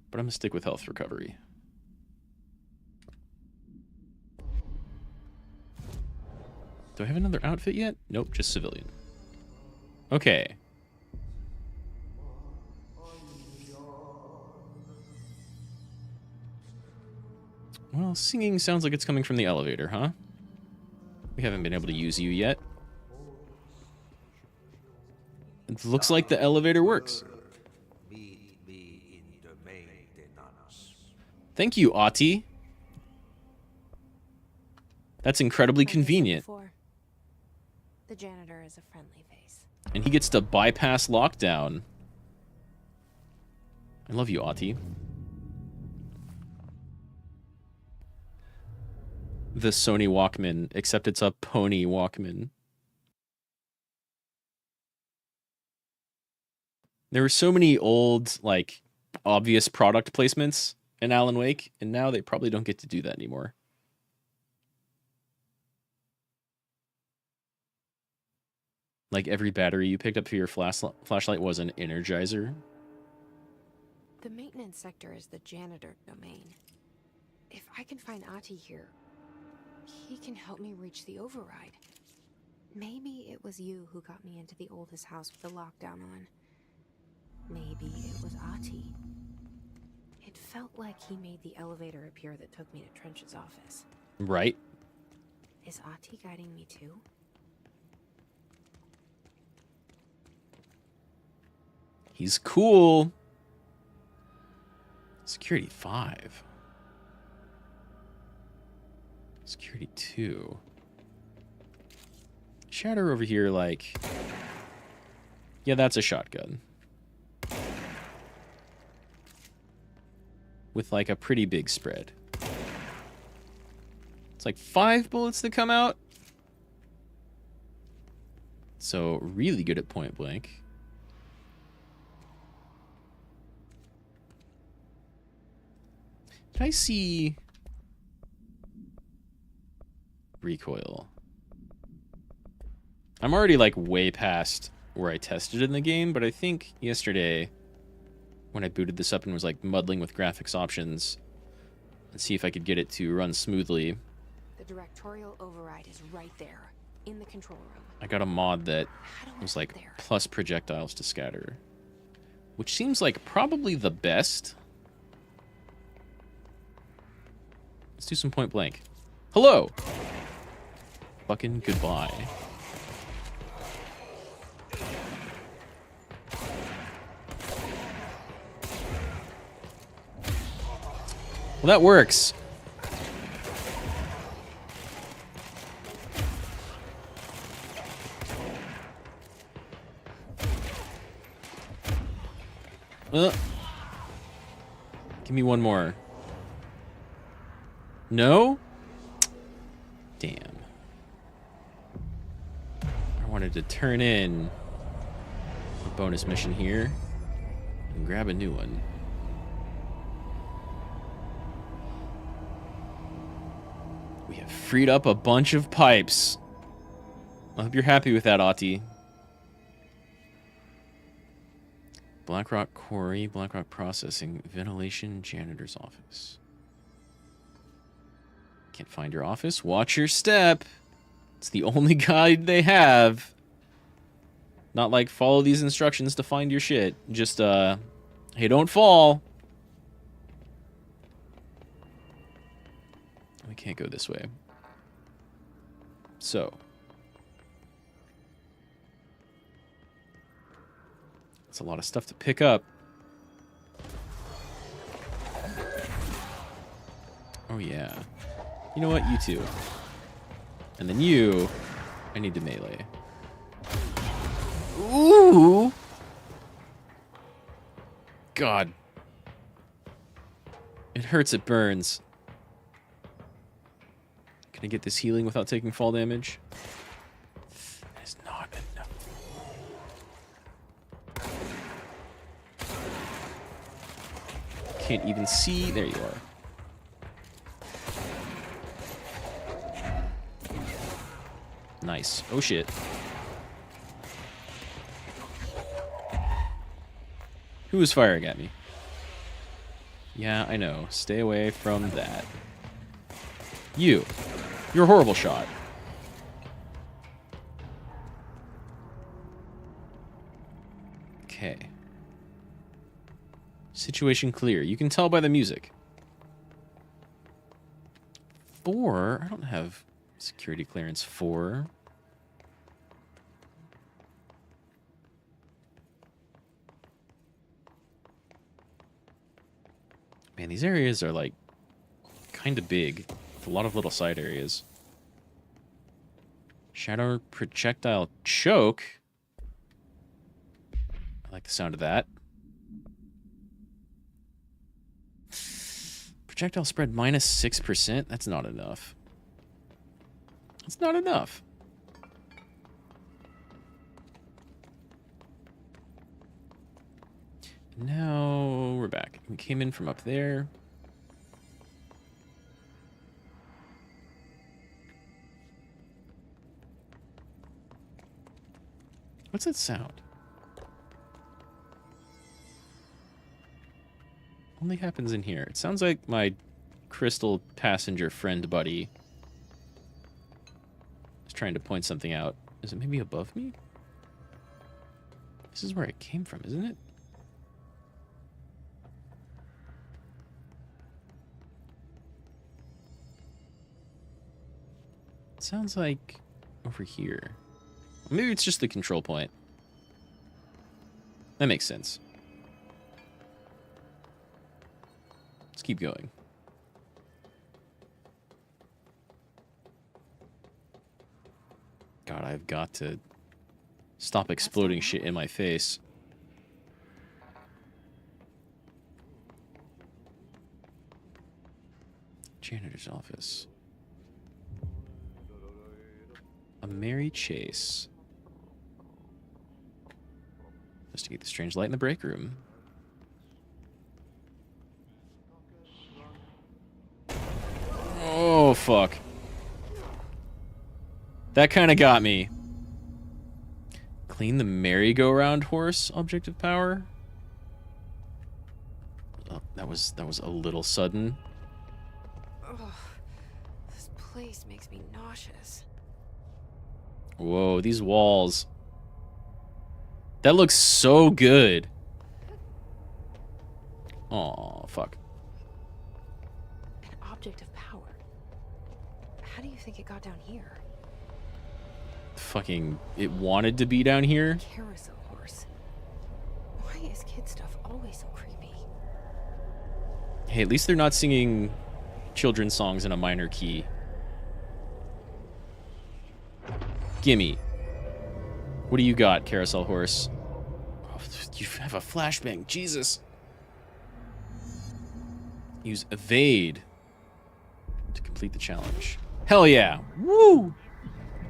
But I'm gonna stick with health recovery. Do I have another outfit yet? Nope, just civilian. Okay. Well, singing sounds like it's coming from the elevator, huh? We haven't been able to use you yet. It looks like the elevator works. Thank you, Ati. That's incredibly convenient. The janitor is a friendly face. And he gets to bypass lockdown. I love you, Ati. The Sony Walkman, except it's a pony Walkman. There were so many old, like, obvious product placements in Alan Wake, and now they probably don't get to do that anymore. Like, every battery you picked up for your flashlight was an energizer. The maintenance sector is the janitor domain. If I can find Ati here, he can help me reach the override. Maybe it was you who got me into the oldest house with the lockdown on. Maybe it was Ati. It felt like he made the elevator appear that took me to Trench's office. Right. Is Ati guiding me too? He's cool. Security 5. Security 2. Shatter over here, like... Yeah, that's a shotgun. With, like, a pretty big spread. It's like 5 bullets that come out. So, really good at point blank. Did I see... recoil? I'm already, like, way past where I tested it in the game, but I think yesterday, when I booted this up and was, like, muddling with graphics options, and see if I could get it to run smoothly. The directorial override is right there, in the control room. I got a mod that was, like, plus projectiles to scatter. Which seems like probably the best. Let's do some point blank. Hello! Fucking goodbye. Well, that works. Give me one more. No? Damn. I wanted to turn in a bonus mission here and grab a new one. We have freed up a bunch of pipes. I hope you're happy with that, Ati. Blackrock Quarry, Blackrock Processing, Ventilation, Janitor's Office. Can't find your office? Watch your step. It's the only guide they have. Not like follow these instructions to find your shit. Just, hey, don't fall. We can't go this way. So. That's a lot of stuff to pick up. Oh, yeah. You know what? You too. And then you, I need to melee. Ooh! God. It hurts, it burns. Can I get this healing without taking fall damage? That is not enough. Can't even see. There you are. Nice. Oh shit. Who was firing at me? Yeah, I know. Stay away from that. You. You're a horrible shot. Okay. Situation clear. You can tell by the music. 4? I don't have security clearance 4. Man, these areas are like kind of big. With a lot of little side areas. Shadow projectile choke. I like the sound of that. Projectile spread minus 6%. That's not enough. That's not enough. Now we're back. We came in from up there. What's that sound? Only happens in here. It sounds like my crystal passenger friend buddy is trying to point something out. Is it maybe above me? This is where it came from, isn't it? It sounds like over here. Maybe it's just the control point. That makes sense. Let's keep going. God, I've got to stop exploding shit in my face. Janitor's office. A merry chase. Investigate the strange light in the break room. Oh, fuck. That kind of got me. Clean the merry-go-round horse, object of power. Oh, that was a little sudden. Ugh, this place makes me nauseous. Whoa, these walls. That looks so good. Oh, fuck. An object of power. How do you think it got down here? Fucking, it wanted to be down here. Carousel horse. Why is kid stuff always so creepy? Hey, at least they're not singing children's songs in a minor key. Gimme. What do you got, carousel horse? Oh, you have a flashbang. Jesus. Use evade to complete the challenge. Hell yeah. Woo!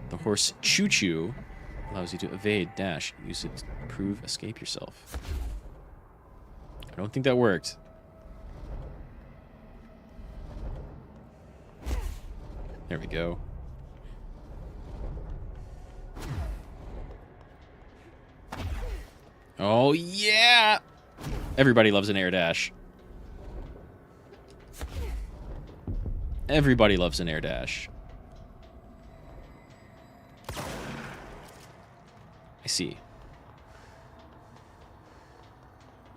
The horse choo-choo allows you to evade, dash, use it to prove, escape yourself. I don't think that worked. There we go. Oh, yeah! Everybody loves an air dash. Everybody loves an air dash. I see.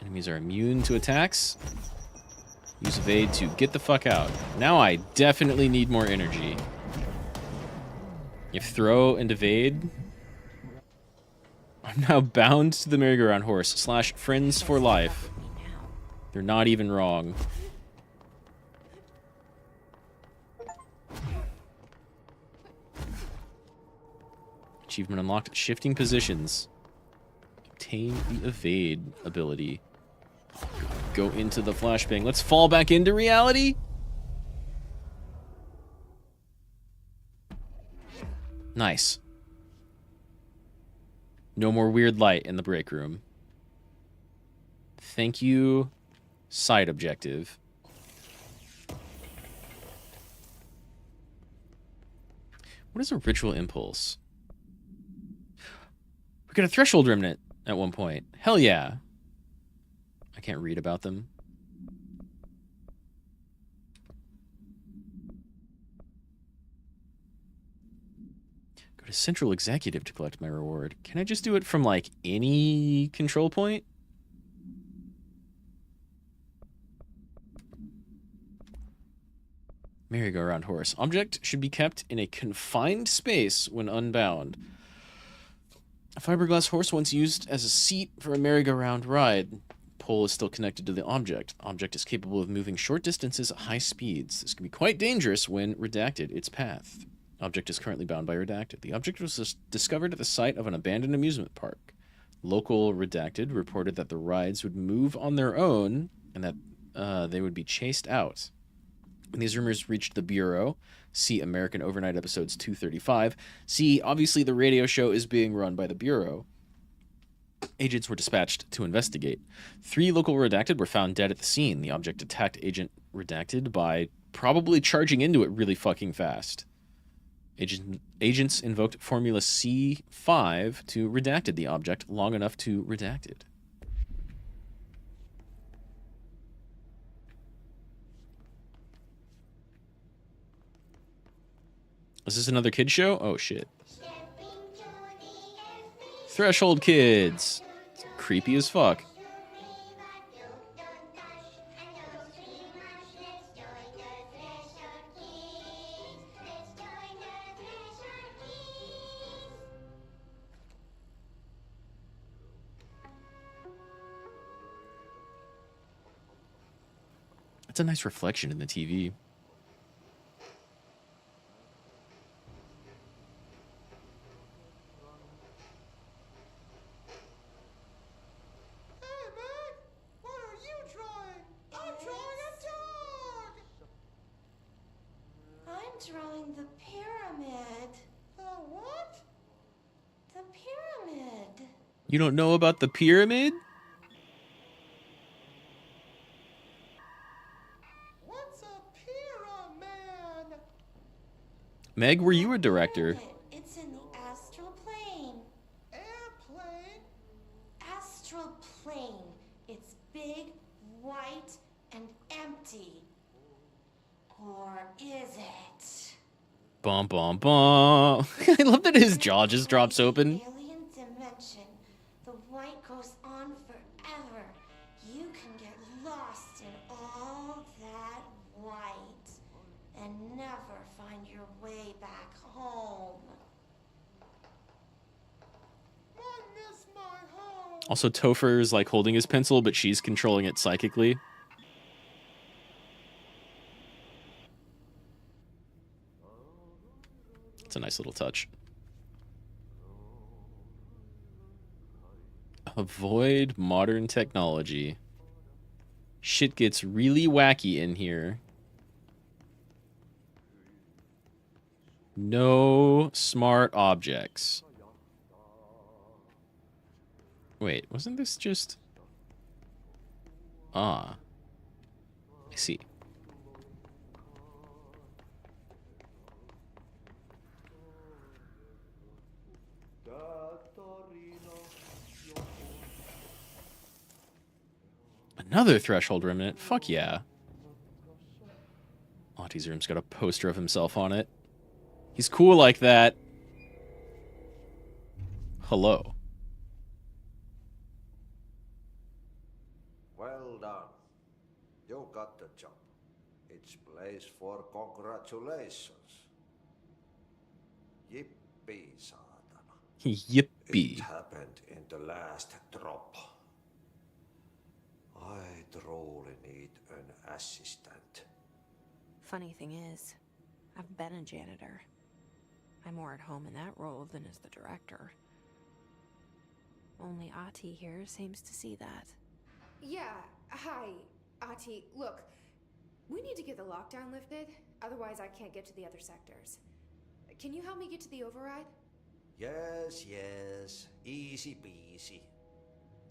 Enemies are immune to attacks. Use evade to get the fuck out. Now I definitely need more energy. If throw and evade... I'm now bound to the merry-go-round horse / friends for life. They're not even wrong. Achievement unlocked. Shifting positions. Obtain the evade ability. Go into the flashbang. Let's fall back into reality. Nice. No more weird light in the break room. Thank you, side objective. What is a ritual impulse? We got a threshold remnant at one point. Hell yeah. I can't read about them. Go to Central Executive to collect my reward. Can I just do it from, like, any control point? Merry-go-round horse. Object should be kept in a confined space when unbound. A fiberglass horse once used as a seat for a merry-go-round ride. Pole is still connected to the object. Object is capable of moving short distances at high speeds. This can be quite dangerous when redacted its path. Object is currently bound by redacted. The object was discovered at the site of an abandoned amusement park. Local redacted reported that the rides would move on their own and that they would be chased out. When these rumors reached the Bureau, see American Overnight episodes 235, see, obviously the radio show is being run by the Bureau. Agents were dispatched to investigate. 3 local redacted were found dead at the scene. The object attacked Agent Redacted by probably charging into it really fucking fast. Agents invoked Formula C5 to redacted the object long enough to redact it. Is this another kid show? Oh, shit. Threshold Kids. It's creepy as fuck. That's a nice reflection in the TV. Drawing the pyramid. The what? The pyramid. You don't know about the pyramid? What's a pyramid? Meg, were you a director? It's in the astral plane. Airplane? Astral plane. It's big, white, and empty. Or is it? Bum, bum, bum. I love that his jaw just drops open. Alien dimension. The white goes on forever. You can get lost in all that white and never find your way back home. I miss my home. Also, Topher's like holding his pencil, but she's controlling it psychically. It's a nice little touch. Avoid modern technology. Shit gets really wacky in here. No smart objects. Wait, wasn't this just... Ah. I see. Another threshold remnant. Fuck yeah. Aunty's room's got a poster of himself on it. He's cool like that. Hello. Well done. You got the job. It's place for congratulations. Yippee, saatana. Yippee. It happened in the last drop. I truly need an assistant. Funny thing is, I've been a janitor. I'm more at home in that role than as the director. Only Ati here seems to see that. Yeah, hi, Ati. Look, we need to get the lockdown lifted, otherwise I can't get to the other sectors. Can you help me get to the override? Yes, yes. Easy peasy.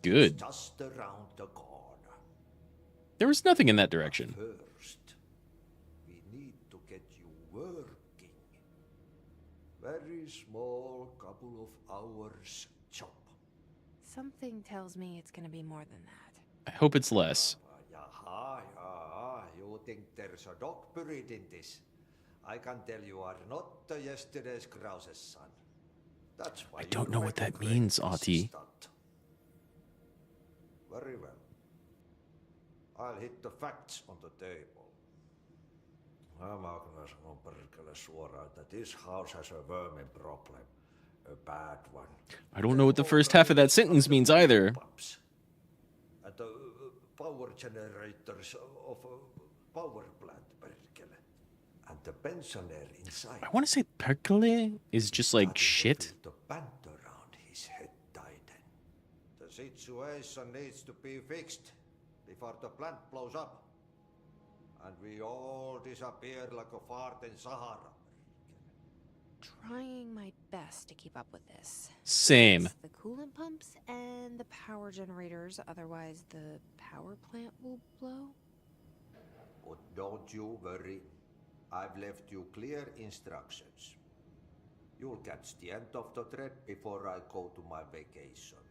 Good. It's just around the corner. There was nothing in that direction. First, we need to get you working. Very small, couple of hours job. Something tells me it's gonna be more than that. I hope it's less. Yaha. You think there's a dog buried in this? I can tell you are not yesterday's Krause's son. That's why I don't know what that means, Ati. Very well. I'll hit the facts on the table. Mä kyllä sanon perkele suoraan, että this house has a vermin problem. A bad one. I don't know what the first half of that sentence means either. And the power generators of a power plant, perkele. And the pensioner inside. I want to say perkele is just like shit. The band around his head tighten. The situation needs to be fixed before the plant blows up. And we all disappear like a fart in Sahara. Trying my best to keep up with this. Same. It's the coolant pumps and the power generators, otherwise the power plant will blow. But don't you worry. I've left you clear instructions. You'll catch the end of the thread before I go to my vacation.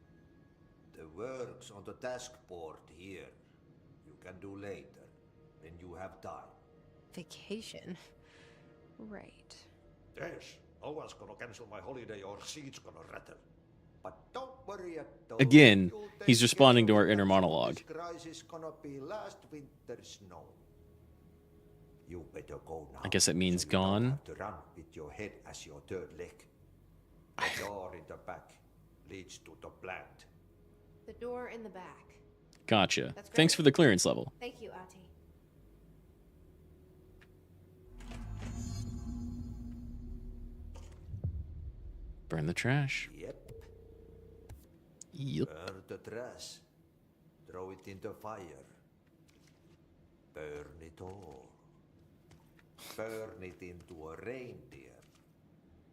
The work's on the task board here. You can do later, when you have time. Vacation? Right. Yes, no one's gonna cancel my holiday or seat's gonna rattle. But don't worry at all. Again, he's responding to our inner monologue. This crisis gonna be last winter's snow. You better go now. I guess that means gone. You don't have to run with your head as your third leg. The door in the back leads to the plant. The door in the back. Gotcha. That's great. Thanks for the clearance level. Thank you, Ati. Burn the trash. Yep. Yep. Burn the trash. Throw it in the fire. Burn it all. Burn it into a reindeer,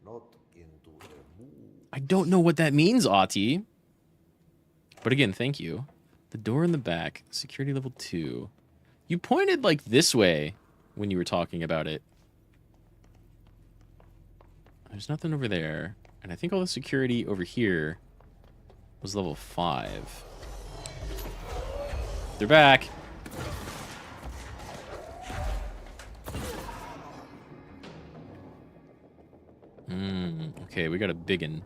not into a moon. I don't know what that means, Ati. But again, thank you. The door in the back, security level 2. You pointed like this way when you were talking about it. There's nothing over there. And I think all the security over here was level 5. They're back. Okay, we got a biggin.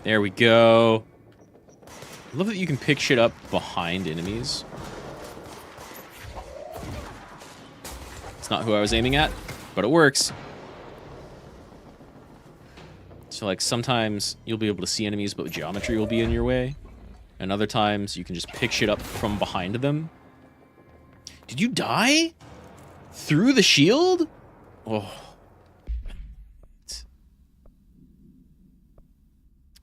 There we go. I love that you can pick shit up behind enemies. It's not who I was aiming at, but it works. So like sometimes you'll be able to see enemies, but geometry will be in your way. And other times you can just pick shit up from behind them. Did you die? Through the shield? Oh.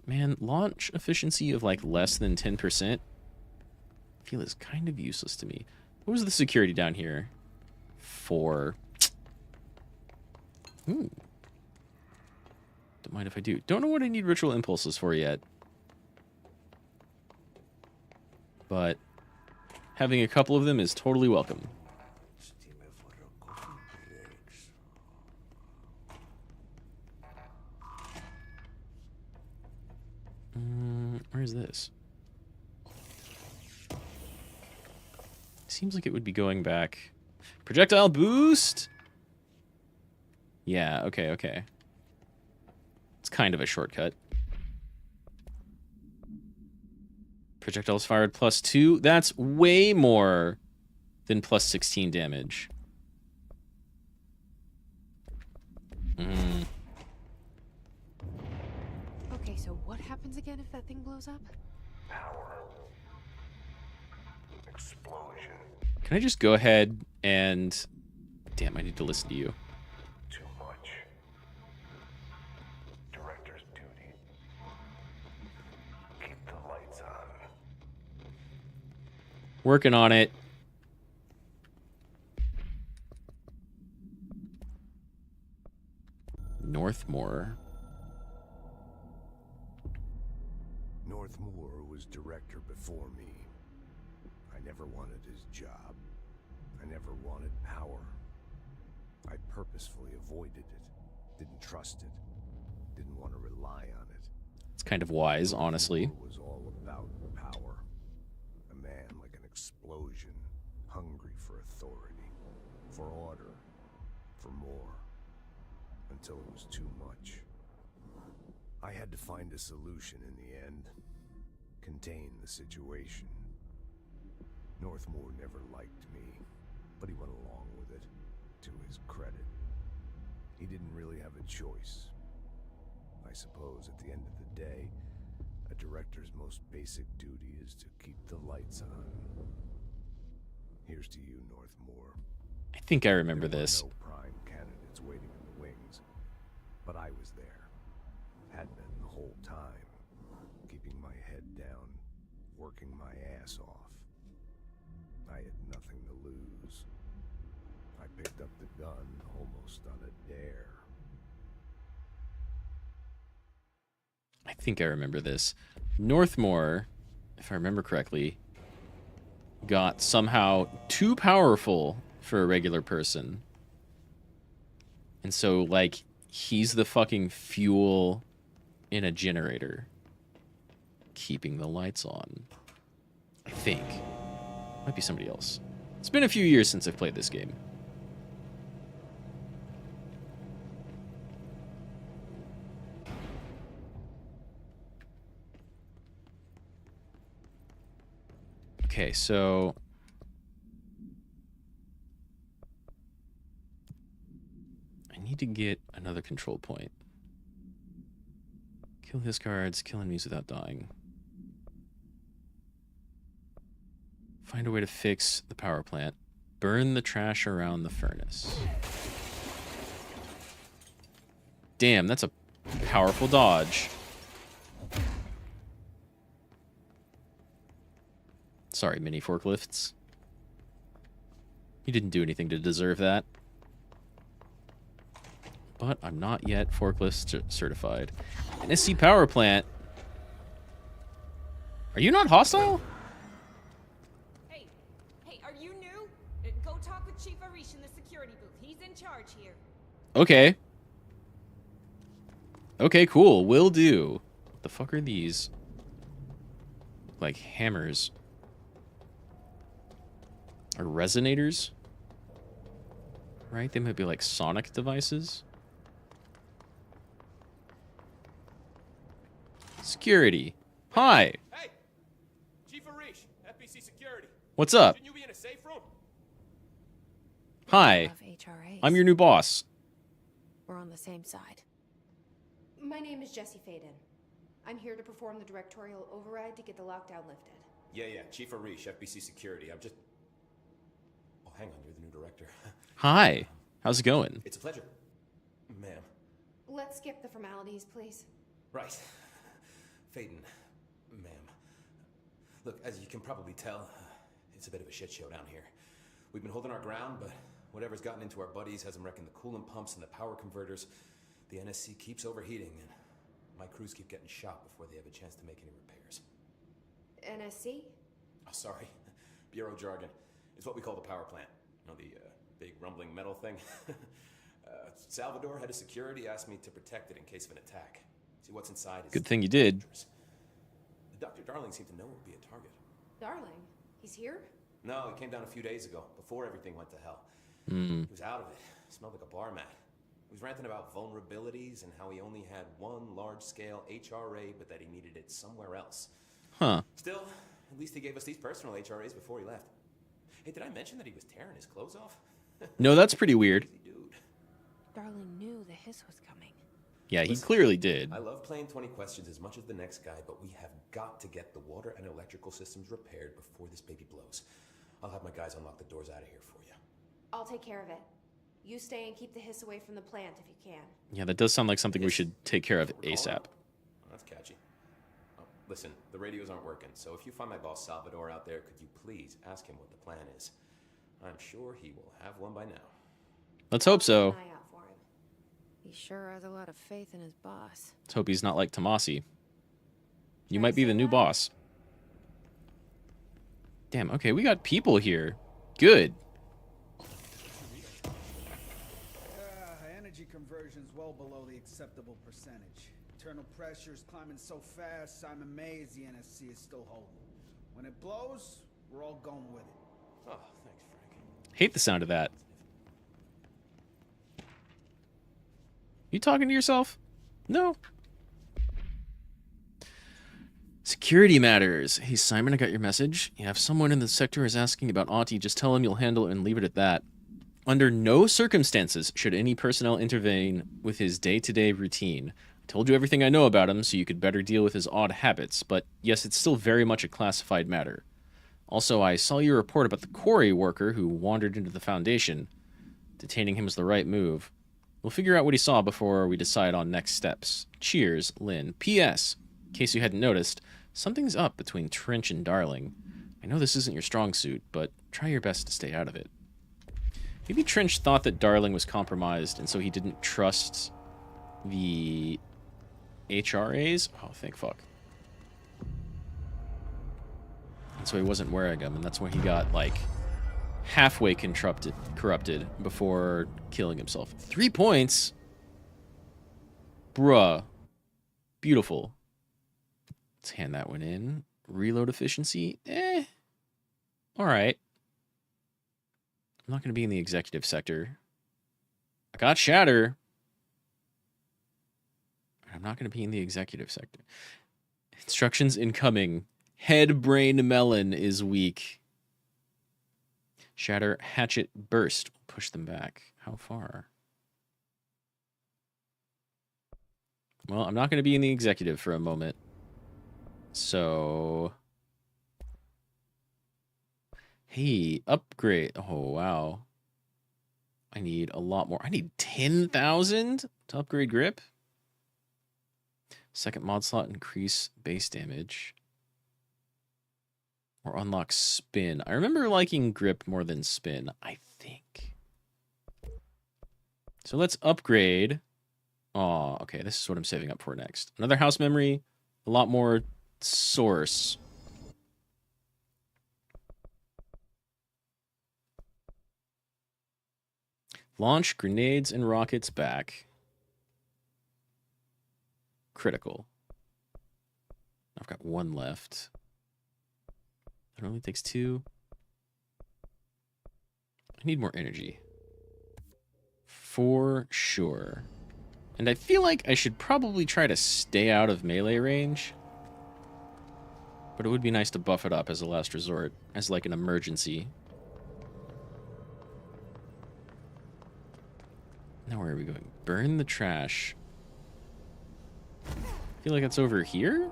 Man, launch efficiency of like less than 10% I feel is kind of useless to me. What was the security down here? 4. Ooh. Don't mind if I do. Don't know what I need ritual impulses for yet. But having a couple of them is totally welcome. seems like it would be going back. Projectile boost? Yeah, okay, okay. It's kind of a shortcut. Projectiles fired +2. That's way more than +16 damage. Okay, so what happens again if that thing blows up? Power. Explosion. Can I just go ahead and... Damn, I need to listen to you. Too much. Director's duty. Keep the lights on. Working on it. Northmore. Northmore was director before me. I never wanted his job. I never wanted power. I purposefully avoided it. Didn't trust it. Didn't want to rely on it. It's kind of wise, honestly. Northmore was all about power. A man like an explosion, hungry for authority, for order, for more. Until it was too much. I had to find a solution in the end. Contain the situation. Northmore never liked me, but he went along with it, to his credit. He didn't really have a choice. I suppose at the end of the day, a director's most basic duty is to keep the lights on. Here's to you, Northmore. I think I remember this. No prime candidates waiting in the wings, but I was there. Had been the whole time, keeping my head down, working my ass off. I had nothing to lose. I picked up the gun almost on a dare. I think I remember this. Northmore, if I remember correctly, got somehow too powerful for a regular person. And so, like, he's the fucking fuel in a generator. Keeping the lights on. I think. Might be somebody else. It's been a few years since I've played this game. Okay, so... I need to get another control point. Kill his guards, kill enemies without dying. Find a way to fix the power plant. Burn the trash around the furnace. Damn, that's a powerful dodge. Sorry, mini forklifts. You didn't do anything to deserve that. But I'm not yet forklift certified. NSC power plant. Are you not hostile? Hey, are you new? Go talk with Chief Arish in the security booth. He's in charge here. Okay. Okay, cool. Will do. What the fuck are these? Like hammers. Or resonators? Right? They might be like sonic devices. Security. Hi. Hey! Chief Arish, FBC Security. What's up? Shouldn't you be in a safe room? Hi. I'm your new boss. We're on the same side. My name is Jesse Faden. I'm here to perform the directorial override to get the lockdown lifted. Yeah, Chief Arish, FBC Security. I'm just... Oh, hang on, you're the new director. Hi. How's it going? It's a pleasure. Ma'am. Let's skip the formalities, please. Right. Faden, ma'am. Look, as you can probably tell, it's a bit of a shit show down here. We've been holding our ground, but whatever's gotten into our buddies has them wrecking the coolant pumps and the power converters. The NSC keeps overheating, and my crews keep getting shot before they have a chance to make any repairs. NSC? Oh, sorry. Bureau jargon. It's what we call the power plant. You know, the big rumbling metal thing? Salvador, head of security, asked me to protect it in case of an attack. See, what's inside is... Good thing you did. Dr. Darling seemed to know it would be a target. Darling? He's here? No, he came down a few days ago, before everything went to hell. Hmm. He was out of it. Smelled like a bar mat. He was ranting about vulnerabilities and how he only had one large-scale HRA, but that he needed it somewhere else. Huh. Still, at least he gave us these personal HRAs before he left. Hey, did I mention that he was tearing his clothes off? No, that's pretty weird. Darling knew the hiss was coming. Yeah, he clearly did. I love playing 20 questions as much as the next guy, but we have got to get the water and electrical systems repaired before this baby blows. I'll have my guys unlock the doors out of here for you. I'll take care of it. You stay and keep the hiss away from the plant if you can. Yeah, that does sound like something we should take care of ASAP. That's catchy. Oh, listen, the radios aren't working, so if you find my boss Salvador out there, could you please ask him what the plan is? I'm sure he will have one by now. Let's hope so. Keep an eye out for him. He sure has a lot of faith in his boss. Let's hope he's not like Tomasi. You might be the new boss. Damn, okay, we got people here. Good. Energy conversion's well below the acceptable percentage. Internal pressure's climbing so fast, I'm amazed the NSC is still holding. When it blows, we're all going with it. Oh, thanks, Frank. Hate the sound of that. You talking to yourself? No. Security matters. Hey, Simon, I got your message. Yeah, if someone in the sector is asking about Auntie, just tell him you'll handle it and leave it at that. Under no circumstances should any personnel intervene with his day-to-day routine. I told you everything I know about him so you could better deal with his odd habits, but yes, it's still very much a classified matter. Also, I saw your report about the quarry worker who wandered into the Foundation. Detaining him was the right move. We'll figure out what he saw before we decide on next steps. Cheers, Lynn. P.S. In case you hadn't noticed, something's up between Trench and Darling. I know this isn't your strong suit, but try your best to stay out of it. Maybe Trench thought that Darling was compromised, and so he didn't trust the HRAs? Oh, thank fuck. And so he wasn't wearing them, and that's when he got, like, halfway corrupted before killing himself. 3 points? Bruh. Beautiful. Let's hand that one in. Reload efficiency? Alright. I'm not going to be in the executive sector. I got Shatter. I'm not going to be in the executive sector. Instructions incoming. Head brain melon is weak. Shatter, hatchet, burst. Push them back. How far? Well, I'm not going to be in the executive for a moment. So... Hey, upgrade. Oh, wow. I need a lot more. I need 10,000 to upgrade grip. Second mod slot, increase base damage. Or unlock spin. I remember liking grip more than spin, I think. So let's upgrade. Oh, okay. This is what I'm saving up for next. Another house memory. A lot more source. Launch grenades and rockets back. Critical. I've got one left. It only takes 2. I need more energy. For sure. And I feel like I should probably try to stay out of melee range. But it would be nice to buff it up as a last resort. As like an emergency. Now where are we going? Burn the trash. I feel like it's over here?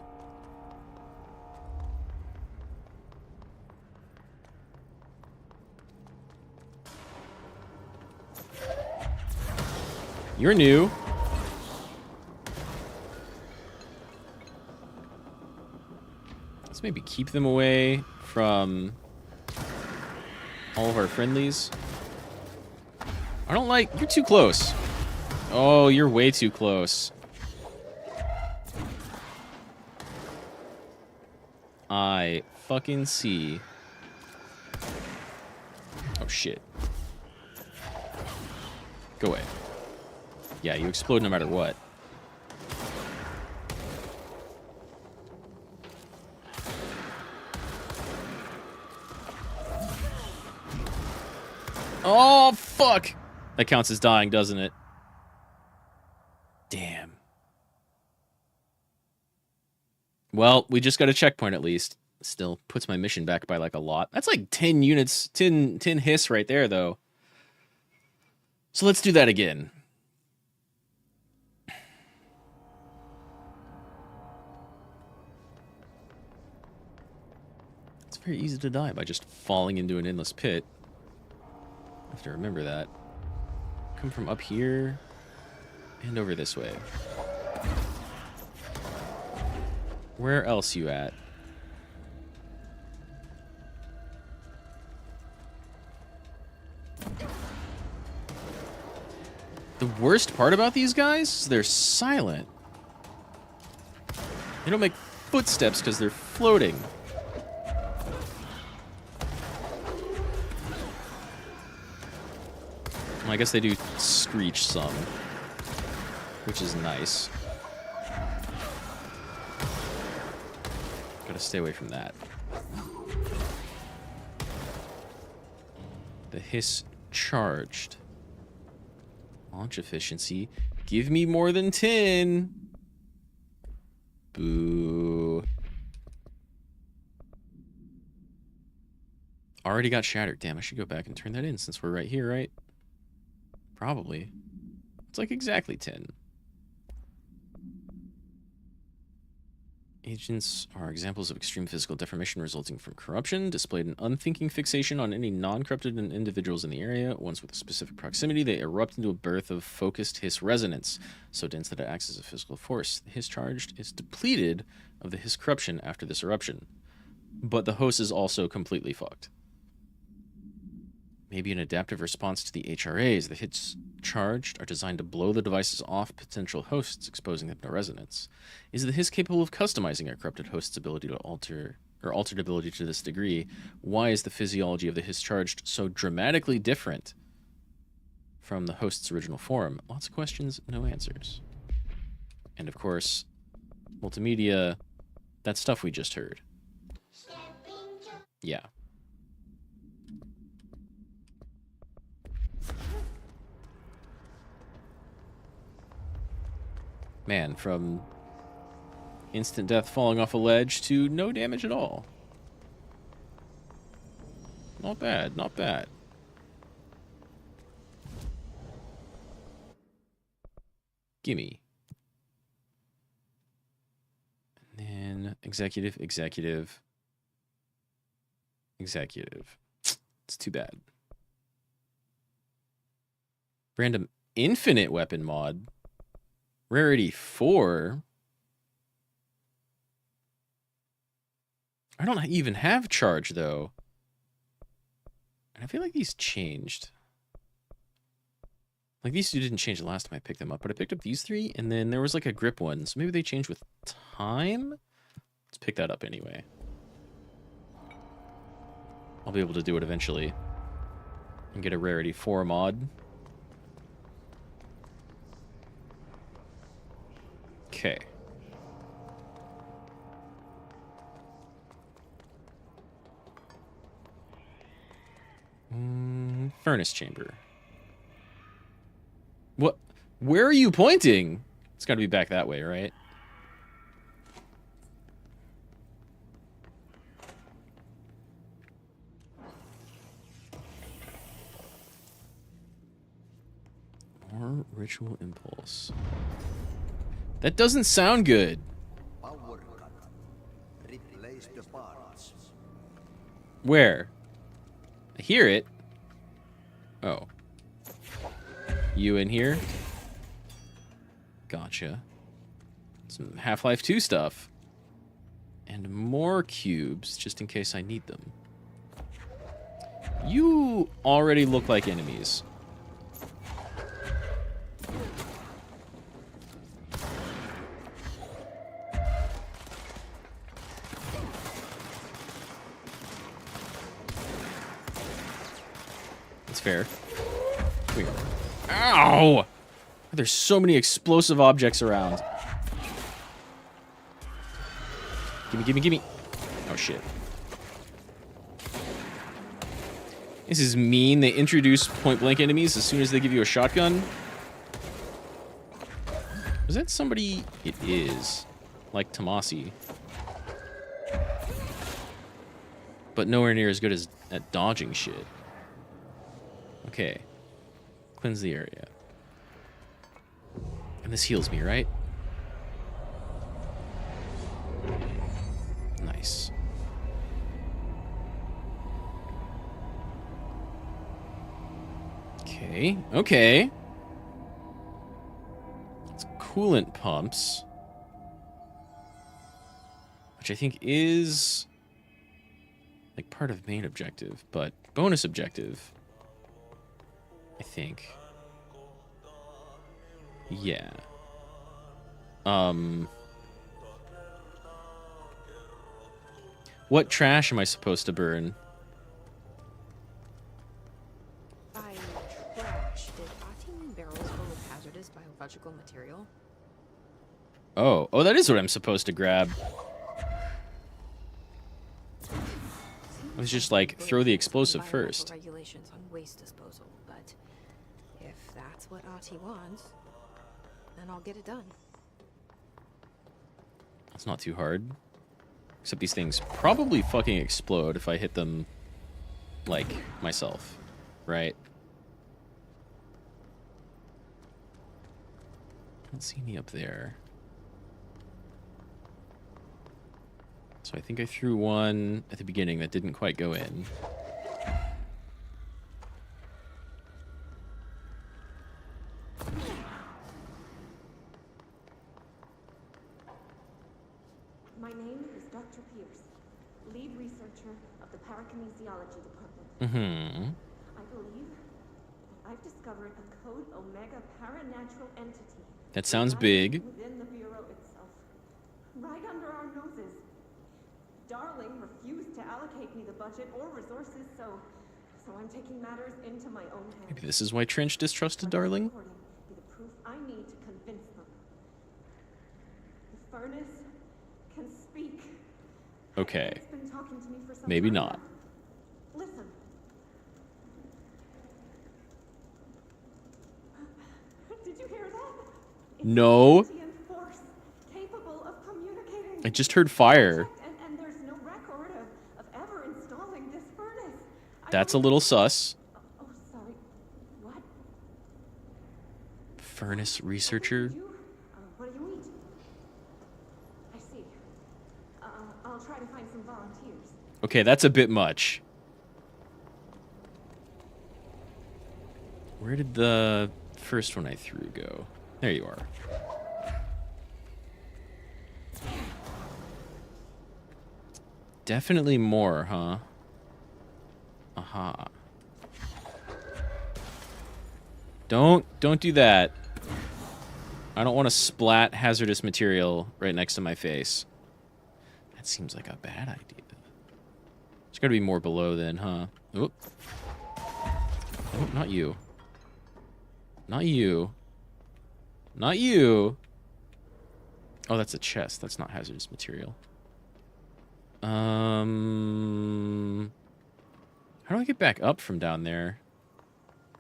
You're new. Let's maybe keep them away from all of our friendlies. I don't like... You're too close. Oh, you're way too close. I fucking see. Oh, shit. Go away. Yeah, you explode no matter what. Oh, fuck! That counts as dying, doesn't it? Damn. Well, we just got a checkpoint at least. Still puts my mission back by like a lot. That's like 10 units, 10 hiss right there, though. So let's do that again. It's very easy to die by just falling into an endless pit. I have to remember that. Come from up here and over this way. Where else you at? The worst part about these guys is they're silent. They don't make footsteps because they're floating. Well, I guess they do screech some, which is nice. Gotta stay away from that. The hiss charged. Launch efficiency. Give me more than 10. Boo. Already got shattered. Damn, I should go back and turn that in since we're right here, right? Probably. It's like exactly 10. Agents are examples of extreme physical deformation resulting from corruption, displayed an unthinking fixation on any non-corrupted individuals in the area. Once with a specific proximity, they erupt into a burst of focused hiss resonance, so dense that it acts as a physical force. The hiss charged is depleted of the hiss corruption after this eruption, but the host is also completely fucked. Maybe an adaptive response to the HRAs. The hits charged are designed to blow the devices off potential hosts, exposing them to resonance. Is the hiss capable of customizing a corrupted host's ability to altered ability to this degree? Why is the physiology of the hiss charged so dramatically different from the host's original form? Lots of questions, no answers. And of course, multimedia, that stuff we just heard. Yeah. Man, from instant death falling off a ledge to no damage at all. Not bad, not bad. Gimme. And then executive. It's too bad. Random infinite weapon mod. Rarity 4. I don't even have charge, though. And I feel like these changed. Like, these two didn't change the last time I picked them up, but I picked up these three, and then there was, like, a grip one. So maybe they changed with time? Let's pick that up anyway. I'll be able to do it eventually. And get a Rarity 4 mod. Okay. Furnace chamber. What? Where are you pointing? It's got to be back that way, right? More ritual impulse. That doesn't sound good. Replace the parts. Where? I hear it. Oh. You in here? Gotcha. Some Half-Life 2 stuff. And more cubes, just in case I need them. You already look like enemies. Fair. Weird. Ow! There's so many explosive objects around. Gimme. Oh, shit. This is mean. They introduce point-blank enemies as soon as they give you a shotgun. Is that somebody? It is. Like Tomasi. But nowhere near as good as at dodging shit. Okay. Cleanse the area. And this heals me, right? Nice. Okay, okay. It's coolant pumps. Which I think is like part of main objective, but bonus objective, I think. Yeah. What trash am I supposed to burn? By trash, did Ati mean barrels full of hazardous biological material? Oh, that is what I'm supposed to grab. I was just like, throw the explosive first. Regulations on waste disposal, but if that's what Ati wants, then I'll get it done. It's not too hard. Except these things probably fucking explode if I hit them, like, myself. Right? Don't see any up there. So I think I threw one at the beginning that didn't quite go in. My name is Dr. Pierce, lead researcher of the Parakinesiology Department. Mm-hmm. I believe I've discovered a Code Omega Paranatural entity. That sounds big. Within the Bureau itself. Right under our noses. Darling refused to allocate me the budget or resources, so I'm taking matters into my own hands. Maybe this is why Trench distrusted Darling? Be the proof I need to convince them. The furnace can speak. Okay. It's been talking to me for some Maybe time not. now. Listen. Did you hear that? It's No. sentient force, capable of communicating. I just heard fire. And there's no record of ever installing this furnace. That's a little sus. Oh, sorry. What? Furnace researcher? What do you eat? I see. I'll try to find some volunteers. Okay, that's a bit much. Where did the first one I threw go? There you are. Definitely more, huh? Aha. Don't do that. I don't want to splat hazardous material right next to my face. That seems like a bad idea. There's got to be more below then, huh? Oop. Oh, not you. Not you. Not you. Oh, that's a chest. That's not hazardous material. How do I get back up from down there?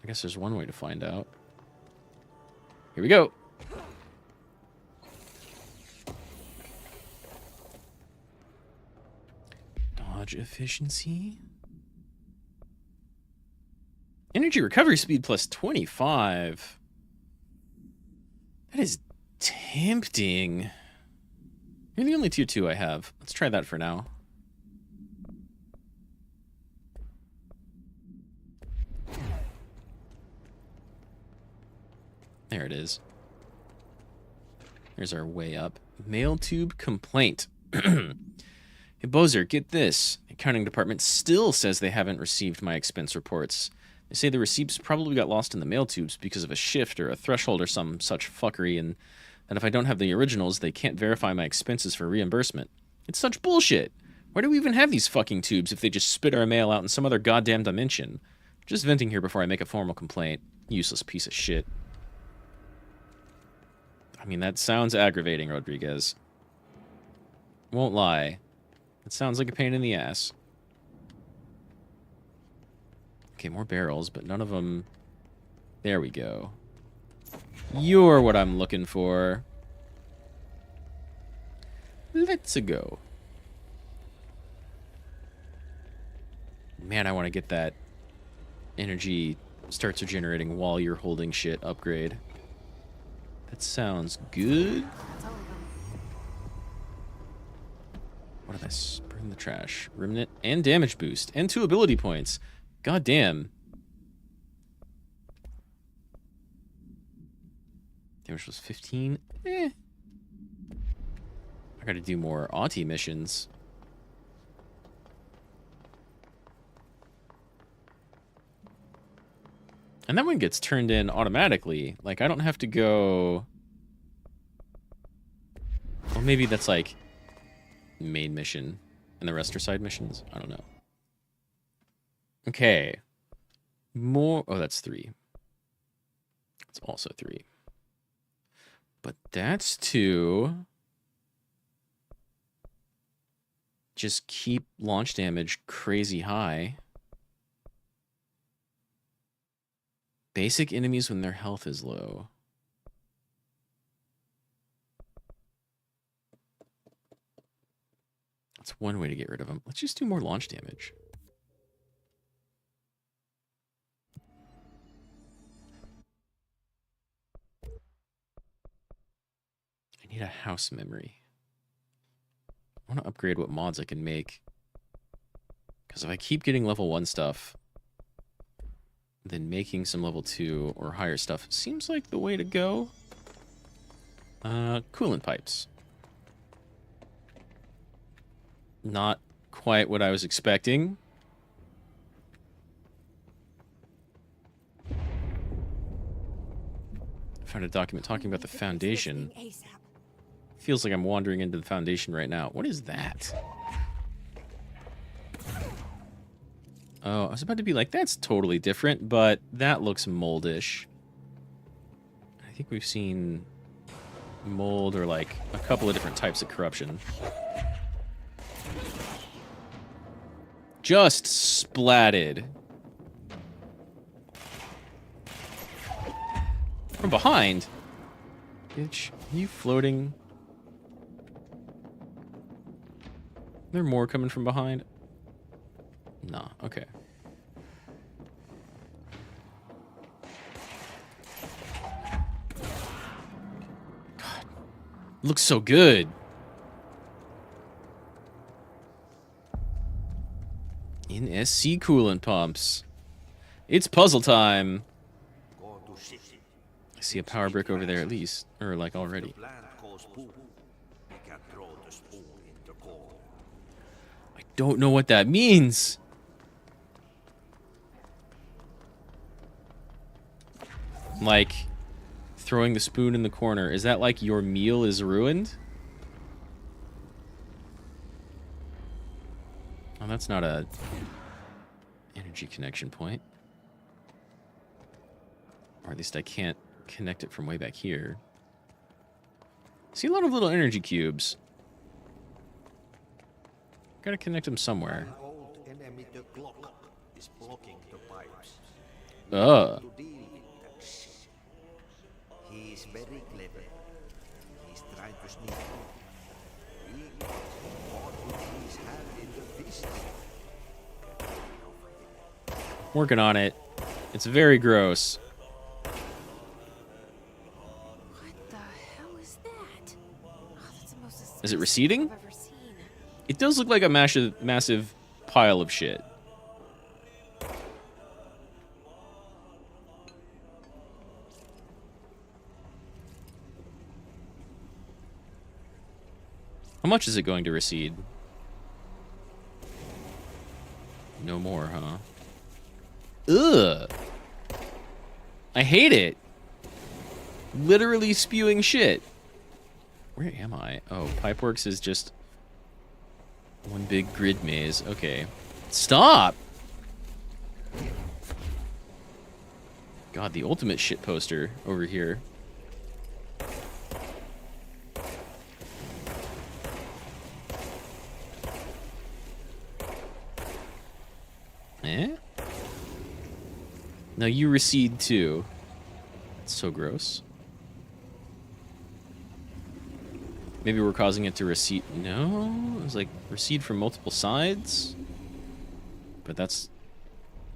I guess there's one way to find out. Here we go. Dodge efficiency. Energy recovery speed plus 25. That is tempting. You're the only tier 2 I have. Let's try that for now. There it is. There's our way up. Mail tube complaint. Hey, Bozer, get this. The accounting department still says they haven't received my expense reports. They say the receipts probably got lost in the mail tubes because of a shift or a threshold or some such fuckery, and if I don't have the originals, they can't verify my expenses for reimbursement. It's such bullshit. Why do we even have these fucking tubes if they just spit our mail out in some other goddamn dimension? Just venting here before I make a formal complaint. Useless piece of shit. I mean, that sounds aggravating, Rodriguez. Won't lie. It sounds like a pain in the ass. Okay, more barrels, but none of them... There we go. You're what I'm looking for. Let's go. Man, I want to get that energy starts regenerating while you're holding shit upgrade. That sounds good. What did I burn the trash? Remnant and damage boost and 2 ability points. God damn. Damage was 15. Eh. I gotta do more Auntie missions. And that one gets turned in automatically. Like, I don't have to go... Well, maybe that's like main mission and the rest are side missions. I don't know. Okay. More... Oh, that's 3. It's also 3. But that's 2. Just keep launch damage crazy high. Basic enemies when their health is low. That's one way to get rid of them. Let's just do more launch damage. I need a house memory. I want to upgrade what mods I can make. Because if I keep getting level 1 stuff, then making some level 2 or higher stuff seems like the way to go. Coolant pipes. Not quite what I was expecting. I found a document talking about the Foundation. Feels like I'm wandering into the Foundation right now. What is that? Oh, I was about to be like, that's totally different, but that looks moldish. I think we've seen mold or like a couple of different types of corruption. Just splatted. From behind? Bitch, are you floating? Are there more coming from behind? Nah, okay. God, looks so good. In SC coolant pumps. It's puzzle time. I see a power brick over there at least, or like already. I don't know what that means. Like, throwing the spoon in the corner. Is that like your meal is ruined? Oh, that's not a energy connection point. Or at least I can't connect it from way back here. See a lot of little energy cubes. Gotta connect them somewhere. An old enemy clock is blocking the pipes. He's very clever. He's trying to sneak. He caught with his hand in the fist. Working on it. It's very gross. What the hell is that? Oh, that's the most disgusting Is it receding? I've ever seen. It does look like a massive pile of shit. How much is it going to recede? No more, huh? Ugh! I hate it! Literally spewing shit. Where am I? Oh, Pipeworks is just one big grid maze. Okay. Stop! God, the ultimate shit poster over here. Eh? Now you recede too. It's so gross. Maybe we're causing it to recede. No, it was like recede from multiple sides. But that's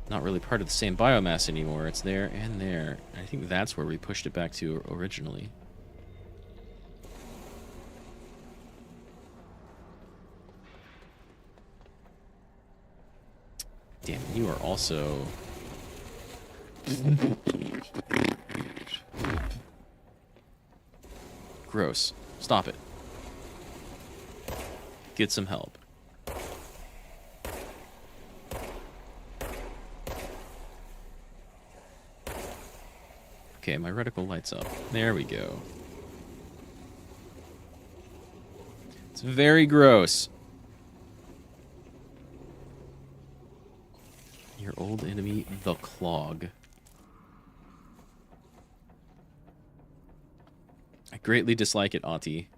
not really part of the same biomass anymore. It's there and there. I think that's where we pushed it back to originally. Damn, you are also... Gross. Stop it. Get some help. Okay, my reticle lights up. There we go. It's very gross. Your old enemy, the Clog. I greatly dislike it, Auntie.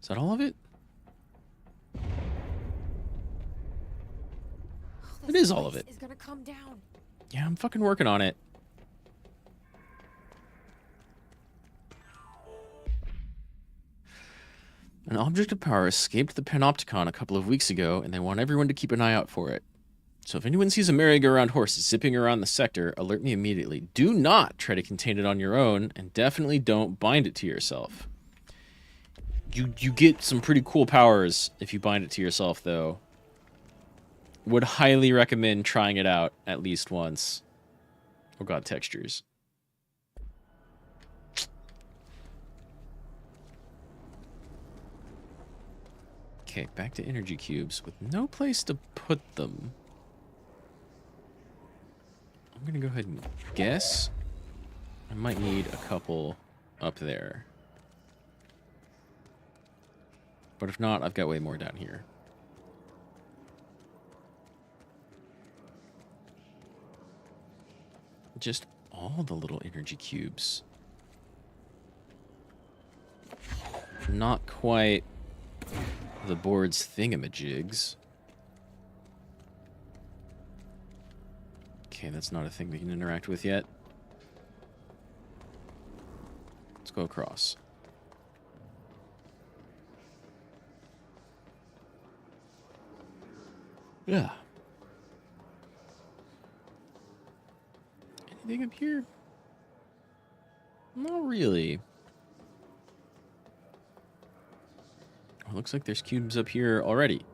Is that all of it? It is all of it. Is gonna come down. Yeah, I'm fucking working on it. An object of power escaped the Panopticon a couple of weeks ago, and they want everyone to keep an eye out for it. So if anyone sees a merry-go-round horse zipping around the sector, alert me immediately. Do not try to contain it on your own, and definitely don't bind it to yourself. You get some pretty cool powers if you bind it to yourself, though. Would highly recommend trying it out at least once. Oh god, textures. Okay, back to energy cubes with no place to put them. I'm gonna go ahead and guess I might need a couple up there. But if not, I've got way more down here. Just all the little energy cubes. Not quite the board's thingamajigs. Okay, that's not a thing we can interact with yet. Let's go across. Yeah. Anything up here? Not really. Oh, looks like there's cubes up here already.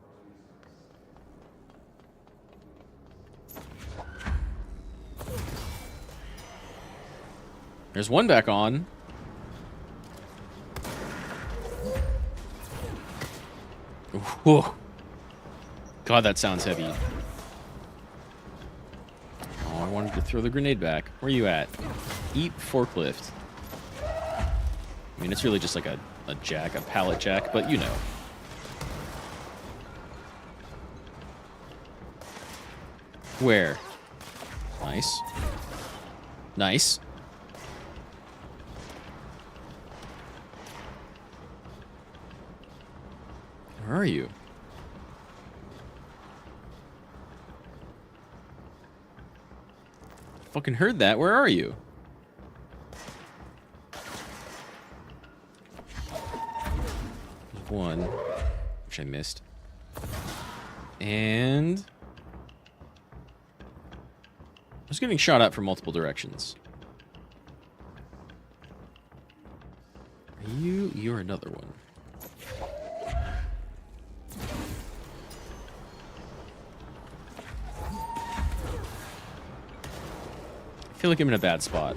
There's one back on. Whoa. God, that sounds heavy. Oh, I wanted to throw the grenade back. Where are you at? Eat forklift. I mean, it's really just like a jack, a pallet jack, but you know. Where? Nice. Nice. Where are you? Fucking heard that. Where are you? There's one, which I missed. And I was getting shot at from multiple directions. Are you? You're another one. I feel like I'm in a bad spot.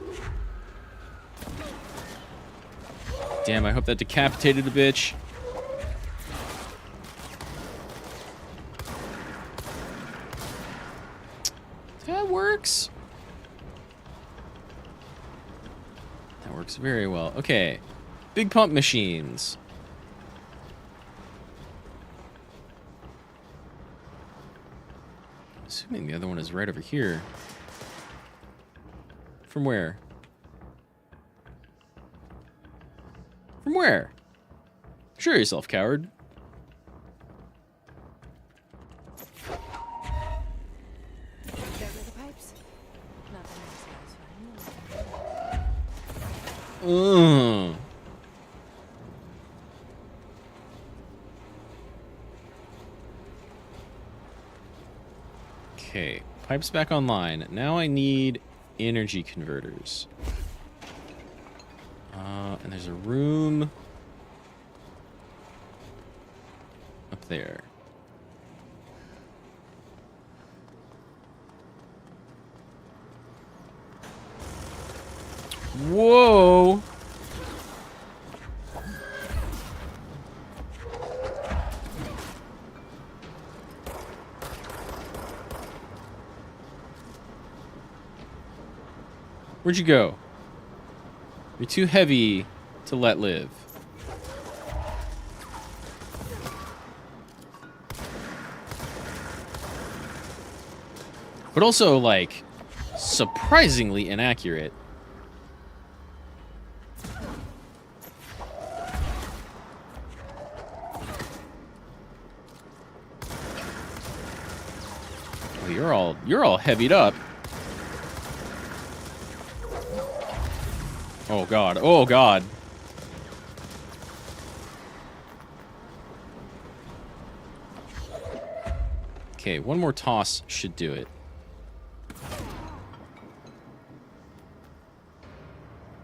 Damn, I hope that decapitated a bitch. That works. That works very well. Okay. Big pump machines. Assuming the other one is right over here. From where? From where? Show yourself, coward. Ugh. Okay, pipes back online. Now I need energy converters. And there's a room up there. Whoa! Where'd you go? You're too heavy to let live. But also, like, surprisingly inaccurate. Oh, you're all heavied up. Oh god, oh god. Okay, one more toss should do it.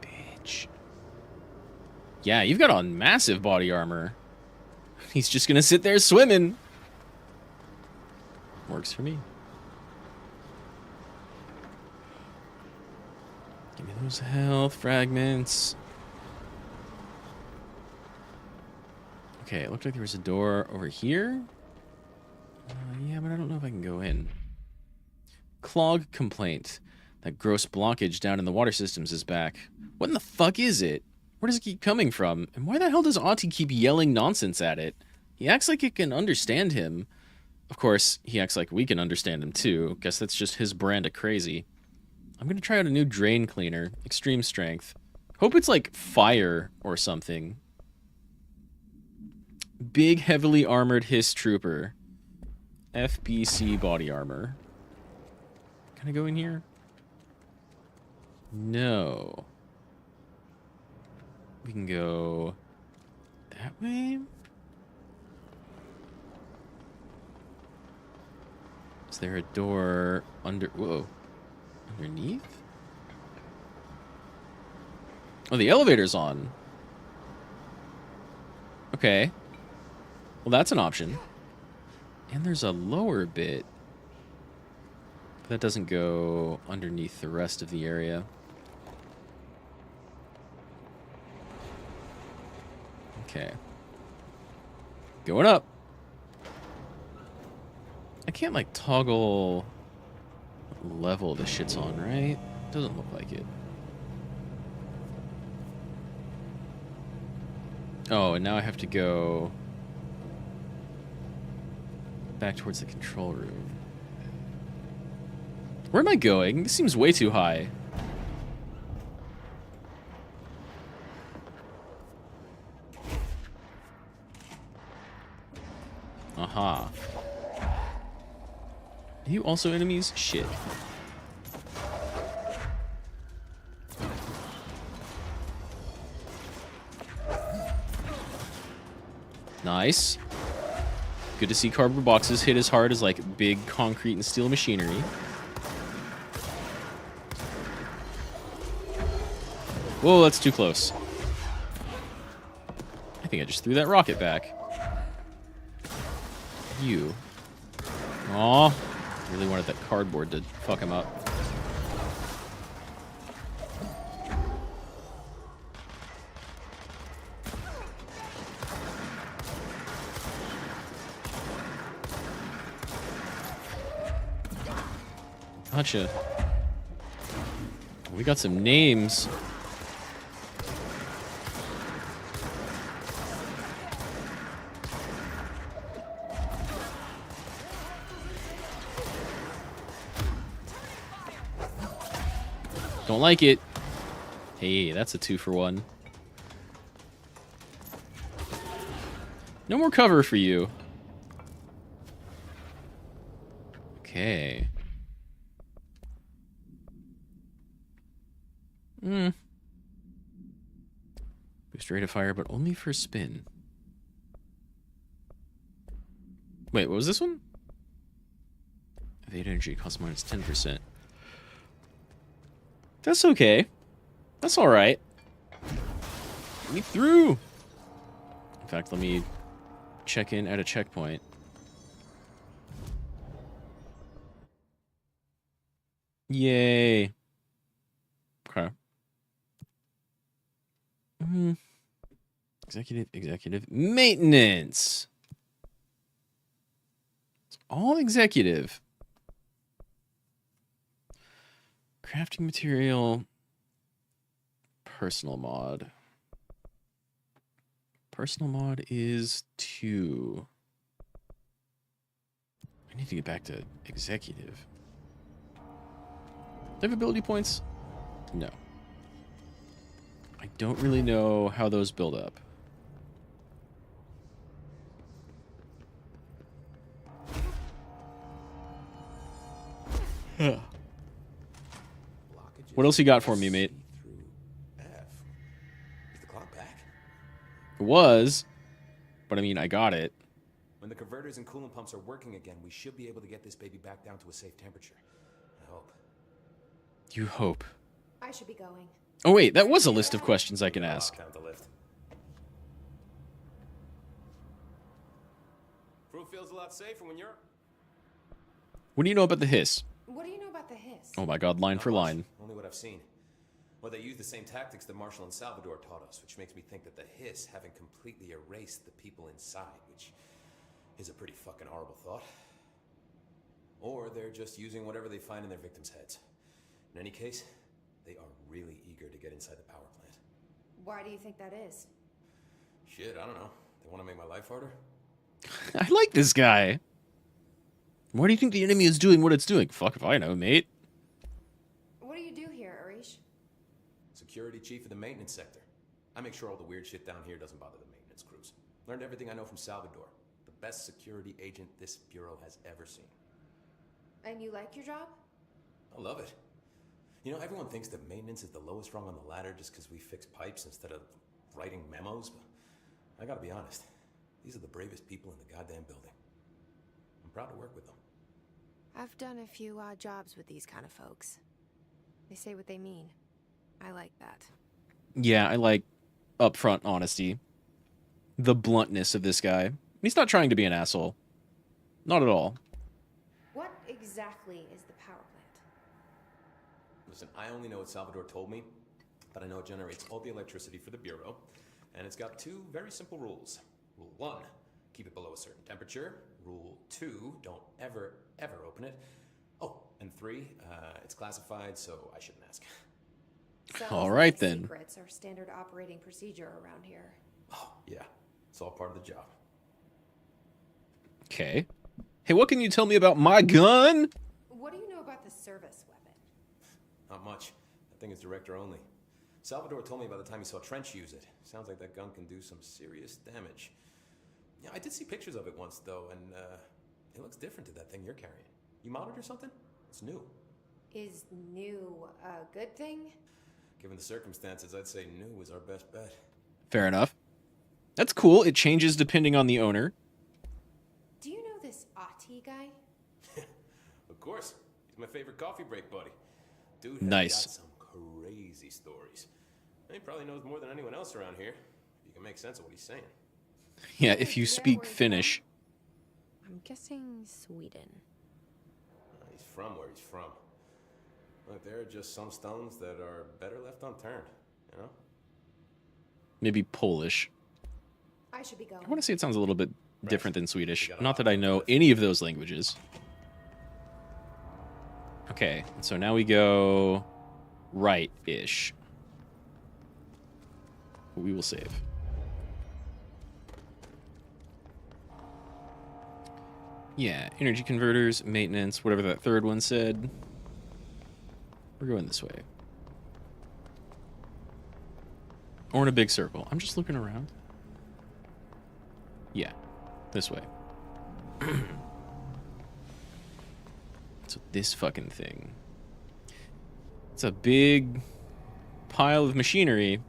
Bitch. Yeah, you've got on massive body armor. He's just gonna sit there swimming. Works for me. Give me those health fragments. Okay, it looked like there was a door over here. Yeah, but I don't know if I can go in. Clog complaint. That gross blockage down in the water systems is back. What in the fuck is it? Where does it keep coming from? And why the hell does Auntie keep yelling nonsense at it? He acts like it can understand him. Of course, he acts like we can understand him too. Guess that's just his brand of crazy. I'm gonna try out a new drain cleaner. Extreme strength. Hope it's like fire or something. Big, heavily armored Hiss Trooper. FBC body armor. Can I go in here? No. We can go that way? Is there a door under... Whoa. Underneath? Oh, the elevator's on. Okay. Well, that's an option. And there's a lower bit. But that doesn't go underneath the rest of the area. Okay. Going up. I can't, like, toggle what level this shit's on, right? Doesn't look like it. Oh, and now I have to go back towards the control room. Where am I going? This seems way too high. Aha. Are you also enemies? Shit. Nice. Good to see cardboard boxes hit as hard as, like, big concrete and steel machinery. Whoa, that's too close. I think I just threw that rocket back. You. Aw. Really wanted that cardboard to fuck him up. Gotcha. We got some names. Don't like it. Hey, that's a 2-for-1. No more cover for you. Okay. Boost rate of fire, but only for spin. Wait, what was this one? Evade energy costs minus 10%. That's okay. That's alright. Get me through! In fact, let me check in at a checkpoint. Yay. Okay. Executive maintenance. It's all executive. Crafting material. Personal mod. Personal mod is 2. I need to get back to executive. Do I have ability points? No. I don't really know how those build up. What else you got for me, mate? Is the clock back? It was, but I mean, I got it. When the converters and coolant pumps are working again, we should be able to get this baby back down to a safe temperature. I hope. You hope. I should be going. Oh wait, that was a list of questions I can ask. Count the lift. Crew feels a lot safer when you're... What do you know about the hiss? What do you know about the hiss? Oh my god, line Not for much, line. Only what I've seen. Well, they use the same tactics that Marshall and Salvador taught us, which makes me think that the hiss haven't completely erased the people inside, which is a pretty fucking horrible thought. Or they're just using whatever they find in their victims' heads. In any case, they are really eager to get inside the power plant. Why do you think that is? Shit, I don't know. They want to make my life harder? I like this guy. Why do you think the enemy is doing what it's doing? Fuck if I know, mate. What do you do here, Arish? Security chief of the maintenance sector. I make sure all the weird shit down here doesn't bother the maintenance crews. Learned everything I know from Salvador. The best security agent this bureau has ever seen. And you like your job? I love it. You know, everyone thinks that maintenance is the lowest rung on the ladder just because we fix pipes instead of writing memos, but I gotta be honest. These are the bravest people in the goddamn building. I'm proud to work with them. I've done a few odd jobs with these kind of folks. They say what they mean. I like that. Yeah, I like upfront honesty. The bluntness of this guy. He's not trying to be an asshole. Not at all. What exactly is the power plant? Listen, I only know what Salvador told me, but I know it generates all the electricity for the bureau, and it's got 2 very simple rules. Rule 1, keep it below a certain temperature. Rule 2, don't ever, ever open it. Oh, and 3, it's classified, so I shouldn't ask. All right, then. Secrets are standard operating procedure around here. Oh, yeah. It's all part of the job. Okay. Hey, what can you tell me about my gun? What do you know about the service weapon? Not much. That thing is director only. Salvador told me by the time he saw Trench use it. Sounds like that gun can do some serious damage. Yeah, I did see pictures of it once, though, and it looks different to that thing you're carrying. You modded or something? It's new. Is new a good thing? Given the circumstances, I'd say new is our best bet. Fair enough. That's cool. It changes depending on the owner. Do you know this Ati guy? Of course. He's my favorite coffee break buddy. Dude has Nice. got some crazy stories. He probably knows more than anyone else around here. You can make sense of what he's saying. Yeah, if you speak Finnish. I'm guessing Sweden. He's from where he's from. Look, there are just some stones that are better left unturned, you know? Maybe Polish. I should be going. I want to say it sounds a little bit different than Swedish. Not that I know any of those languages. Okay, so now we go right-ish. We will save. Yeah, energy converters, maintenance, whatever that third one said. We're going this way. Or in a big circle. I'm just looking around. Yeah, this way. So this fucking thing. It's a big pile of machinery.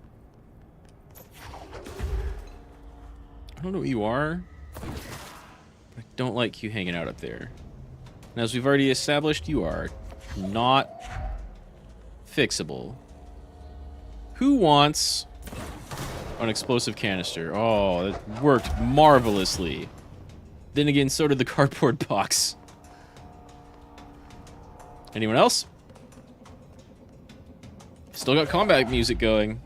I don't know what you are. I don't like you hanging out up there. And as we've already established, you are not fixable. Who wants an explosive canister? Oh, it worked marvelously. Then again, so did the cardboard box. Anyone else? Still got combat music going.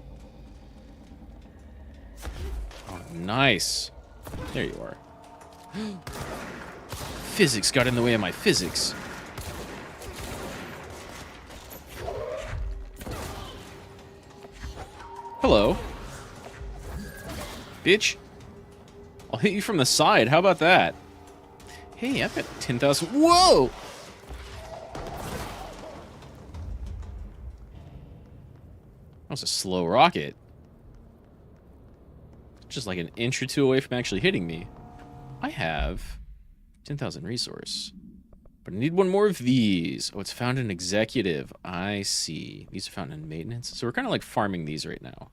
Oh, nice. There you are. Physics got in the way of my physics. Hello. Bitch. I'll hit you from the side. How about that? Hey, I've got 10,000. Whoa! That was a slow rocket. Just like an inch or two away from actually hitting me. I have 10,000 resource. But I need one more of these. Oh, it's found in executive. I see. These are found in maintenance. So we're kind of like farming these right now.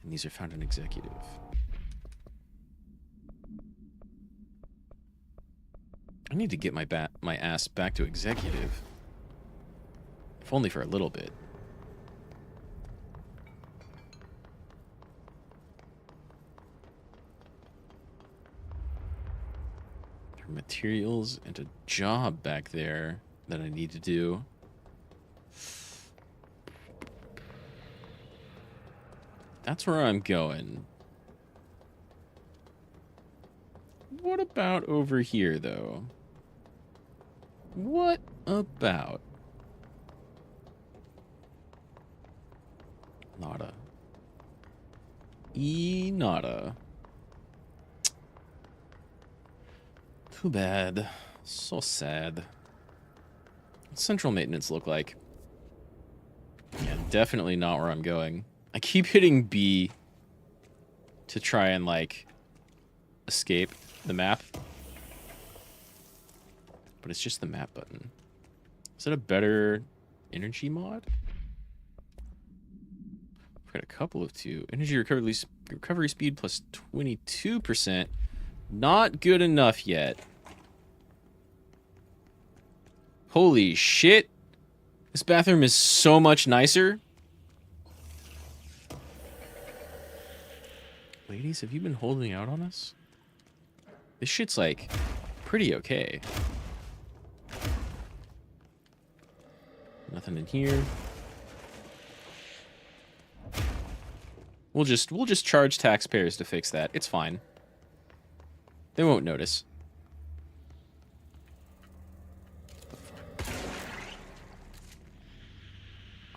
And these are found in executive. I need to get my ass back to executive. If only for a little bit. Materials and a job back there that I need to do. That's where I'm going. What about over here, though? What about? Nada. Nada. Too bad. So sad. What's central maintenance look like? Yeah, definitely not where I'm going. I keep hitting B to try and, like, escape the map. But it's just the map button. Is that a better energy mod? I've got a couple of two. Energy recovery speed plus 22%. Not good enough yet. Holy shit. This bathroom is so much nicer. Ladies, have you been holding out on us? This shit's, like, pretty okay. Nothing in here. We'll just charge taxpayers to fix that. It's fine. They won't notice.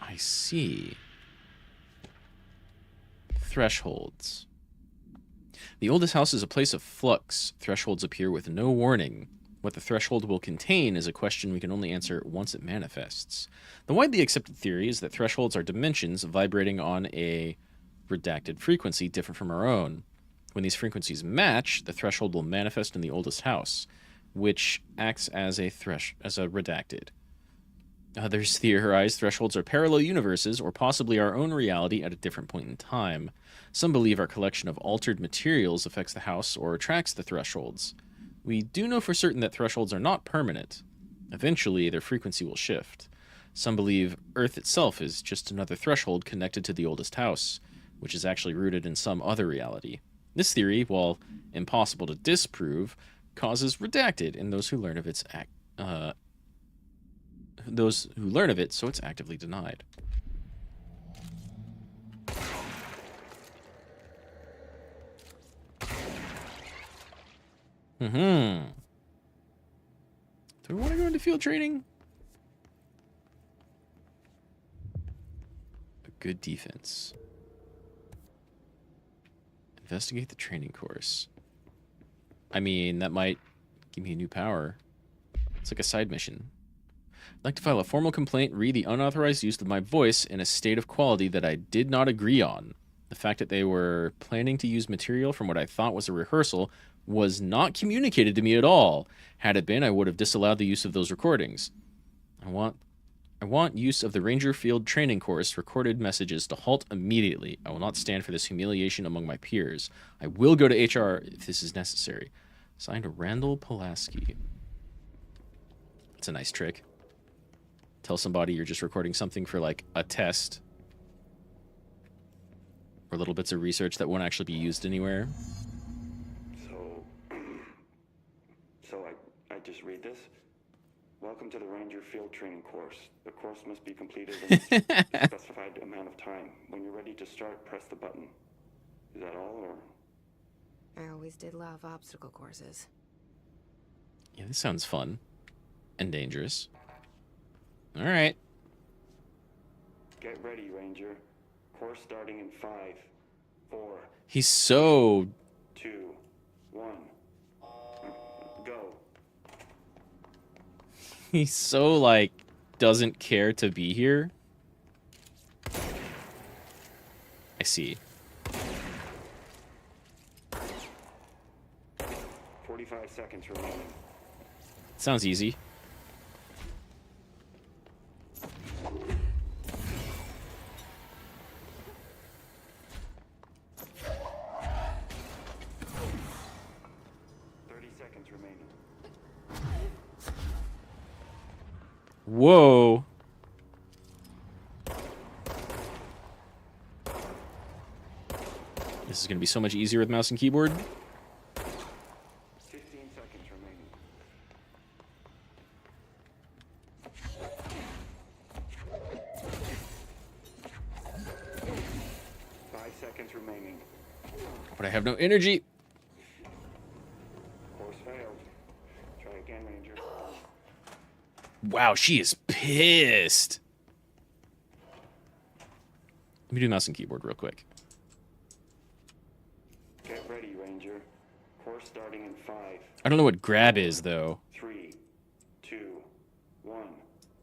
I see. Thresholds. The oldest house is a place of flux. Thresholds appear with no warning. What the threshold will contain is a question we can only answer once it manifests. The widely accepted theory is that thresholds are dimensions vibrating on a redacted frequency different from our own. When these frequencies match, the threshold will manifest in the oldest house, which acts as a redacted. Others theorize thresholds are parallel universes or possibly our own reality at a different point in time. Some believe our collection of altered materials affects the house or attracts the thresholds. We do know for certain that thresholds are not permanent. Eventually, their frequency will shift. Some believe Earth itself is just another threshold connected to the oldest house, which is actually rooted in some other reality. This theory, while impossible to disprove, causes redacted in those who learn of its so it's actively denied. Do we want to go into field training? A good defense. Investigate the training course. I mean, that might give me a new power. It's like a side mission. I'd like to file a formal complaint, read the unauthorized use of my voice in a state of quality that I did not agree on. The fact that they were planning to use material from what I thought was a rehearsal was not communicated to me at all. Had it been, I would have disallowed the use of those recordings. I want I want use of the Ranger Field training course recorded messages to halt immediately. I will not stand for this humiliation among my peers. I will go to HR if this is necessary. Signed, Randall Pulaski. It's a nice trick. Tell somebody you're just recording something for like a test. Or little bits of research that won't actually be used anywhere. So I just read this? Welcome to the Ranger Field Training course. The course must be completed in a specified amount of time. When you're ready to start, press the button. Is that all, or? I always did love obstacle courses. Yeah, this sounds fun. And dangerous. Alright. Get ready, Ranger. Course starting in 5, 4. He's so... 2, 1. Go. He's so, like, doesn't care to be here. I see. 45 seconds remaining. Sounds easy. Whoa. This is going to be so much easier with mouse and keyboard. 15 seconds remaining. 5 seconds remaining. But I have no energy. Course failed. Try again, Ranger. Wow, she is pissed. Let me do mouse and keyboard real quick. Get ready, Ranger. Course starting in 5. I don't know what grab is, though. 3, 2, 1.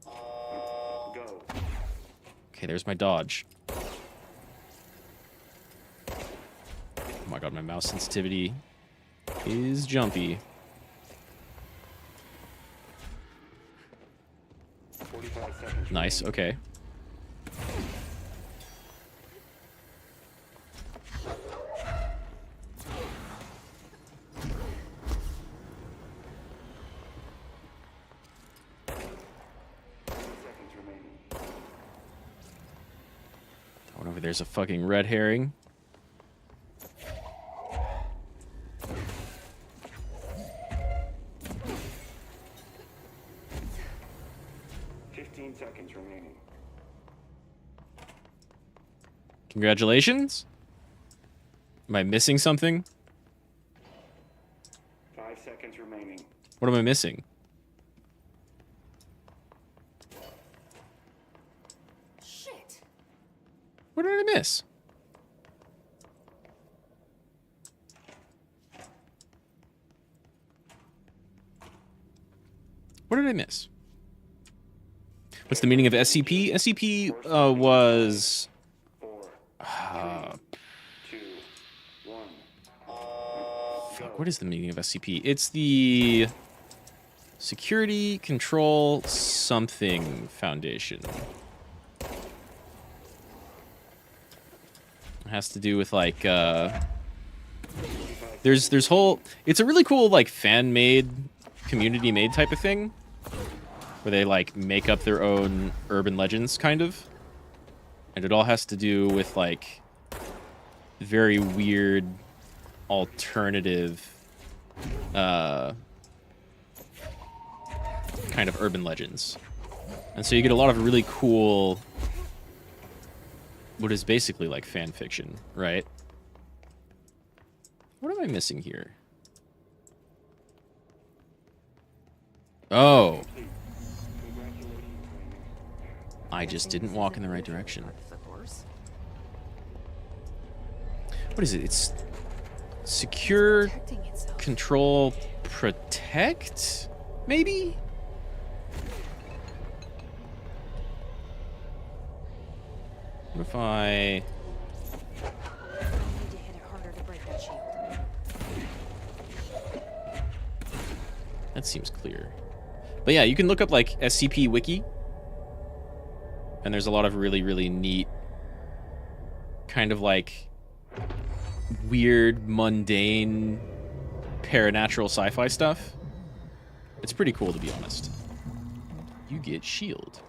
Go. Okay, there's my dodge. Oh my god, my mouse sensitivity is jumpy. 45 seconds. Nice, okay. That one over there's a fucking red herring. Seconds remaining. Congratulations. Am I missing something? 5 seconds remaining. What am I missing? Shit. What did I miss? What did I miss? What's the meaning of SCP? SCP was... 4, 3, 2, 1. Fuck, what is the meaning of SCP? It's the Security Control Something Foundation. It has to do with like there's whole, it's a really cool like fan-made, community-made type of thing. Where they, like, make up their own urban legends, kind of. And it all has to do with, like, very weird, alternative, kind of urban legends. And so you get a lot of really cool, what is basically, like, fan fiction, right? What am I missing here? Oh. I just didn't walk in the right direction. What is it? It's secure, control, protect? Maybe? What if I... That seems clear. But yeah, you can look up like SCP Wiki. And there's a lot of really, really neat, kind of like weird, mundane, paranatural sci-fi stuff. It's pretty cool, to be honest. You get shield,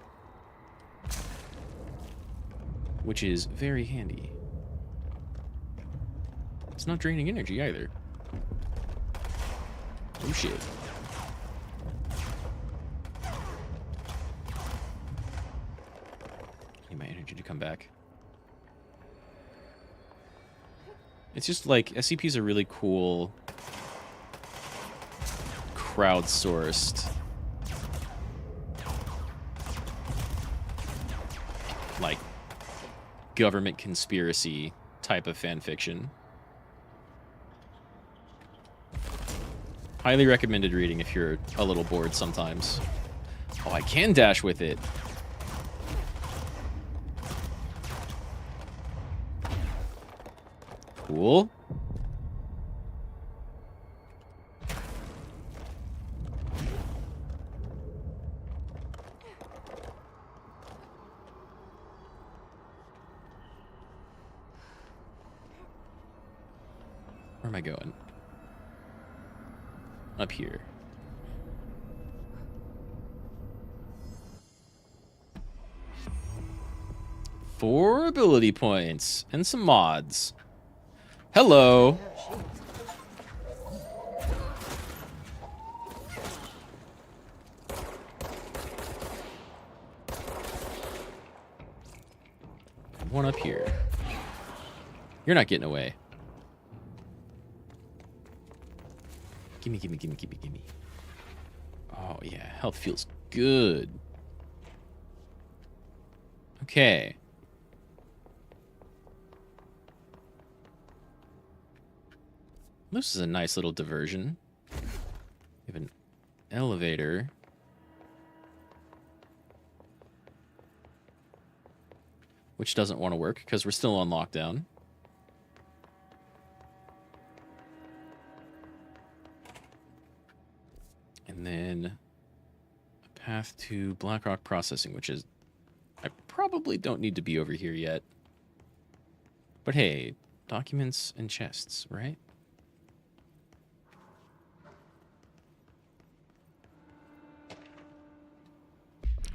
which is very handy. It's not draining energy either. Oh shit. Need my energy to come back. It's just like SCPs are really cool, crowdsourced, like government conspiracy type of fan fiction. Highly recommended reading if you're a little bored sometimes. Oh, I can dash with it. Cool. Where am I going? Up here. Four ability points and some mods. Hello. One up here. You're not getting away. Gimme, gimme, gimme, gimme, gimme. Oh, yeah. Health feels good. Okay. This is a nice little diversion. We have an elevator. Which doesn't want to work because we're still on lockdown. And then a path to Blackrock Processing, which is... I probably don't need to be over here yet. But hey, documents and chests, right?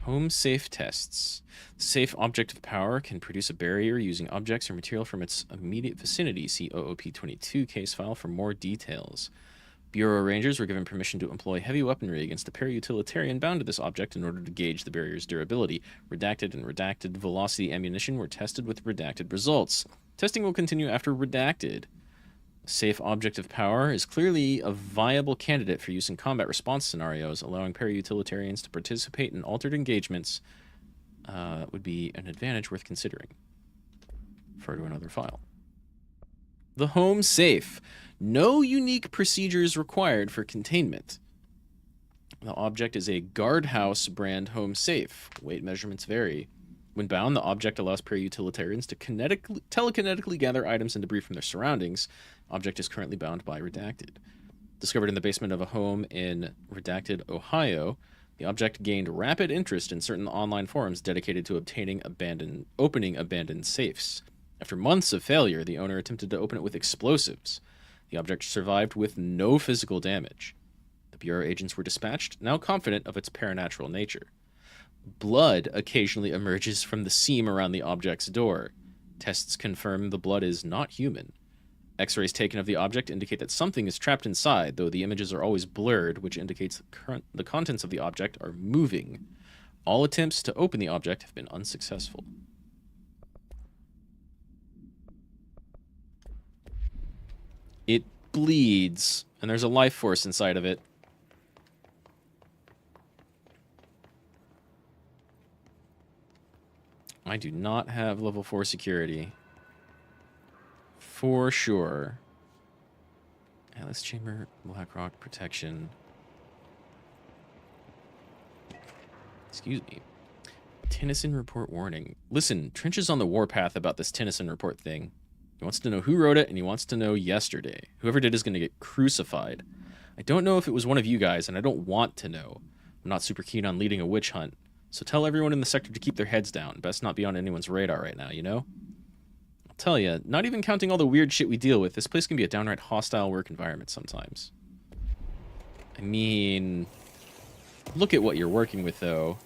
Home safe tests. The safe object of power can produce a barrier using objects or material from its immediate vicinity. See OOP-22 case file for more details. Bureau Rangers were given permission to employ heavy weaponry against a para-utilitarian bound to this object in order to gauge the barrier's durability. Redacted and redacted velocity ammunition were tested with redacted results. Testing will continue after redacted. A safe object of power is clearly a viable candidate for use in combat response scenarios, allowing para-utilitarians to participate in altered engagements would be an advantage worth considering. Refer to another file. The home safe. No unique procedures required for containment. The object is a guardhouse brand home safe. Weight measurements vary. When bound, the object allows para-utilitarians to telekinetically gather items and debris from their surroundings. Object is currently bound by redacted. Discovered in the basement of a home in redacted Ohio, the object gained rapid interest in certain online forums dedicated to opening abandoned safes. After months of failure, the owner attempted to open it with explosives. The object survived with no physical damage. The Bureau agents were dispatched, now confident of its paranatural nature. Blood occasionally emerges from the seam around the object's door. Tests confirm the blood is not human. X-rays taken of the object indicate that something is trapped inside, though the images are always blurred, which indicates the contents of the object are moving. All attempts to open the object have been unsuccessful. It bleeds, and there's a life force inside of it. I do not have level 4 security. For sure. Atlas Chamber, Blackrock Protection. Excuse me. Tennyson report warning. Listen, Trench is on the warpath about this Tennyson report thing. He wants to know who wrote it, and he wants to know yesterday. Whoever did is going to get crucified. I don't know if it was one of you guys, and I don't want to know. I'm not super keen on leading a witch hunt. So tell everyone in the sector to keep their heads down. Best not be on anyone's radar right now, you know? I'll tell you, not even counting all the weird shit we deal with, this place can be a downright hostile work environment sometimes. I mean, look at what you're working with, though.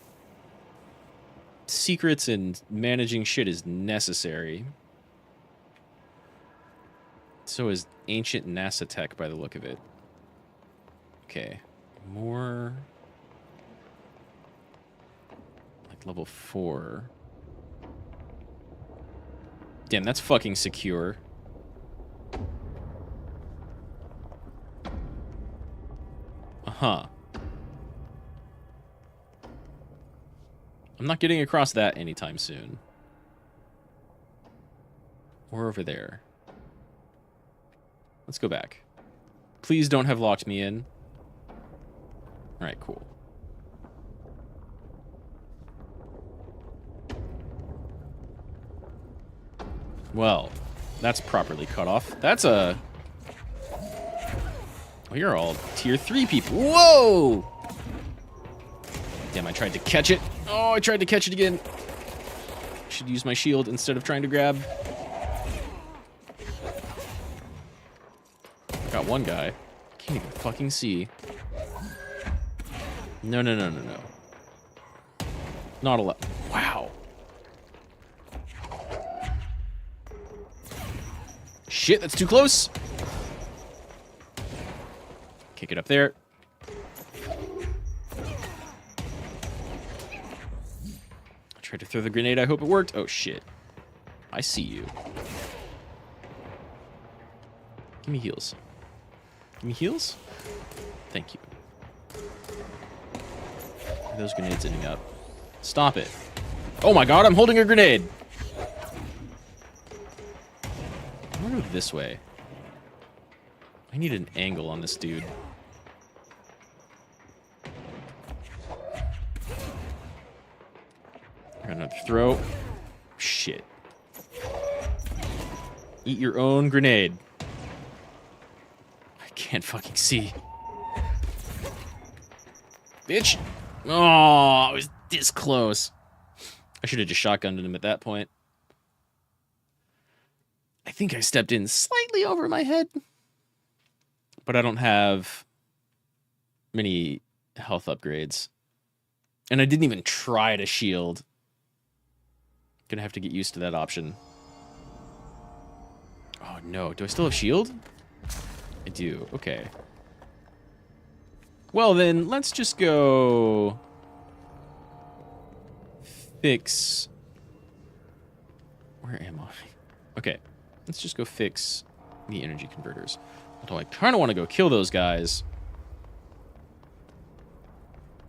Secrets and managing shit is necessary. So is ancient NASA tech, by the look of it. Okay, more... like level 4. Damn, that's fucking secure. Uh-huh. I'm not getting across that anytime soon. Or over there. Let's go back. Please don't have locked me in. Alright, cool. Well, that's properly cut off. That's a... oh, you're all tier 3 people. Whoa! Damn, I tried to catch it. Oh, I tried to catch it again. Should use my shield instead of trying to grab. Got one guy. Can't even fucking see. No, no, no, no, no. Not a lot. Wow. Shit, that's too close. Kick it up there. I tried to throw the grenade. I hope it worked. Oh, shit. I see you. Give me heals. Give me heals? Thank you. Are those grenades ending up? Stop it. Oh my god, I'm holding a grenade! I'm gonna go this way. I need an angle on this dude. I got another throw. Shit. Eat your own grenade. I can't fucking see. Bitch! Oh, I was this close. I should have just shotgunned him at that point. I think I stepped in slightly over my head. But I don't have many health upgrades. And I didn't even try to shield. Gonna have to get used to that option. Oh no, do I still have shield? I do, okay. Well then, let's just go fix... where am I? Okay, let's just go fix the energy converters. Although I kind of want to go kill those guys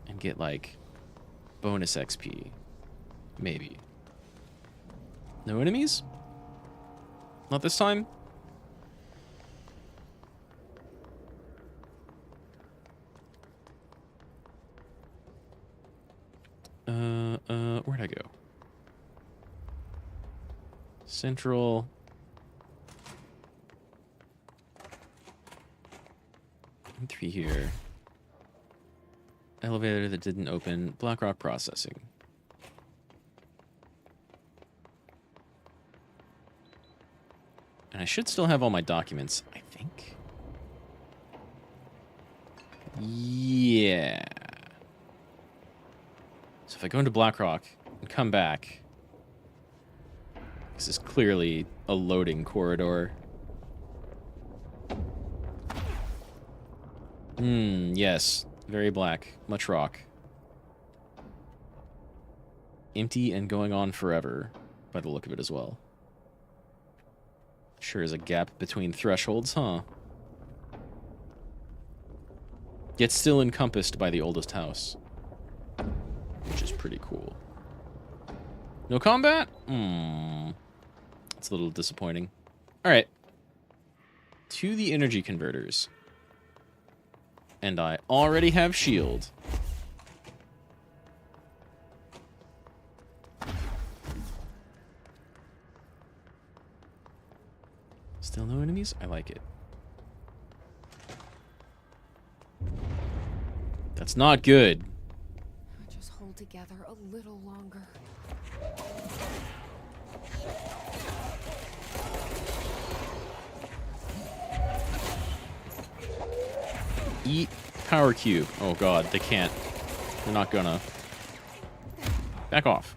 and get, like, bonus XP. Maybe. No enemies? Not this time? Where'd I go? Central. And 3 here. Elevator that didn't open. Blackrock processing. And I should still have all my documents, I think. Yeah. So if I go into Blackrock and come back, this is clearly a loading corridor. Yes. Very black. Much rock. Empty and going on forever, by the look of it as well. Sure is a gap between thresholds, huh? Yet still encompassed by the oldest house. Which is pretty cool. No combat? It's a little disappointing. Alright. To the energy converters. And I already have shield. Still no enemies? I like it. That's not good. Just hold together, little longer. Eat power cube. Oh god, they can't. They're not gonna. Back off.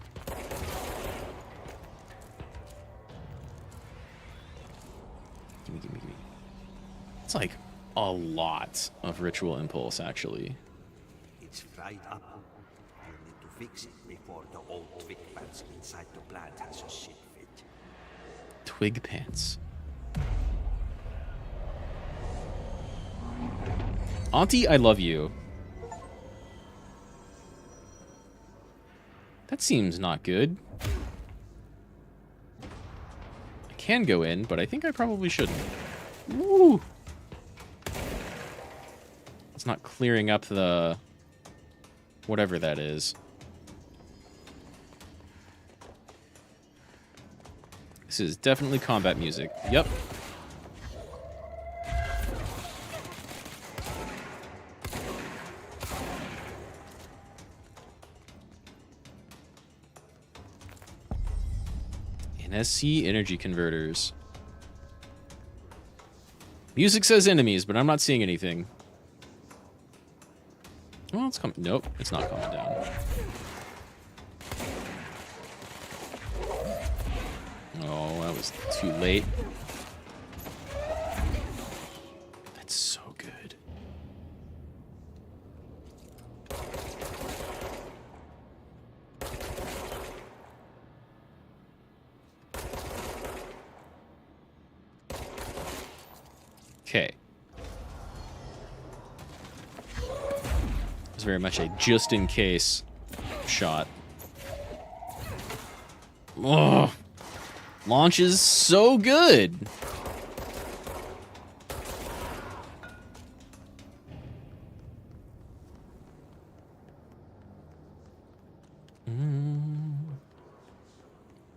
Gimme, gimme, gimme. It's like a lot of ritual impulse, actually. It's fried up. You need to fix it before the old twig pants inside the plant has a shit fit. Twig pants. Auntie, I love you. That seems not good. I can go in, but I think I probably shouldn't. Woo! It's not clearing up the... whatever that is. This is definitely combat music. Yep. NSC energy converters. Music says enemies, but I'm not seeing anything. Well, it's coming. Nope, it's not coming down. Oh, that was too late. That's so good. Okay. It's very much a just in case shot. Oh, launch is so good.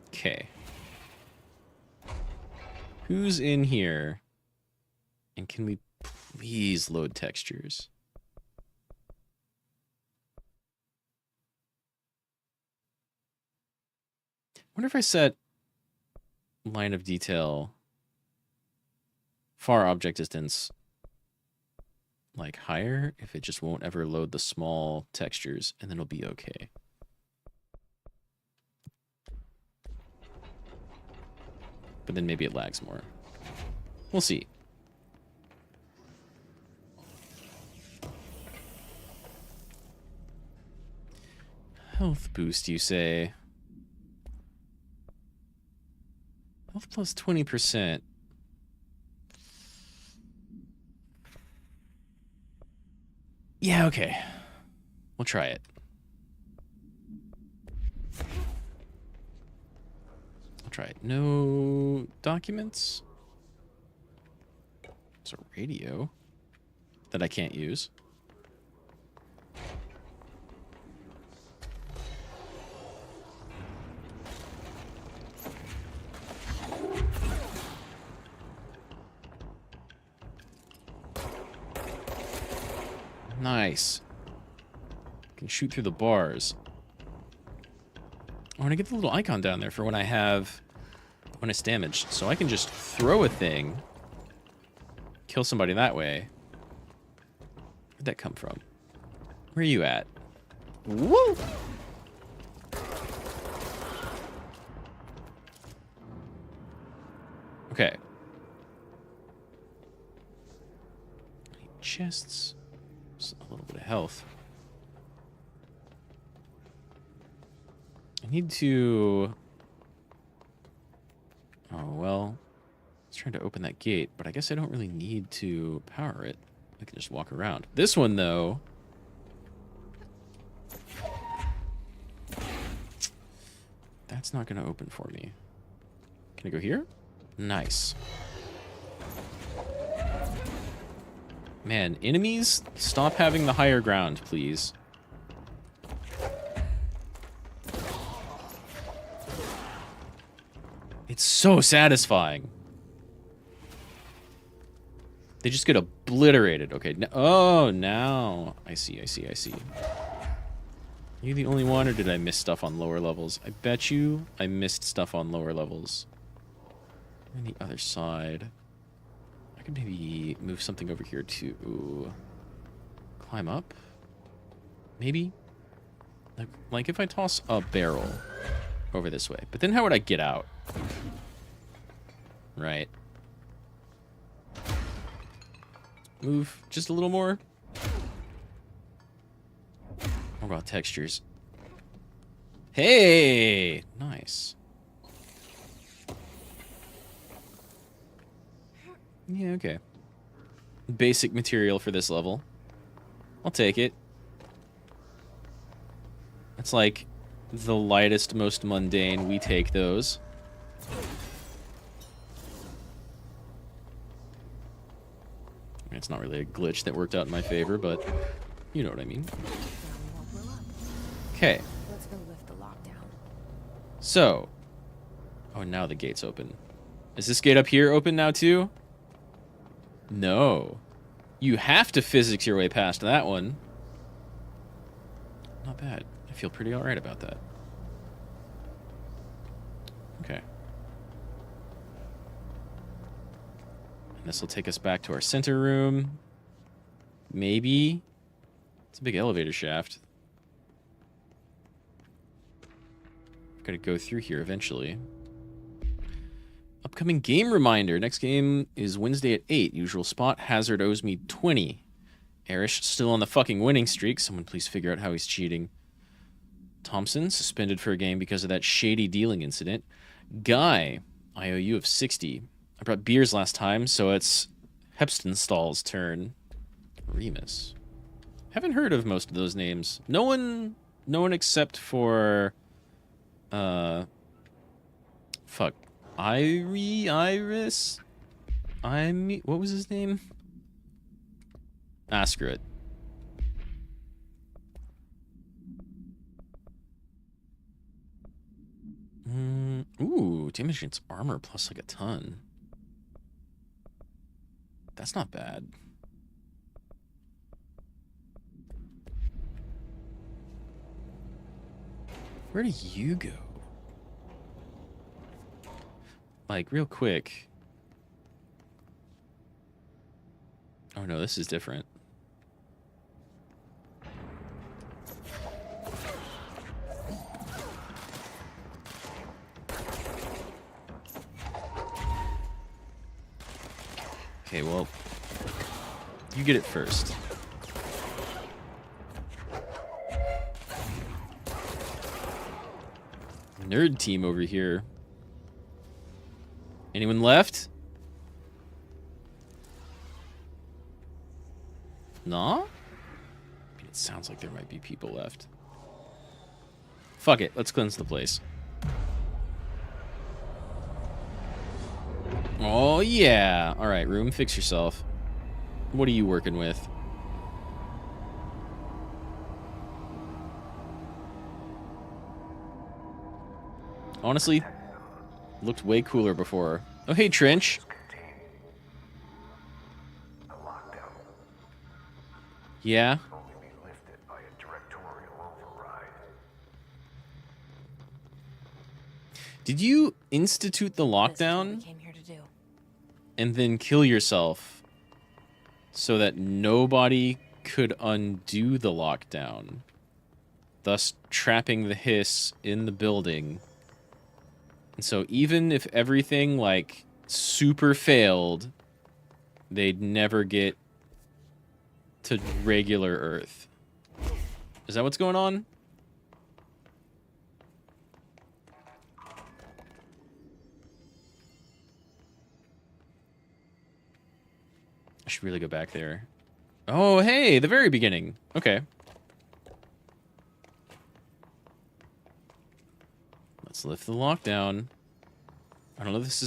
Okay. Who's in here? And can we please load textures? I wonder if I set line of detail far object distance like higher, if it just won't ever load the small textures, and then it'll be okay. But then maybe it lags more. We'll see. Health boost, you say? Health plus 20%. Yeah, okay. We'll try it. I'll try it. No documents? It's a radio that I can't use. Nice. Can shoot through the bars. I want to get the little icon down there for when I have bonus damage. So I can just throw a thing, kill somebody that way. Where'd that come from? Where are you at? Woo! Okay. Chests. A little bit of health. I need to... Oh, well. I was trying to open that gate, but I guess I don't really need to power it. I can just walk around. This one, though... That's not going to open for me. Can I go here? Nice. Man, enemies, stop having the higher ground, please. It's so satisfying. They just get obliterated. Okay. Oh, now. I see. Are you the only one, or did I miss stuff on lower levels? I bet you I missed stuff on lower levels. On the other side. I could maybe move something over here to climb up. Maybe? Like if I toss a barrel over this way. But then how would I get out? Right. Move just a little more. What about textures? Hey! Nice. Yeah, okay. Basic material for this level. I'll take it. That's like the lightest, most mundane. We take those. I mean, it's not really a glitch that worked out in my favor, but you know what I mean. Okay. Let's go lift the lockdown. So. Oh, now the gate's open. Is this gate up here open now too? No. You have to physics your way past that one. Not bad. I feel pretty alright about that. Okay. And this will take us back to our center room. Maybe. It's a big elevator shaft. I've got to go through here eventually. Upcoming game reminder. Next game is Wednesday at 8. Usual spot. Hazard owes me 20. Arish still on the fucking winning streak. Someone please figure out how he's cheating. Thompson suspended for a game because of that shady dealing incident. Guy, IOU of 60. I brought beers last time, so it's Hepstenstall's turn. Remus. Haven't heard of most of those names. No one except for fuck. Iris? What was his name? Ah, screw it. Ooh, damage against armor plus like a ton. That's not bad. Where do you go? Like, real quick. Oh no, this is different. Okay, well, you get it first. Nerd team over here. Anyone left? No? It sounds like there might be people left. Fuck it, let's cleanse the place. Oh yeah! Alright, room, fix yourself. What are you working with? Honestly, looked way cooler before. Oh, hey, Trench. Yeah? Did you institute the lockdown and then kill yourself so that nobody could undo the lockdown, thus trapping the hiss in the building? And so even if everything, like, super failed, they'd never get to regular Earth. Is that what's going on? I should really go back there. Oh, hey, the very beginning. Okay. Let's lift the lockdown. I don't know if this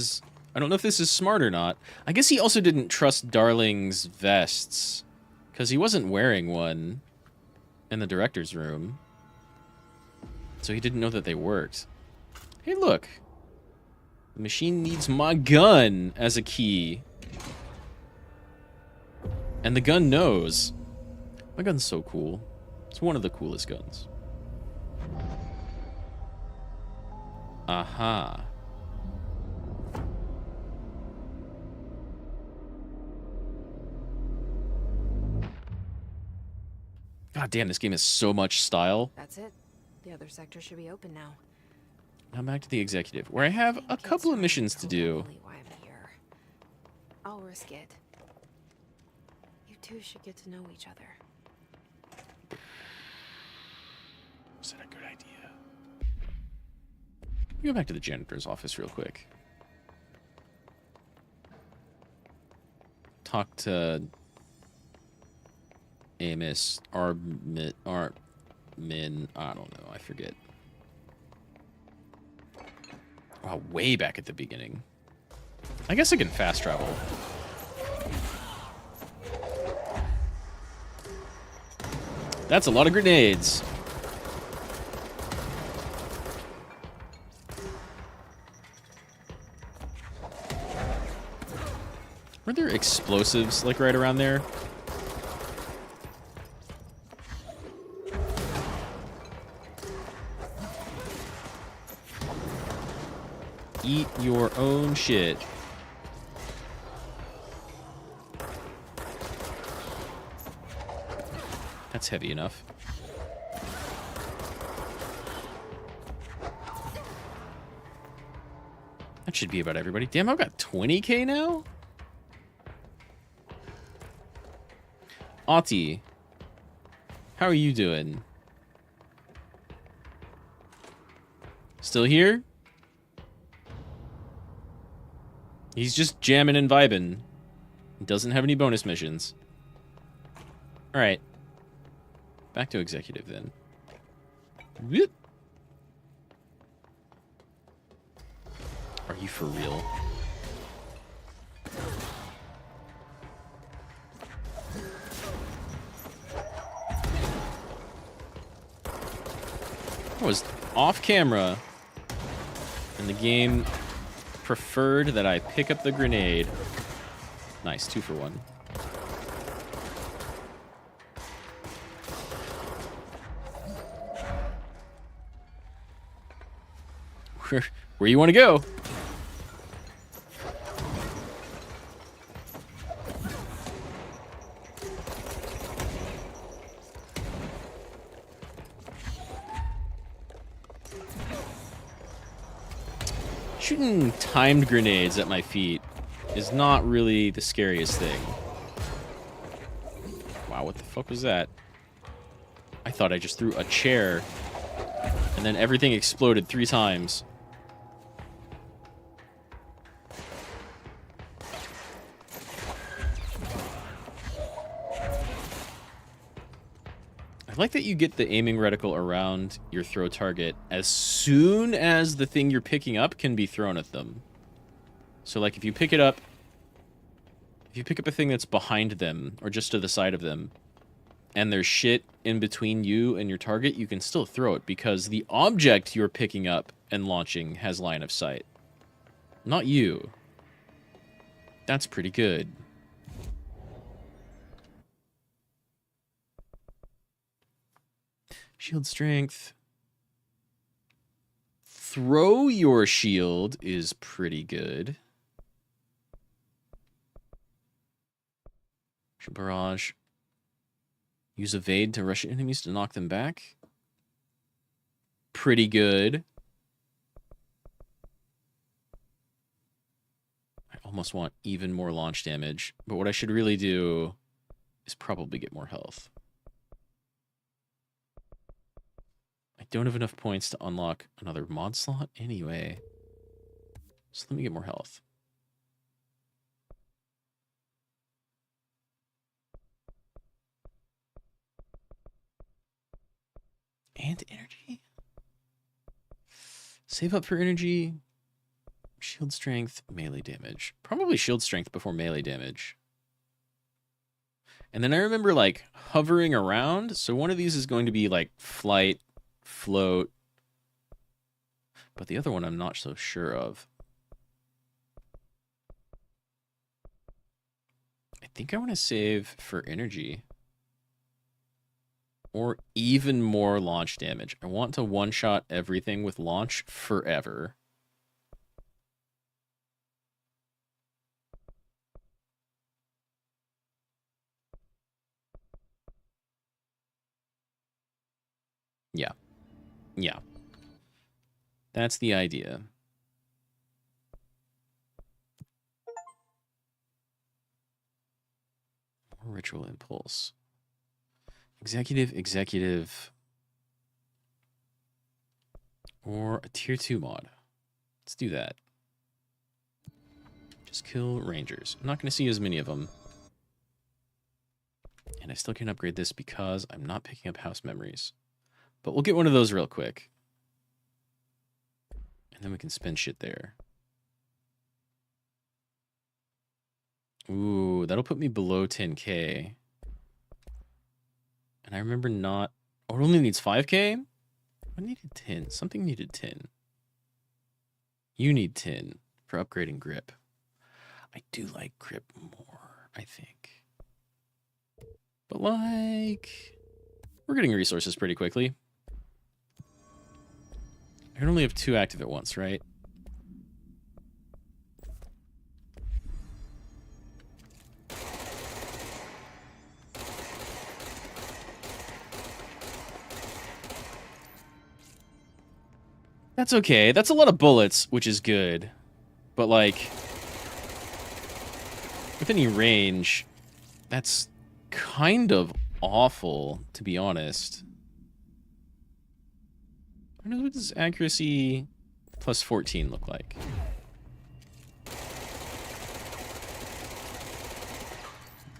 is smart or not. I guess he also didn't trust Darling's vests, because he wasn't wearing one in the director's room. So he didn't know that they worked. Hey, look. The machine needs my gun as a key. And the gun knows. My gun's so cool. It's one of the coolest guns. Aha. God damn, this game has so much style. That's it. The other sector should be open now. Now back to the executive, where I have a couple of missions to do. Why I'm here. I'll risk it. You two should get to know each other. Was that a good idea? Let me go back to the janitor's office real quick. Talk to Amos, Armin, I don't know, I forget. Wow, way back at the beginning. I guess I can fast travel. That's a lot of grenades. Were there explosives, like, right around there? Eat your own shit. That's heavy enough. That should be about everybody. Damn, I've got 20k now? Auntie, how are you doing? Still here? He's just jamming and vibing. Doesn't have any bonus missions. Alright. Back to executive then. Whoop. Are you for real? I was off camera, and the game preferred that I pick up the grenade. Nice, 2 for 1. Where you want to go? Shooting timed grenades at my feet is not really the scariest thing. Wow, what the fuck was that? I thought I just threw a chair and then everything exploded 3 times. I like that you get the aiming reticle around your throw target as soon as the thing you're picking up can be thrown at them. So like if you pick up a thing that's behind them or just to the side of them and there's shit in between you and your target, you can still throw it because the object you're picking up and launching has line of sight. Not you. That's pretty good. Shield strength. Throw your shield is pretty good. Barrage. Use evade to rush enemies to knock them back. Pretty good. I almost want even more launch damage, but what I should really do is probably get more health. I don't have enough points to unlock another mod slot anyway. So let me get more health. And energy? Save up for energy. Shield strength, melee damage. Probably shield strength before melee damage. And then I remember like hovering around. So one of these is going to be like flight, float. But the other one I'm not so sure of. I think I want to save for energy. or even more launch damage. I want to one-shot everything with launch forever. Yeah. Yeah. That's the idea. Ritual impulse. Executive. Or a tier 2 mod. Let's do that. Just kill rangers. I'm not going to see as many of them. And I still can't upgrade this because I'm not picking up house memories. But we'll get one of those real quick. And then we can spend shit there. Ooh, that'll put me below 10k. And I remember not... Oh, it only needs 5k? I needed 10. Something needed 10. You need 10 for upgrading grip. I do like grip more, I think. But like... We're getting resources pretty quickly. I can only have 2 active at once, right? That's okay. That's a lot of bullets, which is good. But, like, with any range, that's kind of awful, to be honest. I don't know what does accuracy plus 14 look like.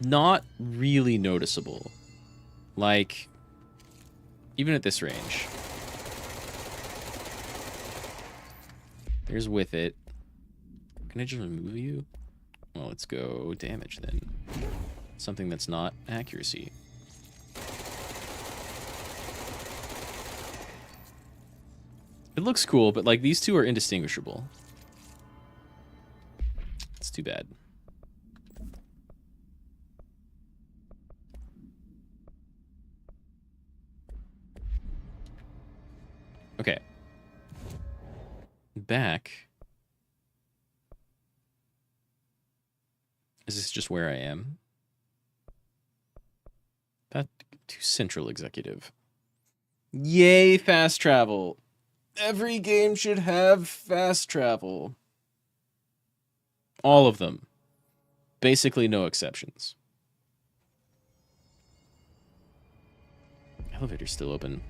Not really noticeable. Like, even at this range. There's with it. Can I just remove you? Well, let's go damage then. Something that's not accuracy. It looks cool, but like these two are indistinguishable. It's too bad. Okay. Back. Is this just where I am? Back to Central Executive. Yay, fast travel. Every game should have fast travel. All of them. Basically no exceptions. Elevator's still open.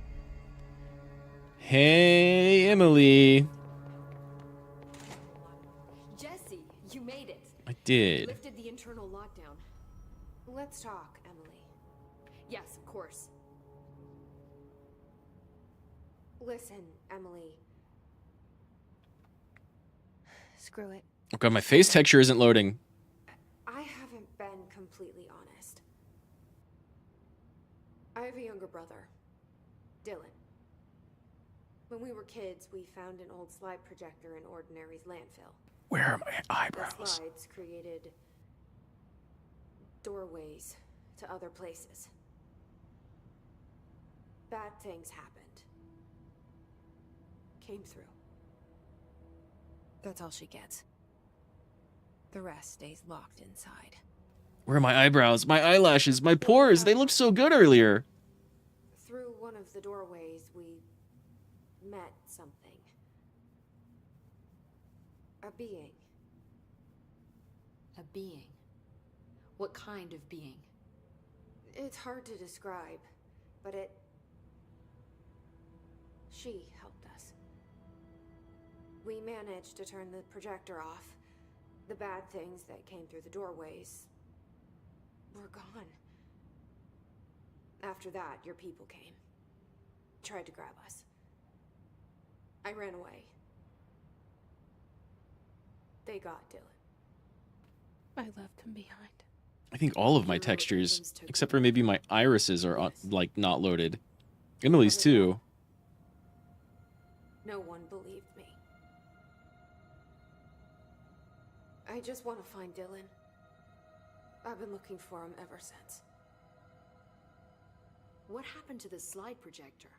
Hey, Emily. Jesse, you made it. I did. You lifted the internal lockdown. Let's talk, Emily. Yes, of course. Listen, Emily. Screw it. Oh god, my face texture isn't loading. I haven't been completely honest. I have a younger brother, Dylan. When we were kids, we found an old slide projector in Ordinary's landfill. Where are my eyebrows? The slides created doorways to other places. Bad things happened. Came through. That's all she gets. The rest stays locked inside. Where are my eyebrows? My eyelashes? My pores? They looked so good earlier. Through one of the doorways, we met something. A being. A being? What kind of being? It's hard to describe, but she helped us. We managed to turn the projector off. The bad things that came through the doorways were gone. After that, your people came. Tried to grab us. I ran away. They got Dylan. I left him behind. I think all of my textures, except for maybe my irises, are like not loaded. Emily's too. No one believed me. I just want to find Dylan. I've been looking for him ever since. What happened to the slide projector?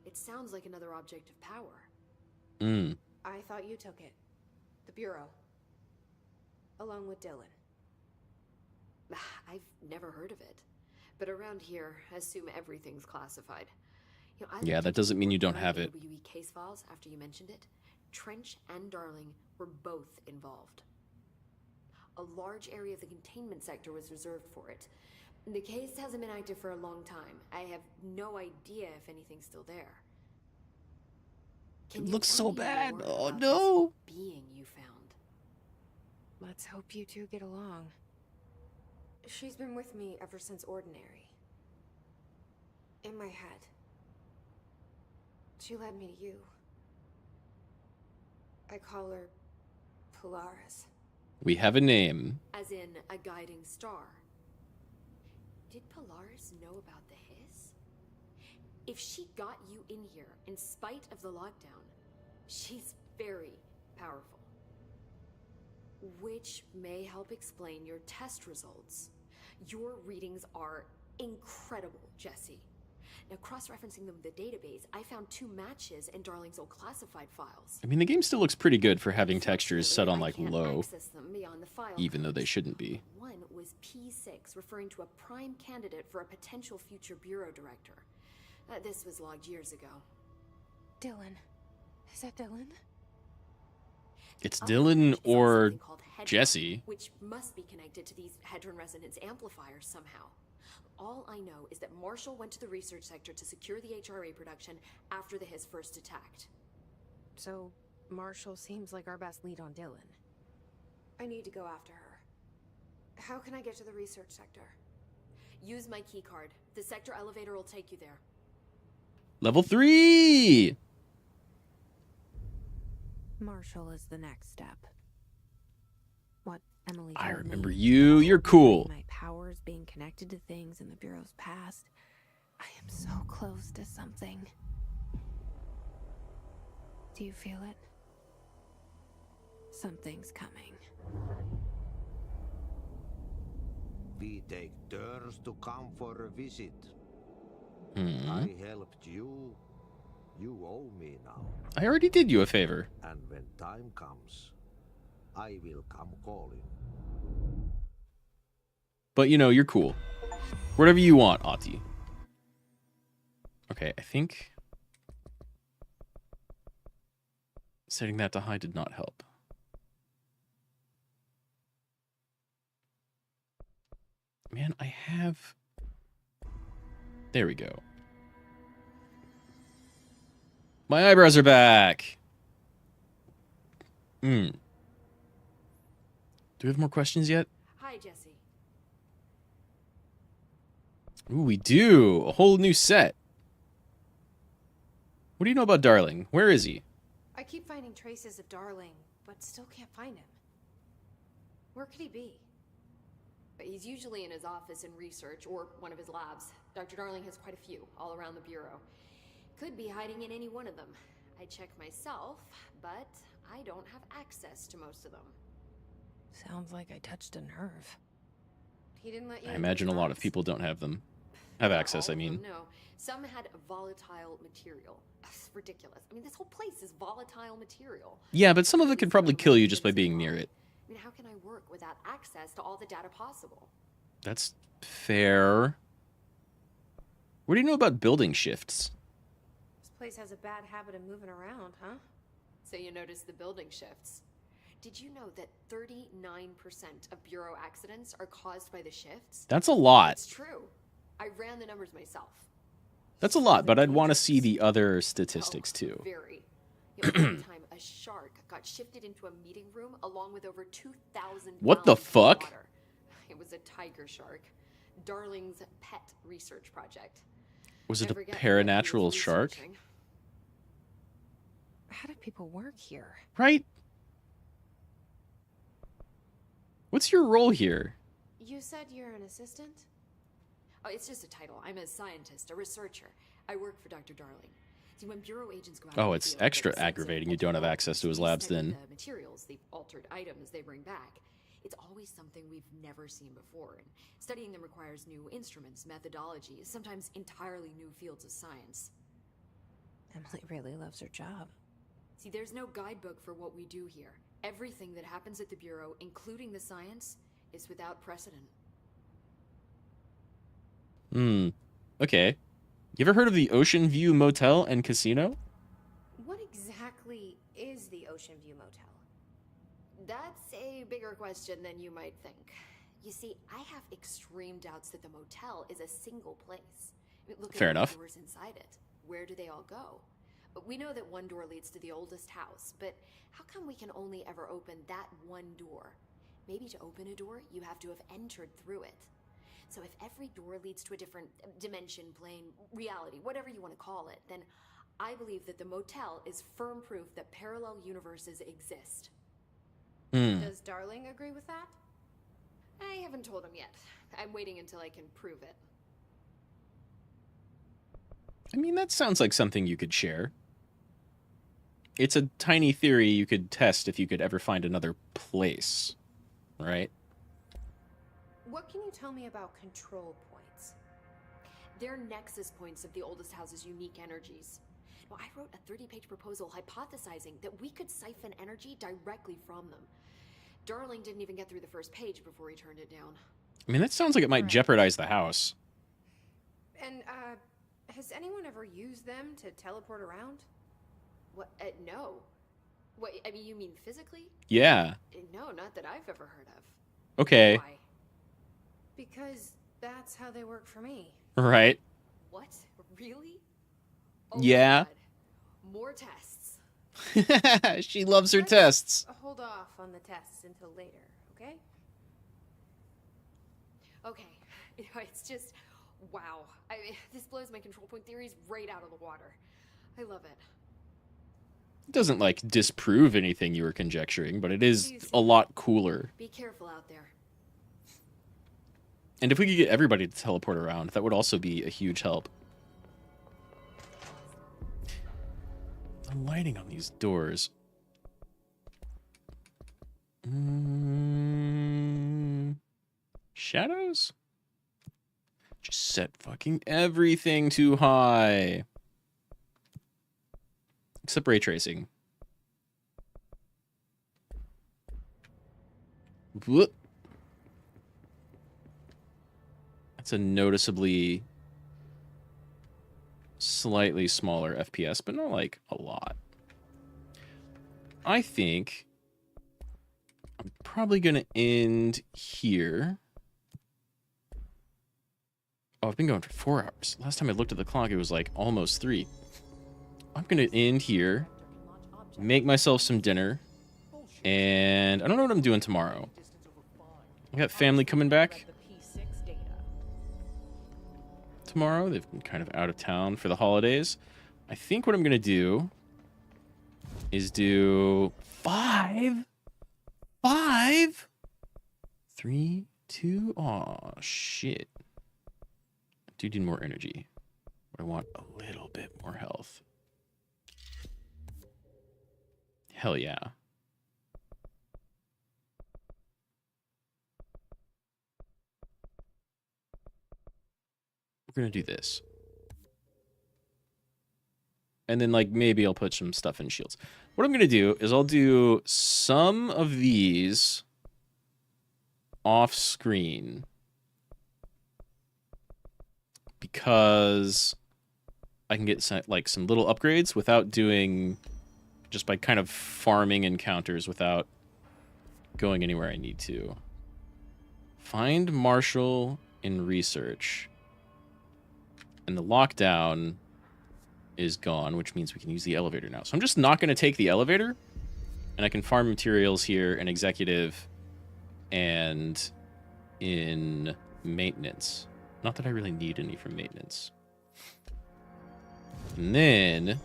It sounds like another object of power. I thought you took it. The Bureau. Along with Dylan. I've never heard of it. But around here, I assume everything's classified. You know, Yeah, that doesn't mean you don't have it. AWE case files after you mentioned it. Trench and Darling were both involved. A large area of the containment sector was reserved for it. The case hasn't been active for a long time. I have no idea if anything's still there. It looks so bad. Oh no. Being you found. Let's hope you two get along. She's been with me ever since Ordinary. In my head. She led me to you. I call her Polaris. We have a name. As in a guiding star. Did Polaris know about the hiss? If she got you in here in spite of the lockdown, she's very powerful. Which may help explain your test results. Your readings are incredible, Jesse. Now, cross-referencing them with the database, I found 2 matches in Darling's old classified files. I mean, the game still looks pretty good for having textures set on, like, low. Access them beyond the file. Even though they shouldn't be. One was P6, referring to a prime candidate for a potential future bureau director. This was logged years ago. Dylan. Is that Dylan? It's Dylan or Jesse. Which must be connected to these Hedron resonance amplifiers somehow. All I know is that Marshall went to the research sector to secure the HRA production after the hiss first attacked. So, Marshall seems like our best lead on Dylan. I need to go after her. How can I get to the research sector? Use my keycard. The sector elevator will take you there. Level 3! Marshall is the next step. What Emily I told remember me you. You're cool. My powers being connected to things in the Bureau's past. I am so close to something. Do you feel it? Something's coming. We take turns to come for a visit. Hmm. I helped you. You owe me now. I already did you a favor. And when time comes, I will come calling. But, you know, you're cool. Whatever you want, Ati. Okay, I think setting that to high did not help. Man, I have... There we go. My eyebrows are back! Do we have more questions yet? Hi, Jesse. Ooh, we do! A whole new set. What do you know about Darling? Where is he? I keep finding traces of Darling, but still can't find him. Where could he be? He's usually in his office in research or one of his labs. Dr. Darling has quite a few all around the Bureau. Could be hiding in any one of them. I check myself, but I don't have access to most of them. Sounds like I touched a nerve. He didn't let you I imagine a lot of people don't have them. Have access, I mean. No, some had volatile material. That's ridiculous. I mean, this whole place is volatile material. Yeah, but some of it could probably kill you just by being near it. I mean, how can I work without access to all the data possible? That's fair. What do you know about building shifts? This place has a bad habit of moving around, huh? So you notice the building shifts. Did you know that 39% of Bureau accidents are caused by the shifts? That's a lot. It's true. I ran the numbers myself. That's a lot, but I'd want to see the other statistics too. Very. You know, one time a shark got shifted into a meeting room along with over 2,000 What the fuck? water. It was a tiger shark. Darling's pet research project. Was it a Never get paranatural what he was shark? researching. How do people work here? Right? What's your role here? You said you're an assistant? Oh, it's just a title. I'm a scientist, a researcher. I work for Dr. Darling. See, when Bureau agents go out Oh, in the it's field, extra they sense aggravating it, you don't have access to his labs study then. the materials, the altered items they bring back. It's always something we've never seen before, and studying them requires new instruments, methodologies, sometimes entirely new fields of science. Emily really loves her job. See, there's no guidebook for what we do here. Everything that happens at the Bureau, including the science, is without precedent. Okay. You ever heard of the Ocean View Motel and Casino? What exactly is the Ocean View Motel? That's a bigger question than you might think. You see, I have extreme doubts that the motel is a single place. I mean, look Fair at the enough. doors inside it. Where do they all go? We know that one door leads to the oldest house, but how come we can only ever open that one door? Maybe to open a door, you have to have entered through it. So if every door leads to a different dimension, plane, reality, whatever you want to call it, then I believe that the motel is firm proof that parallel universes exist. Does Darling agree with that? I haven't told him yet. I'm waiting until I can prove it. I mean, that sounds like something you could share. It's a tiny theory you could test if you could ever find another place, right? What can you tell me about control points? They're nexus points of the oldest house's unique energies. Now, I wrote a 30-page proposal hypothesizing that we could siphon energy directly from them. Darling didn't even get through the first page before he turned it down. I mean, that sounds like it might jeopardize the house. And, has anyone ever used them to teleport around? What? No. What, I mean, you mean physically? Yeah. No, not that I've ever heard of. Okay. Why? Because that's how they work for me. Right. What? Really? Oh Yeah. More tests. She loves her tests. Hold off on the tests until later, okay? Okay. It's just, wow. I mean, this blows my control point theories right out of the water. I love it. It doesn't, like, disprove anything you were conjecturing, but it is a lot cooler. Be careful out there. And if we could get everybody to teleport around, that would also be a huge help. The lighting on these doors. Shadows? Just set fucking everything too high. Except ray tracing. Whoop. That's a noticeably slightly smaller FPS, but not like a lot. I think I'm probably going to end here. Oh, I've been going for 4 hours. Last time I looked at the clock, it was like almost 3. I'm going to end here, make myself some dinner, and I don't know what I'm doing tomorrow. I got family coming back tomorrow. They've been kind of out of town for the holidays. I think what I'm going to do is do 5, 3, 2, aw, shit. I do need more energy, but I want a little bit more health. Hell yeah. We're gonna do this. And then, like, maybe I'll put some stuff in shields. What I'm gonna do is I'll do some of these off screen because I can get some, like, some little upgrades without doing, just by kind of farming encounters without going anywhere I need to. Find Marshall in research. And the lockdown is gone, which means we can use the elevator now. So I'm just not going to take the elevator, and I can farm materials here in executive and in maintenance. Not that I really need any from maintenance. And then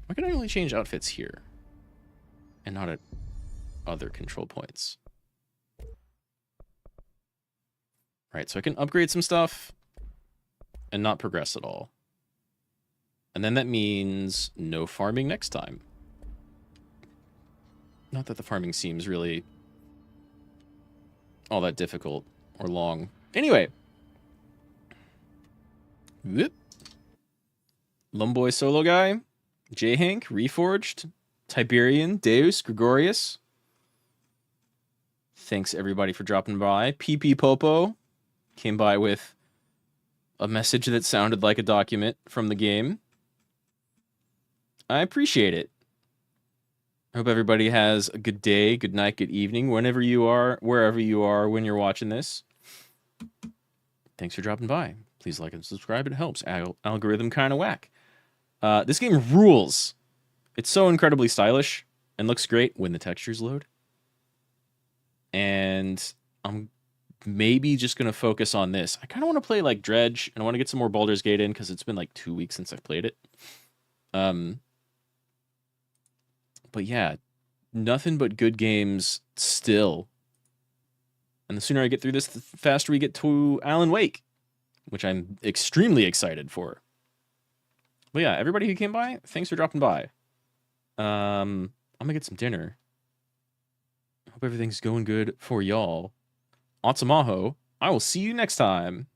why can I only change outfits here and not at other control points? Right, so I can upgrade some stuff and not progress at all. And then that means no farming next time. Not that the farming seems really all that difficult or long. Anyway. Whoop. Lumboy Solo Guy, J Hank, Reforged, Tiberian, Deus, Gregorius. Thanks everybody for dropping by. PP Popo came by with a message that sounded like a document from the game. I appreciate it. I hope everybody has a good day, good night, good evening, whenever you are, wherever you are when you're watching this. Thanks for dropping by. Please like and subscribe. It helps. Algorithm kind of whack. This game rules. It's so incredibly stylish and looks great when the textures load. And I'm maybe just going to focus on this. I kind of want to play like Dredge, and I want to get some more Baldur's Gate in because it's been like 2 weeks since I've played it. But yeah, nothing but good games still. And the sooner I get through this, the faster we get to Alan Wake, which I'm extremely excited for. But yeah, everybody who came by, thanks for dropping by. I'm gonna get some dinner. Hope everything's going good for y'all. Rad, I will see you next time.